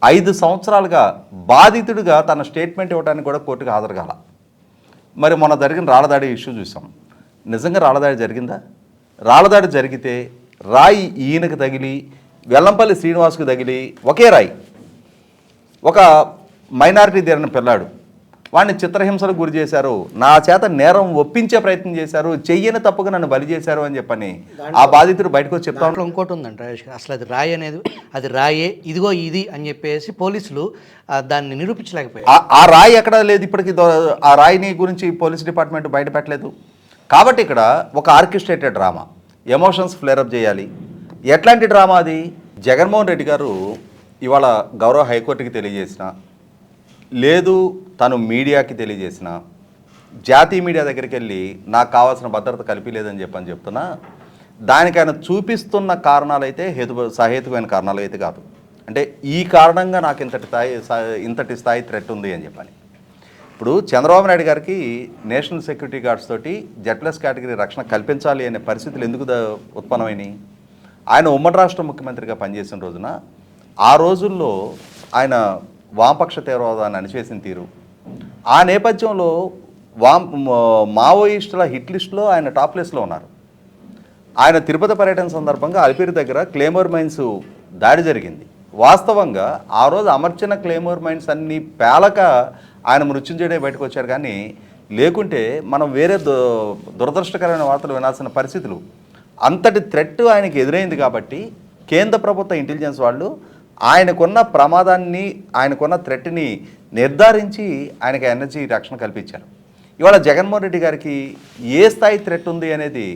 S4: 5 సంవత్సరాలుగా బాధితుడిగా తన స్టేట్మెంట్ ఇవ్వడానికి కూడా కోర్టుకు హాజరు కాల. మరి మొన్న జరిగిన రాళ్లదాడి ఇష్యూ చూసాం. నిజంగా రాళ్లదాడి జరిగిందా? రాళ్లదాడి జరిగితే రాయి ఈయనకు తగిలి వెల్లంపల్లి శ్రీనివాస్కు తగిలి ఒకే రాయి ఒక మైనారిటీ తీరిన పిల్లాడు వాడిని చిత్రహింసలకు గురి చేశారు, నా చేత నేరం ఒప్పించే ప్రయత్నం చేశారు, చెయ్యని తప్పుగా నన్ను బలి చేశారు అని చెప్పని ఆ బాధితుడు బయటకు వచ్చి చెప్తా.
S3: ఇంకోటి ఉందంట రాజేష్ గారు, అసలు అది రాయి అనేది అది రాయే, ఇదిగో ఇది అని చెప్పేసి పోలీసులు దాన్ని నిరూపించలేకపోయారు.
S4: ఆ రాయి ఎక్కడ లేదు ఇప్పటికి. ఆ రాయిని గురించి పోలీస్ డిపార్ట్మెంట్ బయట పెట్టలేదు. కాబట్టి ఇక్కడ ఒక ఆర్కెస్ట్రేటెడ్ డ్రామా, ఎమోషన్స్ ఫ్లేరప్ చేయాలి. ఎట్లాంటి డ్రామా అది? జగన్మోహన్ రెడ్డి గారు ఇవాళ గౌరవ హైకోర్టుకి తెలియజేసిన, లేదు తను మీడియాకి తెలియజేసిన, జాతీయ మీడియా దగ్గరికి వెళ్ళి నాకు కావాల్సిన భద్రత కల్పించలేదని చెప్పని చెప్తున్నా, దానికి ఆయన చూపిస్తున్న కారణాలు అయితే సహేతుకమైన కారణాలు అయితే కాదు. అంటే ఈ కారణంగా నాకు ఇంతటి స్థాయి థ్రెట్ ఉంది అని చెప్పని. ఇప్పుడు చంద్రబాబు నాయుడు గారికి నేషనల్ సెక్యూరిటీ గార్డ్స్ తోటి జెడ్‌ప్లస్ కేటగిరీ రక్షణ కల్పించాలి అనే పరిస్థితులు ఎందుకు ఉత్పన్నమైనాయి? ఆయన ఉమ్మడి రాష్ట్ర ముఖ్యమంత్రిగా పనిచేసిన రోజున ఆ రోజుల్లో ఆయన వామపక్ష తీవ్రవాదాన్ని అణిచివేసిన తీరు, ఆ నేపథ్యంలో మావోయిస్టుల హిట్ లిస్టులో ఆయన టాప్ లిస్ట్లో ఉన్నారు. ఆయన తిరుపతి పర్యటన సందర్భంగా అలిపిరి దగ్గర క్లేమోర్ మైన్స్ దాడి జరిగింది. వాస్తవంగా ఆ రోజు అమర్చిన క్లేమోర్ మైన్స్ అన్ని పేలక ఆయన మృత్యుంజయుడే బయటకు వచ్చారు. కానీ లేకుంటే మనం వేరే దురదృష్టకరమైన వార్తలు వినాల్సిన పరిస్థితులు. అంతటి థ్రెట్ ఆయనకి ఎదురైంది కాబట్టి కేంద్ర ప్రభుత్వ ఇంటెలిజెన్స్ వాళ్ళు ఆయనకున్న ప్రమాదాన్ని, ఆయనకున్న థ్రెట్ని నిర్ధారించి ఆయనకి ఎనర్జీ రక్షణ కల్పించారు. ఇవాళ జగన్మోహన్ రెడ్డి గారికి ఏ స్థాయి థ్రెట్ ఉంది అనేది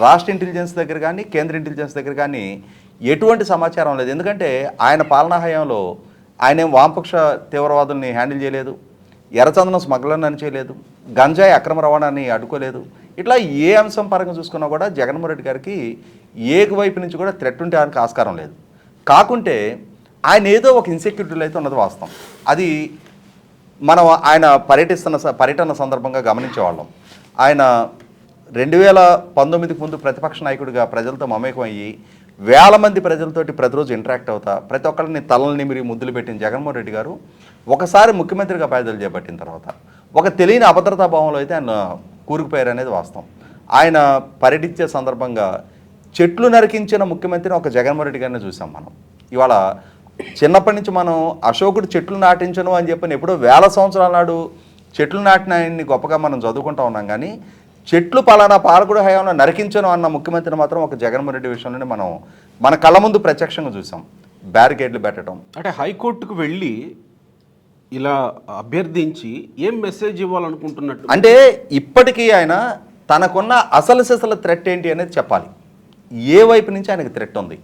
S4: రాష్ట్ర ఇంటెలిజెన్స్ దగ్గర కానీ కేంద్ర ఇంటెలిజెన్స్ దగ్గర కానీ ఎటువంటి సమాచారం లేదు. ఎందుకంటే ఆయన పాలనా హయాంలో ఆయన వామపక్ష తీవ్రవాదుల్ని హ్యాండిల్ చేయలేదు, ఎర్రచందనం స్మగ్లర్ని చేయలేదు, గంజాయి అక్రమ రవాణాని అడ్డుకోలేదు. ఇట్లా ఏ అంశం పరంగా చూసుకున్నా కూడా జగన్మోహన్ రెడ్డి గారికి ఏ వైపు నుంచి కూడా థ్రెట్ ఉంటే ఆయనకు ఆస్కారం లేదు. కాకుంటే ఆయన ఏదో ఒక ఇన్సెక్యూరిటీలు అయితే ఉన్నది వాస్తవం. అది మనం ఆయన పర్యటన సందర్భంగా గమనించేవాళ్ళం. ఆయన 2019కి ముందు ప్రతిపక్ష నాయకుడిగా ప్రజలతో మమేకం అయ్యి వేల మంది ప్రజలతోటి ప్రతిరోజు ఇంటరాక్ట్ అవుతా ప్రతి ఒక్కరిని తలలు నిమిరి ముద్దులు పెట్టిన జగన్మోహన్ రెడ్డి గారు ఒకసారి ముఖ్యమంత్రిగా బాధ్యతలు చేపట్టిన తర్వాత ఒక తెలియని అభద్రతా భావంలో అయితే ఆయన కూరుకుపోయారు అనేది వాస్తవం. ఆయన పర్యటించే సందర్భంగా చెట్లు నరికించిన ముఖ్యమంత్రిని ఒక జగన్మోహన్ రెడ్డి గారిని చూసాం మనం. ఇవాళ చిన్నప్పటి నుంచి మనం అశోకుడు చెట్లు నాటించను అని చెప్పని ఎప్పుడో వేల సంవత్సరాల నాడు చెట్లు నాటిన ఆయన్ని గొప్పగా మనం చదువుకుంటా ఉన్నాం. కానీ చెట్లు పలానా పాలకుడు హయాంలో నరికించను అన్న ముఖ్యమంత్రిని మాత్రం ఒక జగన్మోహన్ రెడ్డి విషయంలోనే మనం మన కళ్ళ ముందు ప్రత్యక్షంగా చూసాం. బ్యారికేడ్లు పెట్టడం
S2: అంటే హైకోర్టుకు వెళ్ళి ఇలా అభ్యర్థించి ఏం మెసేజ్ ఇవ్వాలనుకుంటున్నట్టు?
S4: అంటే ఇప్పటికీ ఆయన తనకున్న అసలు సిసల థ్రెట్ ఏంటి అనేది చెప్పాలి. ఏ వైపు నుంచి ఆయనకు థ్రెట్ ఉంది,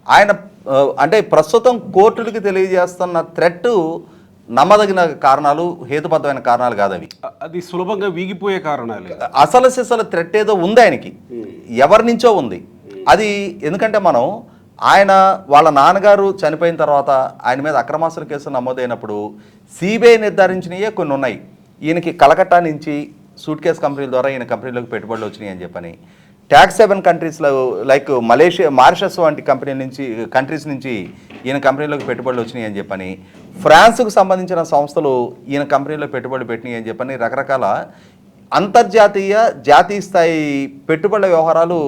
S4: ఆయన అంటే ప్రస్తుతం కోర్టులకి తెలియజేస్తున్న థ్రెట్ నమ్మదగిన కారణాలు, హేతుబద్ధమైన కారణాలు కాదు అవి.
S2: అది సులభంగా వీగిపోయే కారణాలు.
S4: అసలు సిసల థ్రెట్ ఏదో ఉంది ఆయనకి, ఎవరి నుంచో ఉంది అది. ఎందుకంటే మనం ఆయన వాళ్ళ నాన్నగారు చనిపోయిన తర్వాత ఆయన మీద అక్రమాస్తుల కేసులు నమోదైనప్పుడు సిబిఐ నిర్ధారించినవే కొన్ని ఉన్నాయి. ఈయనకి కలకట్టా నుంచి సూట్ కేస్ కంపెనీల ద్వారా ఈయన కంపెనీలోకి పెట్టుబడులు వచ్చినాయి అని చెప్పని, ట్యాక్స్ హెవెన్ కంట్రీస్లో లైక్ మలేషియా, మారిషస్ వంటి కంట్రీస్ నుంచి ఈయన కంపెనీలోకి పెట్టుబడులు వచ్చినాయి అని చెప్పని, ఫ్రాన్స్కు సంబంధించిన సంస్థలు ఈయన కంపెనీలో పెట్టుబడులు పెట్టినాయి అని చెప్పని రకరకాల అంతర్జాతీయ జాతీయ స్థాయి పెట్టుబడుల వ్యవహారాలు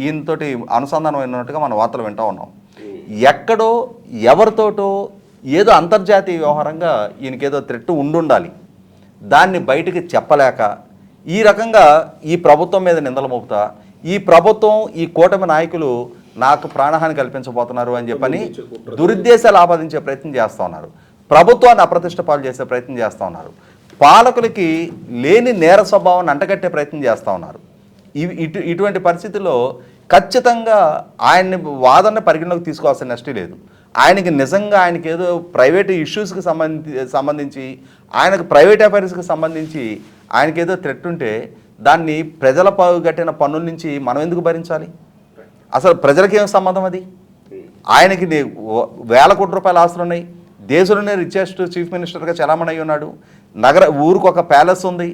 S4: ఈయనతోటి అనుసంధానం అయినట్టుగా మనం వార్తలు వింటూ ఉన్నాం. ఎక్కడో ఎవరితోటో ఏదో అంతర్జాతీయ వ్యవహారంగా ఈయనకేదో థ్రెట్ ఉండాలి, దాన్ని బయటికి చెప్పలేక ఈ రకంగా ఈ ప్రభుత్వం మీద నిందలు మోపుతా, ఈ ప్రభుత్వం ఈ కూటమి నాయకులు నాకు ప్రాణహాని కల్పించబోతున్నారు అని చెప్పని దురుద్దేశాలు ఆపాదించే ప్రయత్నం చేస్తూ ఉన్నారు. ప్రభుత్వాన్ని అప్రతిష్ట పాలు చేసే ప్రయత్నం చేస్తూ ఉన్నారు. పాలకులకి లేని నేర స్వభావాన్ని అంటగట్టే ప్రయత్నం చేస్తూ ఉన్నారు. ఇటువంటి పరిస్థితుల్లో ఖచ్చితంగా ఆయన్ని వాదన పరిగణలోకి తీసుకోవాల్సిన నష్టం లేదు. ఆయనకి నిజంగా ఆయనకి ఏదో ప్రైవేట్ ఇష్యూస్కి సంబంధించి ఆయనకు ప్రైవేట్ అఫైర్స్కి సంబంధించి ఆయనకేదో థ్రెట్ ఉంటే దాన్ని ప్రజల కట్టిన పన్నుల నుంచి మనం ఎందుకు భరించాలి? అసలు ప్రజలకి ఏం సంబంధం అది? ఆయనకి వేల కోట్ల రూపాయల ఆస్తులు ఉన్నాయి, దేశంలోనే రిచెస్ట్ చీఫ్ మినిస్టర్గా చలామణి అయి ఉన్నాడు, ఊరికి ఒక ప్యాలెస్ ఉంది,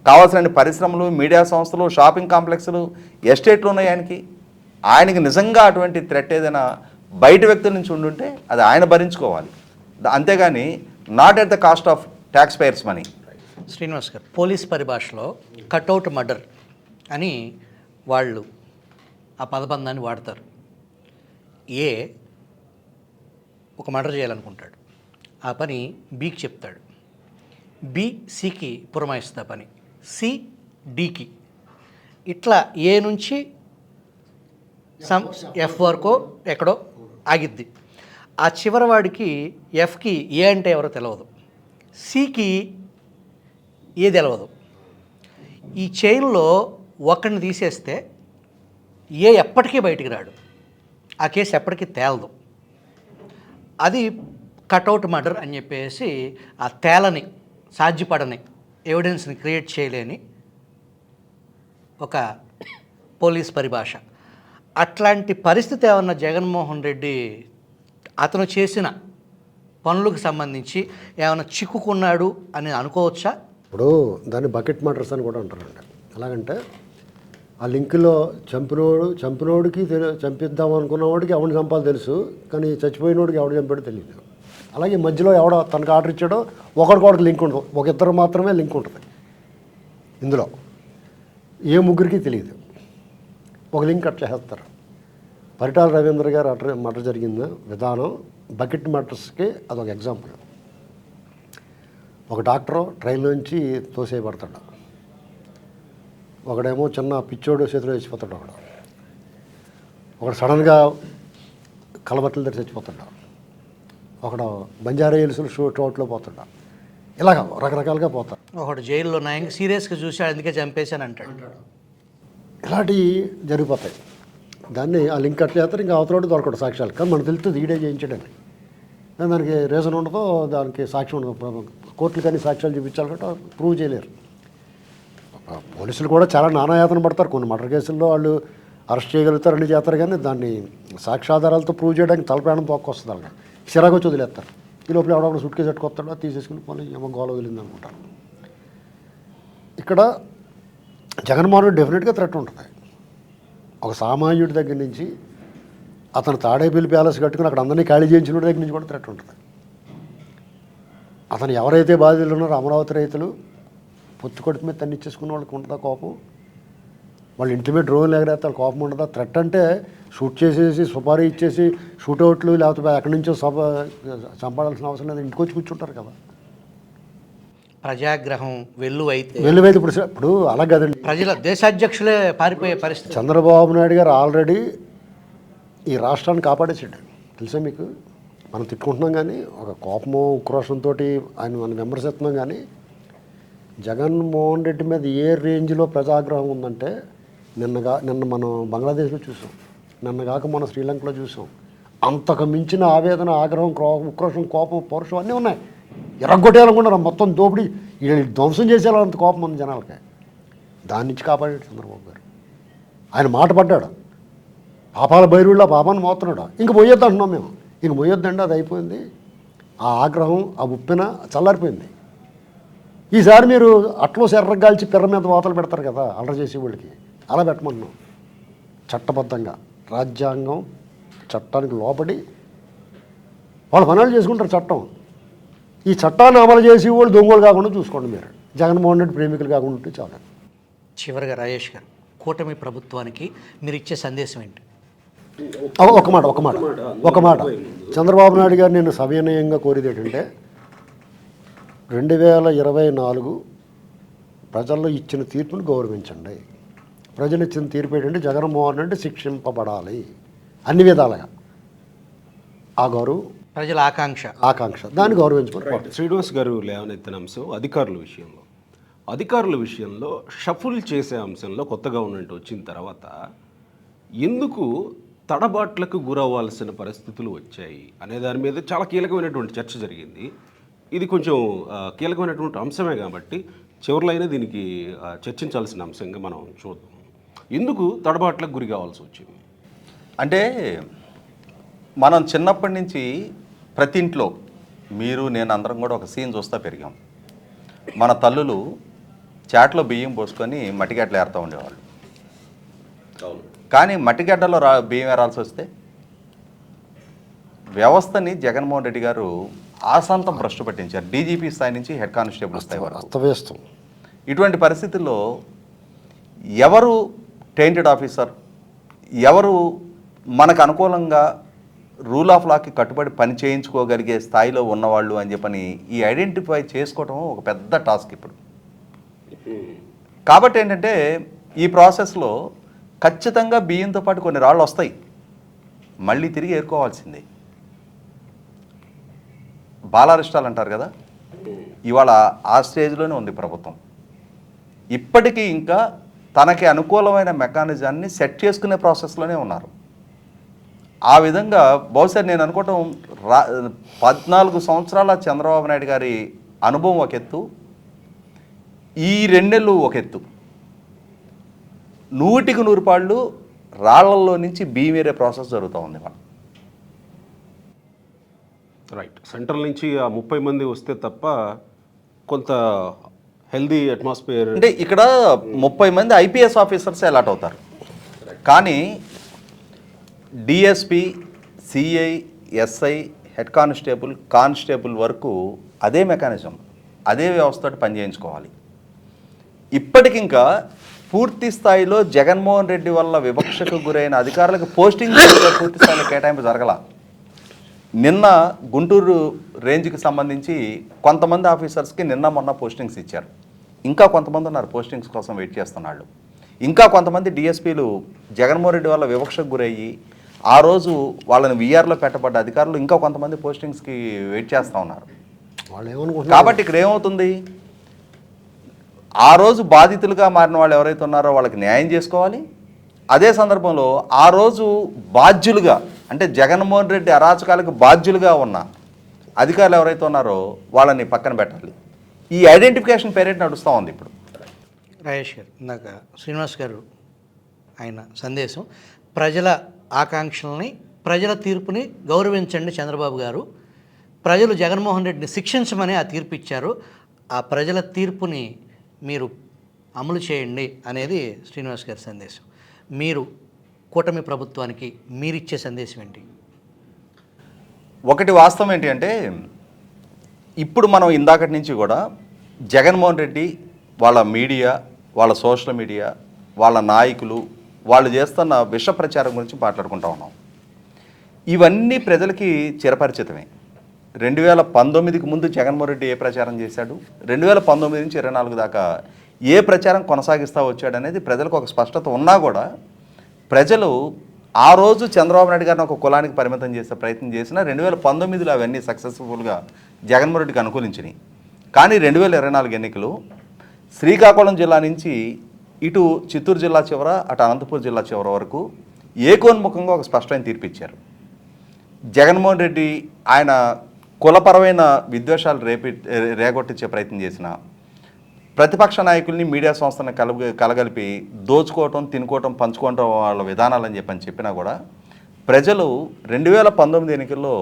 S4: కావాల్సిన పరిశ్రమలు, మీడియా సంస్థలు, షాపింగ్ కాంప్లెక్స్లు, ఎస్టేట్లు ఉన్నాయి ఆయనకి నిజంగా అటువంటి థ్రెట్ ఏదైనా బయట వ్యక్తుల నుంచి ఉండుంటే అది ఆయన భరించుకోవాలి, అంతేగాని not at the cost of taxpayers money.
S3: Srinivas గారు, పోలీస్ పరిభాషలో కట్అవుట్ మర్డర్ అని వాళ్ళు ఆ పదబంధాన్ని వాడతారు. ఒక మర్డర్ చేయాలనుకుంటాడు, ఆ పని బికి చెప్తాడు, బి సికి పురమాయిస్తుంది ఆ పని, సి డికి, ఇట్లా ఏ నుంచి ఎఫ్ వరకు ఎక్కడో ఆగిద్ది. ఆ చివరి వాడికి ఎఫ్కి ఏ అంటే ఎవరో తెలియదు, సికి ఏ తెలియదు. ఈ చైన్లో ఒకరిని తీసేస్తే ఏ ఎప్పటికీ బయటికి రాడు, ఆ కేసు ఎప్పటికీ తేలదు. అది కట్అవుట్ మర్డర్ అని చెప్పేసి ఆ తేలని, సాధ్యపడని, ఎవిడెన్స్ని క్రియేట్ చేయలేని ఒక పోలీస్ పరిభాష. అట్లాంటి పరిస్థితి ఏమన్నా జగన్మోహన్ రెడ్డి అతను చేసిన పనులకు సంబంధించి ఏమైనా చిక్కుకున్నాడు అని అనుకోవచ్చా?
S5: ఇప్పుడు దాన్ని బకెట్ మర్డర్స్ అని కూడా అంటారండి. ఎలాగంటే ఆ లింకులో చంపినోడికి చంపిద్దాం అనుకున్నవాడికి ఎవరిని చంపాలో తెలుసు, కానీ చచ్చిపోయినోడికి ఎవడు చంపాడో తెలియదు. అలాగే మధ్యలో ఎవడో తనకు ఆర్డర్ ఇచ్చాడో ఒకడికొకటి లింక్ ఉండదు, ఒక ఇద్దరు మాత్రమే లింక్ ఉంటుంది. ఇందులో ఏ ముగ్గురికి తెలియదు, ఒక లింక్ కట్ చేస్తారు. పరిటాల రవీంద్ర గారు మర్డర్ జరిగిన విధానం బకెట్ మర్డర్స్కి అదొక ఎగ్జాంపుల్. ఒక డాక్టరు ట్రైన్ నుంచి తోసేయబడతాడు, ఒకడేమో చిన్న పిచ్చోడు చేతిలో చచ్చిపోతాడు, ఒకడు సడన్గా కలబట్టల దగ్గర చచ్చిపోతాడు, ఒకడు బంజారా హిల్స్లో చోట్లో పోతాడు. ఇలాగ రకరకాలుగా పోతారు.
S3: ఒకడు జైల్లో నాయంగా సీరియస్గా చూశాడు అందుకే చంపేశాను అంటాడు.
S5: ఇలాంటివి జరిగిపోతాయి. దాన్ని ఆ లింక్ అట్లా చేస్తారు, ఇంకా అవతల దొరకడు సాక్ష్యాలు. కానీ మనకు తెలుస్తుంది ఈడే చేయించడని. దానికి రీజన్ ఉండదు, దానికి సాక్ష్యం ఉండదు. కోర్టులు కానీ సాక్ష్యాలు చూపించాలి కాబట్టి ప్రూవ్ చేయలేరు. పోలీసులు కూడా చాలా నానాయాతన పడతారు. కొన్ని మర్డర్ కేసుల్లో వాళ్ళు అరెస్ట్ చేయగలుగుతారు, అన్ని చేస్తారు. కానీ దాన్ని సాక్ష్యాధారాలతో ప్రూవ్ చేయడానికి తలప్రాణం తోక్కొస్తుంది. అలాగే చిరాకు వచ్చి వదిలేస్తారు. ఈ లోపల ఎవడో సూట్ కేసు పెట్టుకొస్తాడో తీసేసుకుని పోనీ ఏమో గోల వదిలింది అనుకుంటారు. ఇక్కడ జగన్మోహన్ రెడ్డి డెఫినెట్గా థ్రెట్ ఉంటుంది. ఒక సామాన్యుడి దగ్గర నుంచి అతను తాడేపల్లి ప్యాలెస్ కట్టుకుని అక్కడ అందరినీ ఖాళీ చేయించిన దగ్గర నుంచి కూడా థ్రెట్ ఉంటుంది. అతను ఎవరైతే బాధితులు ఉన్నారో అమరావతి రైతులు పొత్తుకొట్టి మీద తన్నిచ్చేసుకున్న వాళ్ళకి ఉంటుందా కోపం? వాళ్ళు ఇంటి మీద డ్రోన్లు ఎగరేస్తే కోపం ఉండదా? థ్రెట్ అంటే షూట్ చేసేసి సుపారీ ఇచ్చేసి షూట్అవుట్లు లేకపోతే ఎక్కడి నుంచో చంపాడాల్సిన అవసరం లేదు, ఇంటికి వచ్చి కూర్చుంటారు కదా.
S3: ప్రజాగ్రహం వెల్లువైతే
S5: ఇప్పుడు అలా కదండి.
S3: ప్రజల దేశాధ్యక్షులే పారిపోయే పరిస్థితి.
S5: చంద్రబాబు నాయుడు గారు ఆల్రెడీ ఈ రాష్ట్రాన్ని కాపాడేసాడు. తెలుసా మీకు? మనం తిట్టుకుంటున్నాం కానీ ఒక కోపము ఉక్రోషంతో ఆయన మనం విమర్శిస్తున్నాం. కానీ జగన్మోహన్ రెడ్డి మీద ఏ రేంజ్లో ప్రజాగ్రహం ఉందంటే నిన్న మనం బంగ్లాదేశ్లో చూసాం, నిన్నగాక మన శ్రీలంకలో చూసాం. అంతకు మించిన ఆవేదన, ఆగ్రహం, ఉక్రోషం, కోపం, పౌరుషం అన్నీ ఉన్నాయి. ఎరగొట్టేయాలనుకున్నారు, మొత్తం దోపిడీ ధ్వంసం చేసేయాలంత కోపం ఉంది జనాలకి. దాని నుంచి కాపాడాడు చంద్రబాబు గారు. ఆయన మాట పడ్డాడు, పాపాల బైరుళ్ళ పాపాన్ని మోస్తున్నాడు. ఇంక మొయ్యొద్దు అంటున్నాం మేము. ఇంక మొయ్యొద్దండి, అది అయిపోయింది. ఆ ఆగ్రహం, ఆ ఉప్పిన చల్లారిపోయింది. ఈసారి మీరు అట్లో శర్రగాల్చి పిర్ర మీద వాతలు పెడతారు కదా అల్లరి చేసే వాళ్ళకి, అలా పెట్టమంటున్నాం. చట్టబద్ధంగా రాజ్యాంగం చట్టానికి లోబడి వాళ్ళు పనులు చేసుకుంటారు. చట్టం, ఈ చట్టాన్ని అమలు చేసి వాళ్ళు దొంగలు కాకుండా చూసుకోండి. మీరు జగన్మోహన్ రెడ్డి ప్రేమికులు కాకుండా ఉంటే చాలు.
S3: చివరిగా రాజేష్ గారు, కూటమి ప్రభుత్వానికి మీరు ఇచ్చే సందేశం ఏంటి?
S5: ఒక మాట చంద్రబాబు నాయుడు గారు నేను సవినయంగా కోరేది ఏంటంటే 2024 ప్రజల్లో ఇచ్చిన తీర్పును గౌరవించండి. ప్రజలు ఇచ్చిన తీర్పు ఏంటంటే జగన్మోహన్ రెడ్డి శిక్షింపబడాలి అన్ని విధాలుగా. ఆ గౌరవం
S3: ప్రజల ఆకాంక్ష దాన్ని గౌరవించుకోవాలి.
S2: శ్రీనివాస్ గారు లేవనెత్తిన అంశం అధికారుల విషయంలో షఫుల్ చేసే అంశంలో కొత్తగా ఉన్నట్టు వచ్చిన తర్వాత ఎందుకు తడబాట్లకు గురవ్వాల్సిన పరిస్థితులు వచ్చాయి అనే దాని మీద చాలా కీలకమైనటువంటి చర్చ జరిగింది. ఇది కొంచెం కీలకమైనటువంటి అంశమే కాబట్టి చివరిలో అయినా దీనికి చర్చించాల్సిన అంశంగా మనం చూద్దాం. ఎందుకు తడబాట్లకు గురి కావాల్సి వచ్చింది
S4: అంటే మనం చిన్నప్పటి నుంచి ప్రతి ఇంట్లో మీరు నేను అందరం కూడా ఒక సీన్ చూస్తూ పెరిగాం. మన తల్లులు చాట్లో బియ్యం పోసుకొని మట్టిగడ్డలు ఏరుతూ ఉండేవాళ్ళు. కానీ మట్టిగడ్డలో బియ్యం ఏరాల్సి వస్తే వ్యవస్థని జగన్మోహన్ రెడ్డి గారు ఆశాంతం భ్రష్టు పట్టించారు. డీజీపీ స్థాయి నుంచి హెడ్ కానిస్టేబుల్ స్థాయి వరకు. ఇటువంటి పరిస్థితుల్లో ఎవరు టెయింటెడ్ ఆఫీసర్, ఎవరు మనకు అనుకూలంగా రూల్ ఆఫ్ లాకి కట్టుబడి పని చేయించుకోగలిగే స్థాయిలో ఉన్నవాళ్ళు అని చెప్పని ఈ ఐడెంటిఫై చేసుకోవటం ఒక పెద్ద టాస్క్ ఇప్పుడు. కాబట్టి ఏంటంటే ఈ ప్రాసెస్లో ఖచ్చితంగా బియ్యంతో పాటు కొన్ని రాళ్ళు వస్తాయి, మళ్ళీ తిరిగి ఏరుకోవాల్సిందే. బాలారిష్టాలు అంటారు కదా, ఇవాళ ఆ స్టేజ్లోనే ఉంది ప్రభుత్వం. ఇప్పటికీ ఇంకా తనకి అనుకూలమైన మెకానిజాన్ని సెట్ చేసుకునే ప్రాసెస్లోనే ఉన్నారు. ఆ విధంగా బహుశా నేను అనుకోవటం 14 సంవత్సరాల చంద్రబాబు నాయుడు గారి అనుభవం ఒక ఎత్తు, ఈ 2 నెలలు ఒక ఎత్తు. 100కి 100 పాళ్ళు రాళ్లల్లో నుంచి బియ్యం ప్రాసెస్ జరుగుతూ ఉంది. మనం
S2: రైట్, సెంట్రల్ నుంచి ఆ 30 మంది వస్తే తప్ప కొంత హెల్దీ అట్మాస్ఫియర్
S4: అంటే ఇక్కడ 30 మంది ఐపీఎస్ ఆఫీసర్స్ అలాట్ అవుతారు. కానీ DSP, CI, SI, head constable వరకు అదే మెకానిజం, అదే వ్యవస్థతో పనిచేయించుకోవాలి. ఇప్పటికింకా పూర్తి స్థాయిలో జగన్మోహన్ రెడ్డి వల్ల వివక్షకు గురైన అధికారులకు పోస్టింగ్ పూర్తి స్థాయిలో కేటాయింపు జరగల. నిన్న గుంటూరు రేంజ్కి సంబంధించి కొంతమంది ఆఫీసర్స్కి నిన్న మొన్న పోస్టింగ్స్ ఇచ్చారు. ఇంకా కొంతమంది ఉన్నారు పోస్టింగ్స్ కోసం వెయిట్ చేస్తున్నాళ్ళు. ఇంకా కొంతమంది డిఎస్పీలు జగన్మోహన్ రెడ్డి వల్ల వివక్షకు గురయ్యి ఆ రోజు వాళ్ళని వీఆర్లో పెట్టబడ్డ అధికారులు ఇంకా కొంతమంది పోస్టింగ్స్కి వెయిట్ చేస్తూ ఉన్నారు.
S5: వాళ్ళు ఏమనుకుంటున్నారు?
S4: కాబట్టి ఇక్కడ ఏమవుతుంది, ఆ రోజు బాధితులుగా మారిన వాళ్ళు ఎవరైతే ఉన్నారో వాళ్ళకి న్యాయం చేసుకోవాలి. అదే సందర్భంలో ఆ రోజు బాధ్యులుగా అంటే జగన్మోహన్ రెడ్డి అరాచకాలకు బాధ్యులుగా ఉన్న అధికారులు ఎవరైతే ఉన్నారో వాళ్ళని పక్కన పెట్టాలి. ఈ ఐడెంటిఫికేషన్ పేరేట్ నడుస్తూ ఉంది ఇప్పుడు.
S3: రాజేష్ గారు, ఇందాక శ్రీనివాస్ గారు ఆయన సందేశం, ప్రజల ఆకాంక్షల్ని, ప్రజల తీర్పుని గౌరవించండి చంద్రబాబు గారు. ప్రజలు జగన్మోహన్ రెడ్డిని శిక్షించమని ఆ తీర్పు ఇచ్చారు. ఆ ప్రజల తీర్పుని మీరు అమలు చేయండి అనేది శ్రీనివాస్ గారి సందేశం. మీరు కూటమి ప్రభుత్వానికి మీరిచ్చే సందేశం ఏంటి?
S4: ఒకటి వాస్తవం ఏంటి అంటే, ఇప్పుడు మనం ఇందాకటి నుంచి కూడా జగన్మోహన్ రెడ్డి వాళ్ళ మీడియా, వాళ్ళ సోషల్ మీడియా, వాళ్ళ నాయకులు వాళ్ళు చేస్తున్న విష ప్రచారం గురించి మాట్లాడుకుంటా ఉన్నాం. ఇవన్నీ ప్రజలకి చిరపరిచితమే. 2019కి ముందు జగన్మోహన్ రెడ్డి ఏ ప్రచారం చేశాడు, 2019 నుంచి 24 దాకా ఏ ప్రచారం కొనసాగిస్తూ వచ్చాడు అనేది ప్రజలకు ఒక స్పష్టత ఉన్నా కూడా ప్రజలు ఆ రోజు చంద్రబాబు నాయుడు గారిని ఒక కులానికి పరిమితం చేసే ప్రయత్నం చేసినా 2019లో అవన్నీ సక్సెస్ఫుల్గా జగన్మోహన్ రెడ్డికి అనుకూలించినాయి. కానీ 2024 ఎన్నికలు శ్రీకాకుళం జిల్లా నుంచి ఇటు చిత్తూరు జిల్లా చివర అటు అనంతపురం జిల్లా చివర వరకు ఏకోన్ముఖంగా ఒక స్పష్టమైన తీర్పు ఇచ్చారు. జగన్మోహన్ రెడ్డి ఆయన కులపరమైన విద్వేషాలు రేగొట్టించే ప్రయత్నం చేసిన ప్రతిపక్ష నాయకుల్ని, మీడియా సంస్థలను కలగలిపి దోచుకోవటం, తినుకోవటం, పంచుకోవటం వాళ్ళ విధానాలని చెప్పినా కూడా ప్రజలు 2019 ఎన్నికల్లో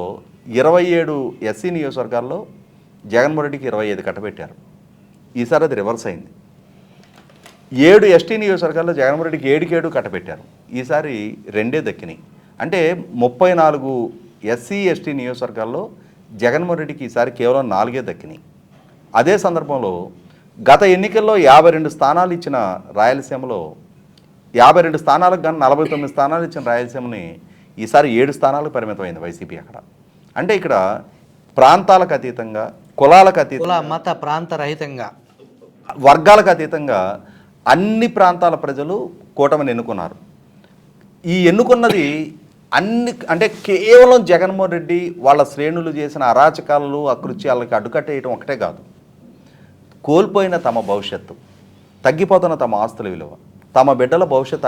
S4: 27 ఎస్సీ నియోజకవర్గాల్లో జగన్మోహన్ రెడ్డికి 25 కట్టబెట్టారు. ఈసారి అది రివర్స్ అయింది. 7 ఎస్టీ నియోజకవర్గాల్లో జగన్మోహన్ రెడ్డికి 7 కట్టబెట్టారు. ఈసారి 2 దక్కినాయి. అంటే 34 ఎస్సీ ఎస్టీ నియోజకవర్గాల్లో జగన్మోహన్ రెడ్డికి ఈసారి కేవలం 4 దక్కినాయి. అదే సందర్భంలో గత ఎన్నికల్లో 52 స్థానాలు ఇచ్చిన రాయలసీమలో 52 స్థానాలకు కానీ 49 స్థానాలు ఇచ్చిన రాయలసీమని ఈసారి 7 స్థానాలకు పరిమితమైంది వైసీపీ అక్కడ. అంటే ఇక్కడ ప్రాంతాలకు అతీతంగా, కులాలకు అతీతంగా,
S3: కుల మత ప్రాంత రహితంగా,
S4: వర్గాలకు అతీతంగా అన్ని ప్రాంతాల ప్రజలు కూటమిని ఎన్నుకున్నారు. ఈ ఎన్నుకున్నది అంటే కేవలం జగన్మోహన్ రెడ్డి వాళ్ళ శ్రేణులు చేసిన అరాచకాలు, అకృత్యాలకి అడ్డుకట్టేయటం ఒకటే కాదు, కోల్పోయిన తమ భవిష్యత్తు, తగ్గిపోతున్న తమ ఆస్తుల విలువ, తమ బిడ్డల భవిష్యత్తు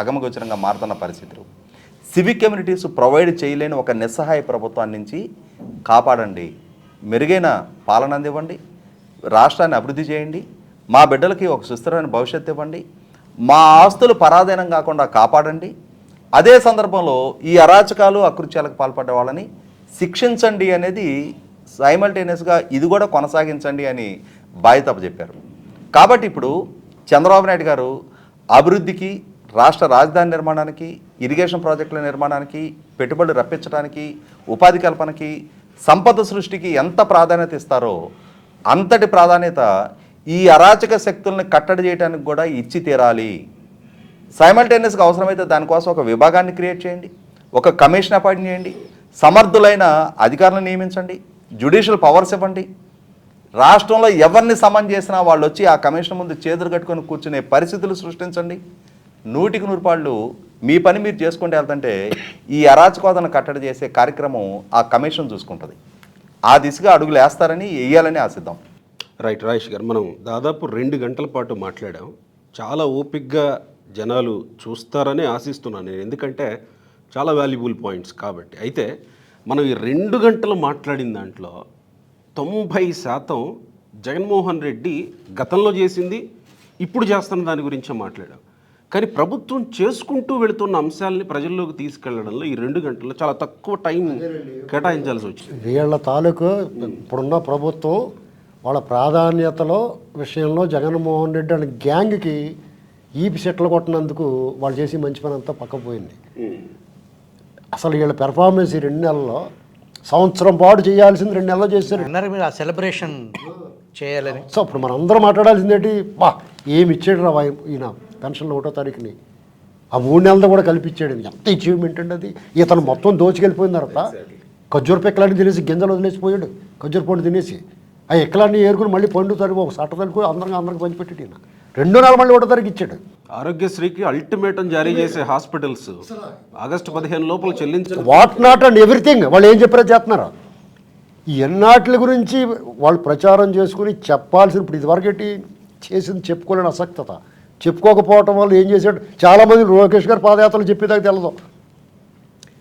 S4: అగమగోచరంగా మారుతున్న పరిస్థితులు, సివిక్ కమ్యూనిటీస్ ప్రొవైడ్ చేయలేని ఒక నిస్సహాయ ప్రభుత్వాన్ని నుంచి కాపాడండి, మెరుగైన పాలన అందివ్వండి, రాష్ట్రాన్ని అభివృద్ధి చేయండి, మా బిడ్డలకి ఒక సుస్థిరమైన భవిష్యత్తు ఇవ్వండి, మా ఆస్తులు పరాధీనం కాకుండా కాపాడండి, అదే సందర్భంలో ఈ అరాచకాలు, అకృత్యాలకు పాల్పడ్డ వాళ్ళని శిక్షించండి అనేది సైమల్టేనియస్గా ఇది కూడా కొనసాగించండి అని బాధ్యత చెప్పారు. కాబట్టి ఇప్పుడు చంద్రబాబు నాయుడు గారు అభివృద్ధికి, రాష్ట్ర రాజధాని నిర్మాణానికి, ఇరిగేషన్ ప్రాజెక్టుల నిర్మాణానికి, పెట్టుబడులు రప్పించడానికి, ఉపాధి కల్పనకి, సంపద సృష్టికి ఎంత ప్రాధాన్యత ఇస్తారో అంతటి ప్రాధాన్యత ఈ అరాచక శక్తుల్ని కట్టడి చేయడానికి కూడా ఇచ్చి తీరాలి. సైమల్టేనియస్గా అవసరమైతే దానికోసం ఒక విభాగాన్ని క్రియేట్ చేయండి, ఒక కమిషన్ అపాయింట్ చేయండి, సమర్థులైన అధికారులను నియమించండి, జ్యుడిషియల్ పవర్స్ ఇవ్వండి. రాష్ట్రంలో ఎవరిని సమన్ చేసినా వాళ్ళు వచ్చి ఆ కమిషన్ ముందు చేతులు కట్టుకొని కూర్చునే పరిస్థితులు సృష్టించండి. 100% మీ పని మీరు చేసుకుంటూ వెళ్తుంటే ఈ అరాచకోదను కట్టడి చేసే కార్యక్రమం ఆ కమిషన్ చూసుకుంటుంది. ఆ దిశగా అడుగులు వేస్తారని, వేయాలని ఆశిద్దాం.
S2: రైట్ రాజేష్ గారు, మనం దాదాపు 2 గంటల పాటు మాట్లాడాం. చాలా ఓపిక్గా జనాలు చూస్తారని ఆశిస్తున్నాను నేను, ఎందుకంటే చాలా వాల్యుబుల్ పాయింట్స్ కాబట్టి. అయితే మనం ఈ 2 గంటలు మాట్లాడిన దాంట్లో 90% జగన్మోహన్ రెడ్డి గతంలో చేసింది, ఇప్పుడు చేస్తున్న దాని గురించే మాట్లాడాం. కానీ ప్రభుత్వం చేసుకుంటూ వెళుతున్న అంశాలని ప్రజల్లోకి తీసుకెళ్లడంలో ఈ 2 గంటల్లో చాలా తక్కువ టైం కేటాయించాల్సి వచ్చింది.
S5: వీళ్ళ తాలూకు ఇప్పుడున్న ప్రభుత్వం వాళ్ళ ప్రాధాన్యతలో విషయంలో జగన్మోహన్ రెడ్డి అనే గ్యాంగ్కి ఈపి సెట్లు కొట్టినందుకు వాళ్ళు చేసి మంచి పని అంతా పక్కపోయింది. అసలు వీళ్ళ పెర్ఫార్మెన్స్ ఈ 2 నెలల్లో, సంవత్సరం పాటు చేయాల్సింది 2 నెలల్లో చేశారు.
S3: అన్నారు మీరు ఆ సెలబ్రేషన్ చేయాలని.
S5: సో ఇప్పుడు మనం అందరం మాట్లాడాల్సింది ఏంటి, ఏమి ఇచ్చాడు రా ఈయన పెన్షన్లు 1వ తారీఖుని, ఆ 3 నెలలతో కూడా కల్పించాడు. ఎంత అచీవ్మెంట్ అండి అది. ఇతను మొత్తం దోచుకెళ్ళిపోయిన తర్వాత ఖర్జూర పెక్కలాన్ని తినేసి గింజలు వదిలేసిపోయాడు, ఖర్జూర పండు తినేసి ఆ ఎక్కలాన్ని ఏరుకుని మళ్ళీ పండు తరుగు ఒక సట్ట తరుగు అందరికి పంచిపెట్టాడు ఈయన. 2 నెలలు మళ్ళీ 1 తారీఖు ఇచ్చాడు.
S2: ఆరోగ్యశ్రీకి అల్టిమేటం జారీ చేసే హాస్పిటల్స్ ఆగస్టు 15 లోపల చెల్లించారు.
S5: వాట్ నాట్ అండ్ ఎవ్రీథింగ్ వాళ్ళు ఏం చెప్పారో చేస్తున్నారు. ఈ ఎన్నాటి గురించి వాళ్ళు ప్రచారం చేసుకుని చెప్పాల్సిన, ఇప్పుడు ఇదివరకటి చేసింది చెప్పుకోలేని అసక్తత, చెప్పుకోకపోవటం వల్ల ఏం చేశాడు, చాలామంది లోకేష్ గారు పాదయాత్రలు చెప్పేదాకా తెలదు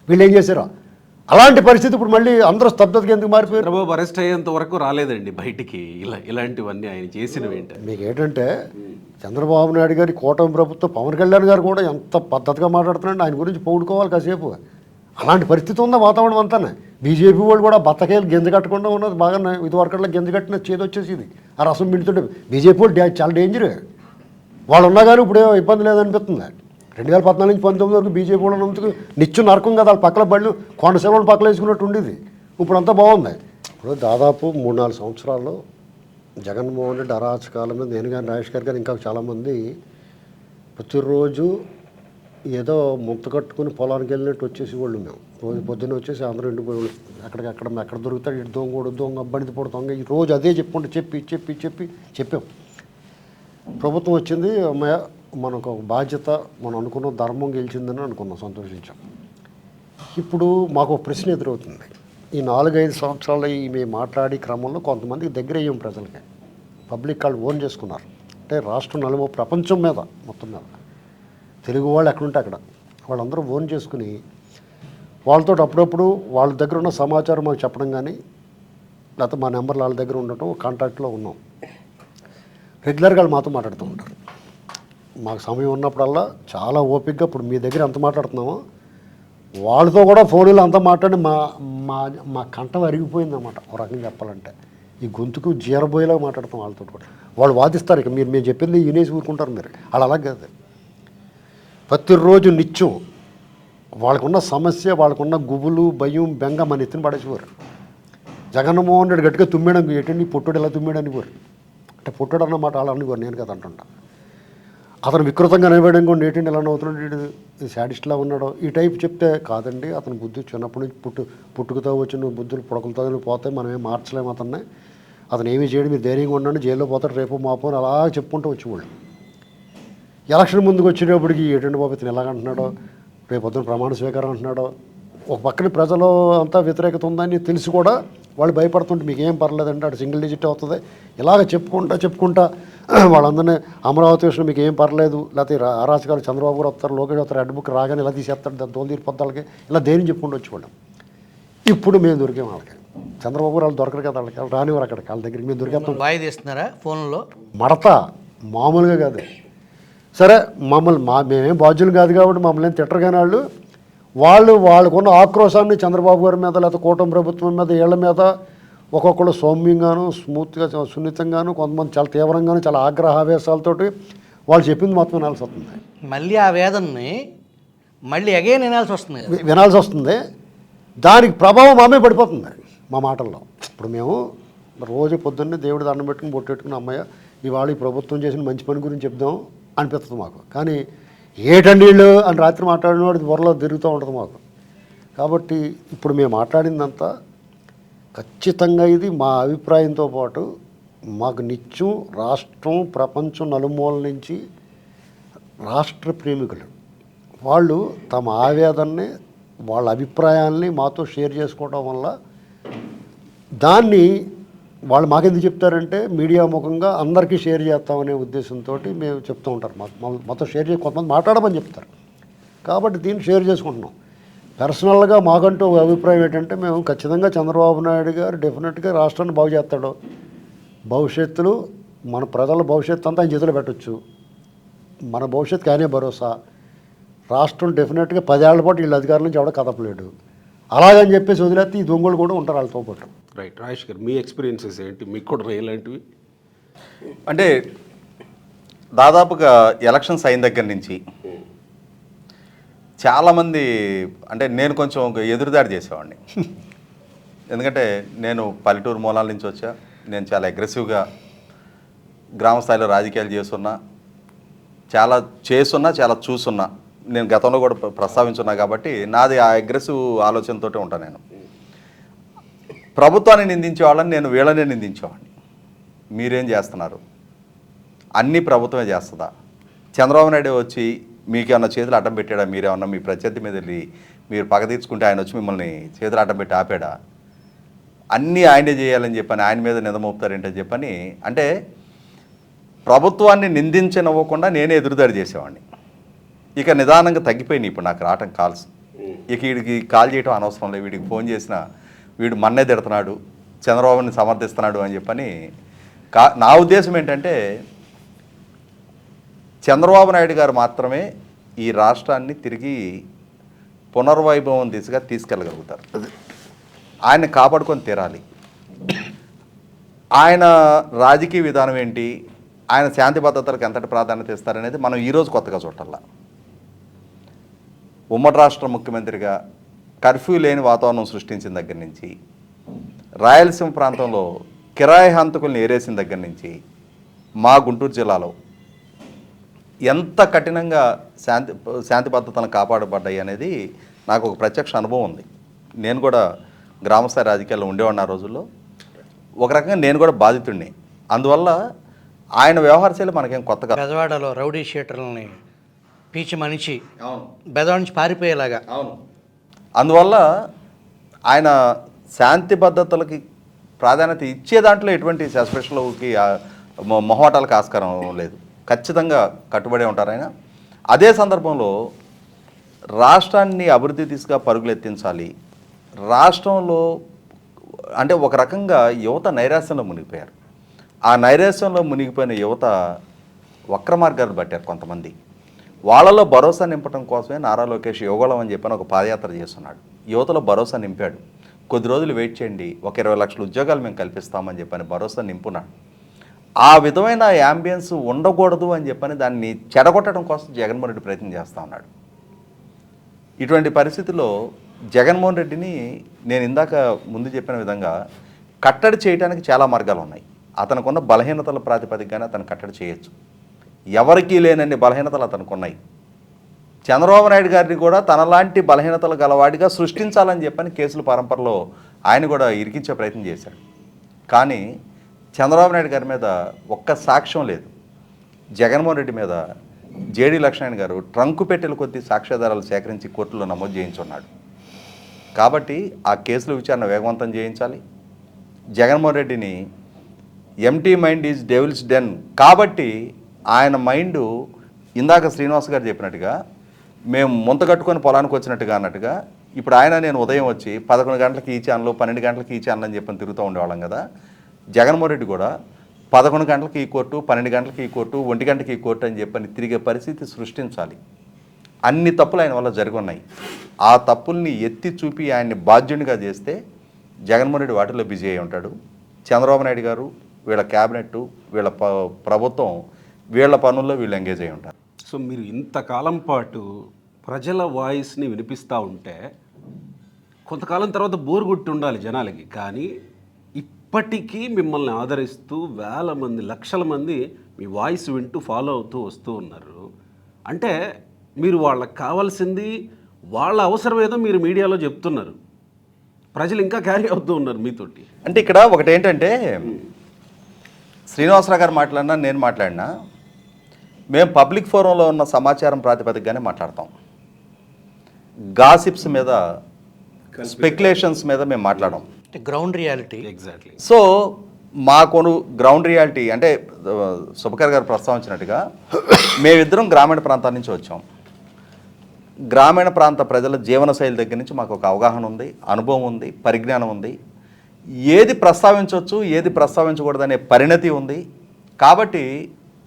S5: వీళ్ళు ఏం చేశారో. అలాంటి పరిస్థితి ఇప్పుడు మళ్ళీ అందరూ స్తబ్దతకి ఎందుకు మారిపోయారు?
S2: చంద్రబాబు అరెస్ట్ అయ్యేంత వరకు రాలేదండి బయటికి. ఇలాంటివన్నీ ఆయన చేసినవి ఏంటి?
S5: మీకు ఏంటంటే చంద్రబాబు నాయుడు గారి కూటమి ప్రభుత్వం, పవన్ కళ్యాణ్ గారు కూడా ఎంత పద్ధతిగా మాట్లాడుతున్నాడు, ఆయన గురించి పొగుడుకోవాలి కాసేపు. అలాంటి పరిస్థితి ఉందా వాతావరణం అంతానే. బీజేపీ వాళ్ళు కూడా బత్తకాయలు గింజ కట్టకుండా ఉన్నది బాగా, ఇదివరకట్లా గింజ కట్టిన చేతి వచ్చేసింది, ఆ రసం పిండుతుంటే. బీజేపీ వాళ్ళు చాలా డేంజర్. వాళ్ళు ఉన్నా కానీ ఇప్పుడు ఇబ్బంది లేదనిపిస్తుంది. 2014 నుంచి 19 వరకు బీజేపీ వాళ్ళు ఉన్నందుకు నిత్యం నరకం కదా, వాళ్ళ పక్కల బళ్ళు కొండసేవలను పక్కన వేసుకున్నట్టు ఉండేది. ఇప్పుడు అంతా బాగుంది. ఇప్పుడు దాదాపు 3-4 సంవత్సరాల్లో జగన్మోహన్ రెడ్డి అరాచకాల మీద నేను కానీ రాజేష్ గారు కానీ ఇంకా చాలామంది ప్రతిరోజు ఏదో ముంత కట్టుకుని పొలానికి వెళ్ళినట్టు వచ్చేసి వాళ్ళు మేము రోజు పొద్దున్న వచ్చేసి అందరూ ఎండిపోయి ఎక్కడ దొరుకుతాడు ఇటు దొంగ దొంగ బండి పొడి దొంగ ఈ రోజు అదే చెప్పుకుంటూ చెప్పాం. ప్రభుత్వం వచ్చింది, అమ్మాయ మనకు ఒక బాధ్యత, మనం అనుకున్న ధర్మం గెలిచిందని అనుకున్నాం, సంతోషించాం. ఇప్పుడు మాకు ఒక ప్రశ్న ఎదురవుతుంది. ఈ 4-5 సంవత్సరాలు మేము మాట్లాడే క్రమంలో కొంతమందికి దగ్గర అయ్యాం, ప్రజలకి పబ్లిక్ వాళ్ళు ఓన్ చేసుకున్నారు. అంటే రాష్ట్రం నలుమూల ప్రపంచం మీద మొత్తం మీద తెలుగు వాళ్ళు ఎక్కడుంటే అక్కడ వాళ్ళందరూ ఓన్ చేసుకుని వాళ్ళతో అప్పుడప్పుడు వాళ్ళ దగ్గర ఉన్న సమాచారం మాకు చెప్పడం కానీ, లేకపోతే మా నెంబర్లు వాళ్ళ దగ్గర ఉండటం, కాంటాక్ట్లో ఉన్నాం. రెగ్యులర్గా వాళ్ళు మాతో మాట్లాడుతూ ఉంటారు. మాకు సమయం ఉన్నప్పుడల్లా చాలా ఓపికగా, ఇప్పుడు మీ దగ్గర ఎంత మాట్లాడుతున్నామో వాళ్ళతో కూడా ఫోన్లో అంతా మాట్లాడి మా మా మా కంఠం అరిగిపోయిందన్నమాట. ఒక రకంగా చెప్పాలంటే ఈ గొంతుకు జీరబోయేలా మాట్లాడతాం వాళ్ళతో కూడా. వాళ్ళు వాదిస్తారు, ఇక మేము చెప్పింది వినేసి ఊరుకుంటారు మీరు. వాళ్ళు అలా కాదు, ప్రతిరోజు నిత్యం వాళ్ళకున్న సమస్య, వాళ్ళకున్న గుబులు భయం బెంగ మన ఎత్తున పడేసేవారు. జగన్మోహన్ రెడ్డి గట్టిగా తుమ్మాడు, ఎటండి పొట్టుడు ఎలా తుమ్మాడు అనేవారు. అంటే పొట్టుడు అన్నమాట వాళ్ళు అనేవారు, నేను కదా అంటుంటా. అతను వికృతంగా నిలబడడం కూడా నేటిండి ఎలా అవుతున్నాడు, శాడిస్ట్లా ఉన్నాడో ఈ టైప్ చెప్తే కాదండి, అతను బుద్ధి చిన్నప్పటి నుంచి పుట్టుకతో వచ్చిన బుద్ధులు పుడకలతో పోతే మనం ఏం మార్చలేము అతన్ని, అతను ఏమీ చేయడం, మీరు ధైర్యంగా ఉండండి, జైల్లో పోతాడు రేపు మాపో అలా చెప్పుకుంటూ వచ్చేవాళ్ళు. ఎలక్షన్ ముందుకు వచ్చేటప్పటికి ఏటండి బాబు ఇతను ఎలాగంటున్నాడో, రేపు పొద్దున ప్రమాణ స్వీకారం అంటున్నాడో, ఒక పక్కన ప్రజలు అంతా వ్యతిరేకత ఉందని తెలిసి కూడా వాళ్ళు భయపడుతుంటే మీకు ఏం పర్లేదంటే అటు సింగిల్ డిజిట్ అవుతుంది ఇలాగ చెప్పుకుంటా వాళ్ళందరినీ అమరావతి విషయంలో మీకు ఏం పర్లేదు, లేకపోతే అరాచకాలు చంద్రబాబు గారు వస్తారు, లోకేష్ వస్తారు, రెడ్ బుక్ రాగానే ఇలా తీసేస్తాడు, దాని తోలు తీరిపోద్దాలకి ఇలా దేని చెప్పుకుంటూ వచ్చేవాళ్ళం. ఇప్పుడు మేము దొరికాం వాళ్ళకి, చంద్రబాబు గారు వాళ్ళు దొరకరు కదా, వాళ్ళకి వాళ్ళు రానివారు అక్కడికి, వాళ్ళ దగ్గరికి మేము దొరికేస్తాం.
S3: బాయ్ తీస్తున్నారా ఫోన్లో
S5: మడత మామూలుగా కాదు. సరే మమ్మల్ని మేమేం బాధ్యులు కాదు కాబట్టి మమ్మల్ని ఏం తిట్టరు, కానీ వాళ్ళకున్న ఆక్రోశాన్ని చంద్రబాబు గారి మీద లేకపోతే కూటమి ప్రభుత్వం మీద వీళ్ళ మీద ఒక్కొక్కళ్ళు సౌమ్యంగాను స్మూత్గా సున్నితంగాను, కొంతమంది చాలా తీవ్రంగాను చాలా ఆగ్రహావేశాలతోటి వాళ్ళు చెప్పింది మొత్తం వినాల్సి వస్తుంది.
S3: మళ్ళీ ఆ వేదనని మళ్ళీ అగైన్
S5: వినాల్సి వస్తుంది. దానికి ప్రభావం మామే పడిపోతుంది మా మాటల్లో. ఇప్పుడు మేము రోజు పొద్దున్నే దేవుడి దండం పెట్టుకుని బొట్టు పెట్టుకుని అమ్మయ్య ఇవాళ ఈ ప్రభుత్వం చేసిన మంచి పని గురించి చెప్దాం అనిపిస్తుంది మాకు. కానీ ఏటండి వీళ్ళు అని రాత్రి మాట్లాడినవాడు బుర్రలో తిరుగుతూ ఉంటుంది మాకు. కాబట్టి ఇప్పుడు మేము మాట్లాడిందంతా ఖచ్చితంగా ఇది మా అభిప్రాయంతో పాటు మాకు నిత్యం రాష్ట్రం ప్రపంచం నలుమూల నుంచి రాష్ట్ర ప్రేమికులు వాళ్ళు తమ ఆవేదనని వాళ్ళ అభిప్రాయాల్ని మాతో షేర్ చేసుకోవడం వల్ల దాన్ని వాళ్ళు మాకెందుకు చెప్తారంటే మీడియా ముఖంగా అందరికీ షేర్ చేస్తామనే ఉద్దేశంతో మేము చెప్తూ ఉంటారు. మాతో షేర్ చేసి కొంతమంది మాట్లాడమని చెప్తారు కాబట్టి దీన్ని షేర్ చేసుకుంటున్నాం. పర్సనల్గా మాకంటూ ఒక అభిప్రాయం ఏంటంటే మేము ఖచ్చితంగా చంద్రబాబు నాయుడు గారు డెఫినెట్గా రాష్ట్రాన్ని బాగు చేస్తాడు, భవిష్యత్తులో మన ప్రజల భవిష్యత్తు అంతా ఆయన చేతిలో పెట్టచ్చు, మన భవిష్యత్తుకి ఆయనే భరోసా, రాష్ట్రం డెఫినెట్గా 10 ఏళ్ల పాటు వీళ్ళ అధికారుల నుంచి ఎవడో కదపలేడు అలాగని చెప్పేసి వదిలేస్తే ఈ దొంగలు కూడా ఉంటారు వాళ్ళతో పాటు.
S2: రైట్. రాజేష్ గారు మీ ఎక్స్పీరియన్సెస్ ఏంటి, మీకు కూడా ఇలాంటివి?
S4: అంటే దాదాపుగా ఎలక్షన్స్ అయిన దగ్గర నుంచి చాలామంది, అంటే నేను కొంచెం ఎదురుదాడి చేసేవాడిని. ఎందుకంటే నేను పల్లెటూరు మూలాల నుంచి వచ్చా, నేను చాలా అగ్రెసివ్గా గ్రామ స్థాయిలో రాజకీయాలు చేస్తున్నా, చాలా చూస్తున్నా, నేను గతంలో కూడా ప్రస్తావించున్నా. కాబట్టి నాది ఆ అగ్రెసివ్ ఆలోచనతోటే ఉంటాను. నేను ప్రభుత్వాన్ని నిందించేవాళ్ళని నేను వీళ్ళనే నిందించేవాడిని. మీరేం చేస్తున్నారు, అన్నీ ప్రభుత్వమే చేస్తుందా? చంద్రబాబు నాయుడు వచ్చి మీకేమన్నా చేతులు అడ్డం పెట్టాడా? మీరేమన్నా మీ ప్రత్యర్థి మీద వెళ్ళి మీరు పగ తీర్చుకుంటే ఆయన వచ్చి మిమ్మల్ని చేతులు అడ్డం పెట్టి ఆపాడా? అన్నీ ఆయనే చేయాలని చెప్పని ఆయన మీద నిందమోపుతారేంటని చెప్పని, అంటే ప్రభుత్వాన్ని నిందించనివ్వకుండా నేనే ఎదురుదాడి చేసేవాడిని. ఇక నిదానంగా తగ్గిపోయినాయి ఇప్పుడు నాకు రావటం కాల్స్. ఇక వీడికి కాల్ చేయడం అనవసరం లేదు, వీడికి ఫోన్ చేసినా వీడు మన్నే తిడుతున్నాడు, చంద్రబాబుని సమర్థిస్తున్నాడు అని చెప్పని. నా ఉద్దేశం ఏంటంటే చంద్రబాబు నాయుడు గారు మాత్రమే ఈ రాష్ట్రాన్ని తిరిగి పునర్వైభవం దిశగా తీసుకెళ్ళగలుగుతారు. ఆయన కాపాడుకొని తీరాలి. ఆయన రాజకీయ విధానం ఏంటి, ఆయన శాంతి భద్రతలకు ఎంతటి ప్రాధాన్యత ఇస్తారనేది మనం ఈరోజు కొత్తగా చూడాల. ఉమ్మడి రాష్ట్ర ముఖ్యమంత్రిగా కర్ఫ్యూ లేని వాతావరణం సృష్టించిన దగ్గర నుంచి, రాయలసీమ ప్రాంతంలో కిరాయి హంతకుల్ని ఏరేసిన దగ్గర నుంచి, మా గుంటూరు జిల్లాలో ఎంత కఠినంగా శాంతి భద్రతలను కాపాడబడ్డాయి అనేది నాకు ఒక ప్రత్యక్ష అనుభవం ఉంది. నేను కూడా గ్రామస్థాయి రాజకీయాల్లో ఉండేవాడిని ఆ రోజుల్లో. ఒక రకంగా నేను కూడా బాధితుడిని. అందువల్ల ఆయన వ్యవహారశైలి మనకేం కొత్తగా.
S3: బెజవాడలో రౌడీ షీటర్లని పీచి మనిషి
S4: అవును,
S3: బెజవాడ నుంచి పారిపోయేలాగా.
S4: అవును. అందువల్ల ఆయన శాంతి భద్రతలకి ప్రాధాన్యత ఇచ్చే దాంట్లో ఎటువంటి సస్పెషన్లకి మొహమాటాలకు ఆస్కారం లేదు. ఖచ్చితంగా కట్టుబడి ఉంటారు ఆయన. అదే సందర్భంలో రాష్ట్రాన్ని అభివృద్ధి దిశగా పరుగులెత్తించాలి. రాష్ట్రంలో అంటే ఒక రకంగా యువత నైరాశ్యంలో మునిగిపోయారు. ఆ నైరాశ్యంలో మునిగిపోయిన యువత వక్ర మార్గాలు పట్టారు కొంతమంది. వాళ్ళలో భరోసా నింపడం కోసమే నారా లోకేష్ యోగళం అని చెప్పని ఒక పాదయాత్ర చేస్తున్నాడు. యువతలో భరోసా నింపాడు. కొద్ది రోజులు వెయిట్ చేయండి, ఒక 20 లక్షల ఉద్యోగాలు మేము కల్పిస్తామని చెప్పని భరోసా నింపున్నాడు. ఆ విధమైన యాంబియన్స్ ఉండకూడదు అని చెప్పని దాన్ని చెడగొట్టడం కోసం జగన్మోహన్ రెడ్డి ప్రయత్నం చేస్తూ ఉన్నాడు. ఇటువంటి పరిస్థితుల్లో జగన్మోహన్ రెడ్డిని నేను ఇందాక ముందు చెప్పిన విధంగా కట్టడి చేయడానికి చాలా మార్గాలు ఉన్నాయి. అతనుకున్న బలహీనతల ప్రాతిపదికగానే అతను కట్టడి చేయొచ్చు. ఎవరికీ లేనన్ని బలహీనతలు అతనికి ఉన్నాయి. చంద్రబాబు నాయుడు గారిని కూడా తనలాంటి బలహీనతలు గలవాడిగా సృష్టించాలని చెప్పని కేసుల పరంపరలో ఆయన కూడా ఇరికించే ప్రయత్నం చేశాడు. కానీ చంద్రబాబు నాయుడు గారి మీద ఒక్క సాక్ష్యం లేదు. జగన్మోహన్ రెడ్డి మీద జేడీ లక్ష్మణ్ గారు ట్రంకు పెట్టెల కొద్దీ సాక్ష్యాధారాలు సేకరించి కోర్టులో నమోదు చేయించున్నాడు. కాబట్టి ఆ కేసుల విచారణ వేగవంతం చేయించాలి. జగన్మోహన్ రెడ్డిని empty mind is devil's den కాబట్టి ఆయన మైండ్ ఇందాక శ్రీనివాస్ గారు చెప్పినట్టుగా మేము ముంత కట్టుకొని పొలానికి వచ్చినట్టుగా అన్నట్టుగా ఇప్పుడు నేను ఉదయం వచ్చి 11 గంటలకు ఈ ఛానల్, 12 గంటలకు ఈ ఛానల్ అని చెప్పని తిరుగుతూ ఉండేవాళ్ళం కదా. జగన్మోహన్ రెడ్డి కూడా 11 గంటలకు ఈ కోర్టు, 12 గంటలకు ఈ కోర్టు, 1 గంటకి ఈ కోర్టు అని చెప్పని తిరిగే పరిస్థితి సృష్టించాలి. అన్ని తప్పులు ఆయన వల్ల జరిగి ఉన్నాయి. ఆ తప్పుల్ని ఎత్తి చూపి ఆయన్ని బాధ్యునిగా చేస్తే జగన్మోహన్ రెడ్డి వాటిలో బిజీ అయి ఉంటాడు. చంద్రబాబు నాయుడు గారు, వీళ్ళ క్యాబినెట్, వీళ్ళ ప్రభుత్వం వీళ్ళ పనుల్లో వీళ్ళు ఎంగేజ్ అయి ఉంటారు.
S2: సో మీరు ఇంతకాలం పాటు ప్రజల వాయిస్ని వినిపిస్తూ ఉంటే కొంతకాలం తర్వాత బోర్ కొట్టి ఉండాలి జనాలకి. కానీ ఇప్పటికీ మిమ్మల్ని ఆదరిస్తూ వేల మంది, లక్షల మంది మీ వాయిస్ వింటూ ఫాలో అవుతూ వస్తూ ఉన్నారు. అంటే మీరు వాళ్ళకి కావాల్సింది, వాళ్ళ అవసరం ఏదో మీరు మీడియాలో చెప్తున్నారు. ప్రజలు ఇంకా క్యారీ అవుతూ ఉన్నారు మీతోటి.
S4: అంటే ఇక్కడ ఒకటి ఏంటంటే శ్రీనివాసరావు గారు మాట్లాడినా నేను మాట్లాడినా మేము పబ్లిక్ ఫోరంలో ఉన్న సమాచారం ప్రాతిపదికగానే మాట్లాడతాం. గాసిప్స్ మీద, స్పెక్యులేషన్స్ మీద మేము మాట్లాడడం.
S3: Ground reality.
S2: ఎగ్జాక్ట్లీ.
S4: సో మా గ్రౌండ్ రియాలిటీ అంటే సుభకర్ గారు ప్రస్తావించినట్టుగా మేమిద్దరం గ్రామీణ ప్రాంతాల నుంచి వచ్చాం. గ్రామీణ ప్రాంత ప్రజల జీవనశైలి దగ్గర నుంచి మాకు ఒక అవగాహన ఉంది, అనుభవం ఉంది, పరిజ్ఞానం ఉంది. ఏది ప్రస్తావించవచ్చు, ఏది ప్రస్తావించకూడదనే పరిణతి ఉంది. కాబట్టి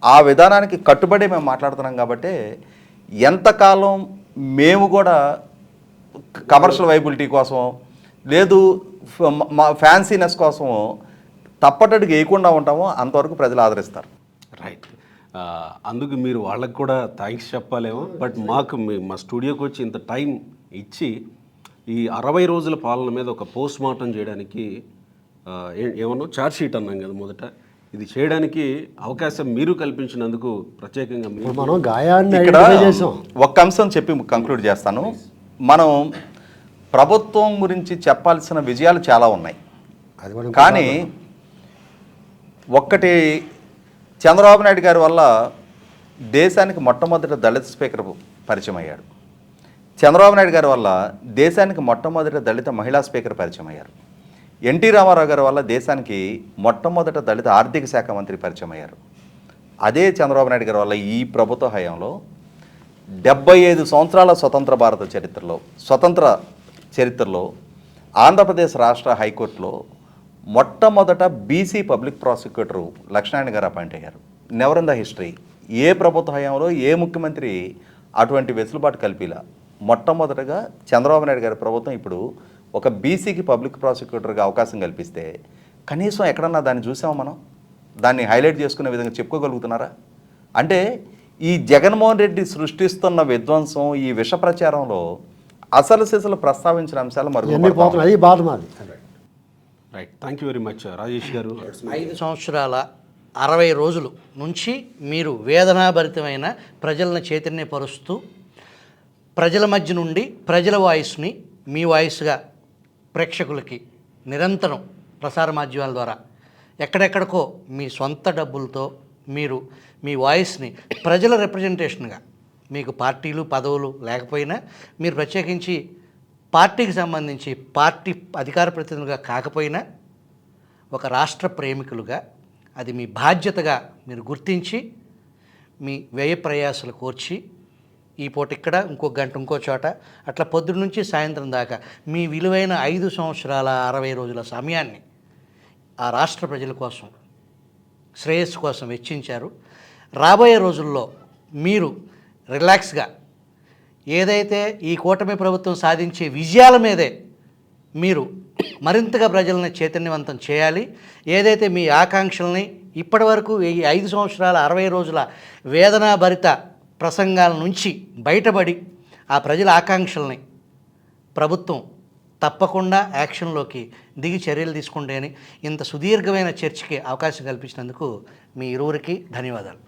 S4: ఆ విధానానికి కట్టుబడి మేము మాట్లాడుతున్నాం. కాబట్టి ఎంతకాలం మేము కూడా కమర్షియల్ వైబిలిటీ కోసం లేదు మా ఫ్యాన్సీనెస్ కోసం తప్పటడుగు వేయకుండా ఉంటామో అంతవరకు ప్రజలు ఆదరిస్తారు.
S2: రైట్. అందుకు మీరు వాళ్ళకి కూడా థ్యాంక్స్ చెప్పాలేమో. బట్ మాకు మా స్టూడియోకి వచ్చి ఇంత టైం ఇచ్చి ఈ 60 రోజుల పాలన మీద ఒక పోస్ట్ మార్టం చేయడానికి ఏమన్నా ఛార్జ్ షీట్ అన్నాం కదా మొదట, ఇది చేయడానికి అవకాశం మీరు కల్పించినందుకు ప్రత్యేకంగా
S5: మనం గాయాన్ని
S4: ఇక్కడ
S5: ఐడెంటిఫై చేసాం.
S4: ఒక్క అంశం చెప్పి కంక్లూడ్ చేస్తాను. మనం ప్రభుత్వం గురించి చెప్పాల్సిన విజయాలు చాలా ఉన్నాయి.
S5: అది మనం
S4: కానీ ఒక్కటి చంద్రబాబు నాయుడు గారి వల్ల దేశానికి మొట్టమొదటి దళిత స్పీకర్ పరిచయం అయ్యాడు. చంద్రబాబు నాయుడు గారి వల్ల దేశానికి మొట్టమొదటి దళిత మహిళా స్పీకర్ పరిచయం అయ్యారు. ఎన్టీ రామారావు గారి వల్ల దేశానికి మొట్టమొదట దళిత ఆర్థిక శాఖ మంత్రి పరిచయం అయ్యారు. అదే చంద్రబాబు నాయుడు గారి వల్ల ఈ ప్రభుత్వ హయాంలో 75 సంవత్సరాల స్వతంత్ర చరిత్రలో ఆంధ్రప్రదేశ్ రాష్ట్ర హైకోర్టులో మొట్టమొదట బీసీ పబ్లిక్ ప్రాసిక్యూటర్ లక్ష్మీనారాయణ గారు అపాయింట్ అయ్యారు. నెవర్ ఇన్ ద హిస్టరీ ఏ ప్రభుత్వ హయాంలో ఏ ముఖ్యమంత్రి అటువంటి వెసులుబాటు కల్పిలా. మొట్టమొదటగా చంద్రబాబు నాయుడు గారి ప్రభుత్వం ఇప్పుడు ఒక బీసీకి పబ్లిక్ ప్రాసిక్యూటర్గా అవకాశం కల్పిస్తే కనీసం ఎక్కడన్నా దాన్ని చూసామా మనం? దాన్ని హైలైట్ చేసుకునే విధంగా చెప్పుకోగలుగుతున్నారా? అంటే ఈ జగన్మోహన్ రెడ్డి సృష్టిస్తున్న విధ్వంసం, ఈ విష ప్రచారంలో అసలు సిసలు ప్రస్తావించిన అంశాలు
S5: మరుగుపోతున్నాయి. అది బాధ మాది.
S2: Right, thank you very much Rajesh గారు.
S3: 5 సంవత్సరాల 60 రోజులు నుంచి మీరు వేదనాభరితమైన ప్రజలను చైతన్యపరుస్తూ ప్రజల మధ్య నుండి ప్రజల వాయిస్ని మీ వాయిస్గా ప్రేక్షకులకి నిరంతరం ప్రసార మాధ్యమాల ద్వారా ఎక్కడెక్కడికో మీ సొంత డబ్బులతో మీరు మీ వాయిస్ని ప్రజల రిప్రజెంటేషన్గా, మీకు పార్టీలు పదవులు లేకపోయినా మీరు ప్రత్యేకించి పార్టీకి సంబంధించి పార్టీ అధికార ప్రతినిధులుగా కాకపోయినా ఒక రాష్ట్ర ప్రేమికులుగా అది మీ బాధ్యతగా మీరు గుర్తించి మీ వ్యయ ప్రయాసాలు కోర్చి ఈ పూట ఇక్కడ ఇంకో గంట ఇంకో చోట అట్లా పొద్దున్న నుంచి సాయంత్రం దాకా మీ విలువైన 5 సంవత్సరాల 60 రోజుల సమయాన్ని ఆ రాష్ట్ర ప్రజల కోసం, శ్రేయస్సు కోసం వెచ్చించారు. రాబోయే రోజుల్లో మీరు రిలాక్స్గా ఏదైతే ఈ కూటమి ప్రభుత్వం సాధించే విజయాల మీదే మీరు మరింతగా ప్రజలను చైతన్యవంతం చేయాలి. ఏదైతే మీ ఆకాంక్షల్ని ఇప్పటివరకు ఈ 5 సంవత్సరాల 60 రోజుల వేదనాభరిత ప్రసంగాల నుంచి బయటపడి ఆ ప్రజల ఆకాంక్షల్ని ప్రభుత్వం తప్పకుండా యాక్షన్లోకి దిగి చర్యలు తీసుకుంటే అని ఇంత సుదీర్ఘమైన చర్చకి అవకాశం కల్పించినందుకు మీ ఇరువురికి ధన్యవాదాలు.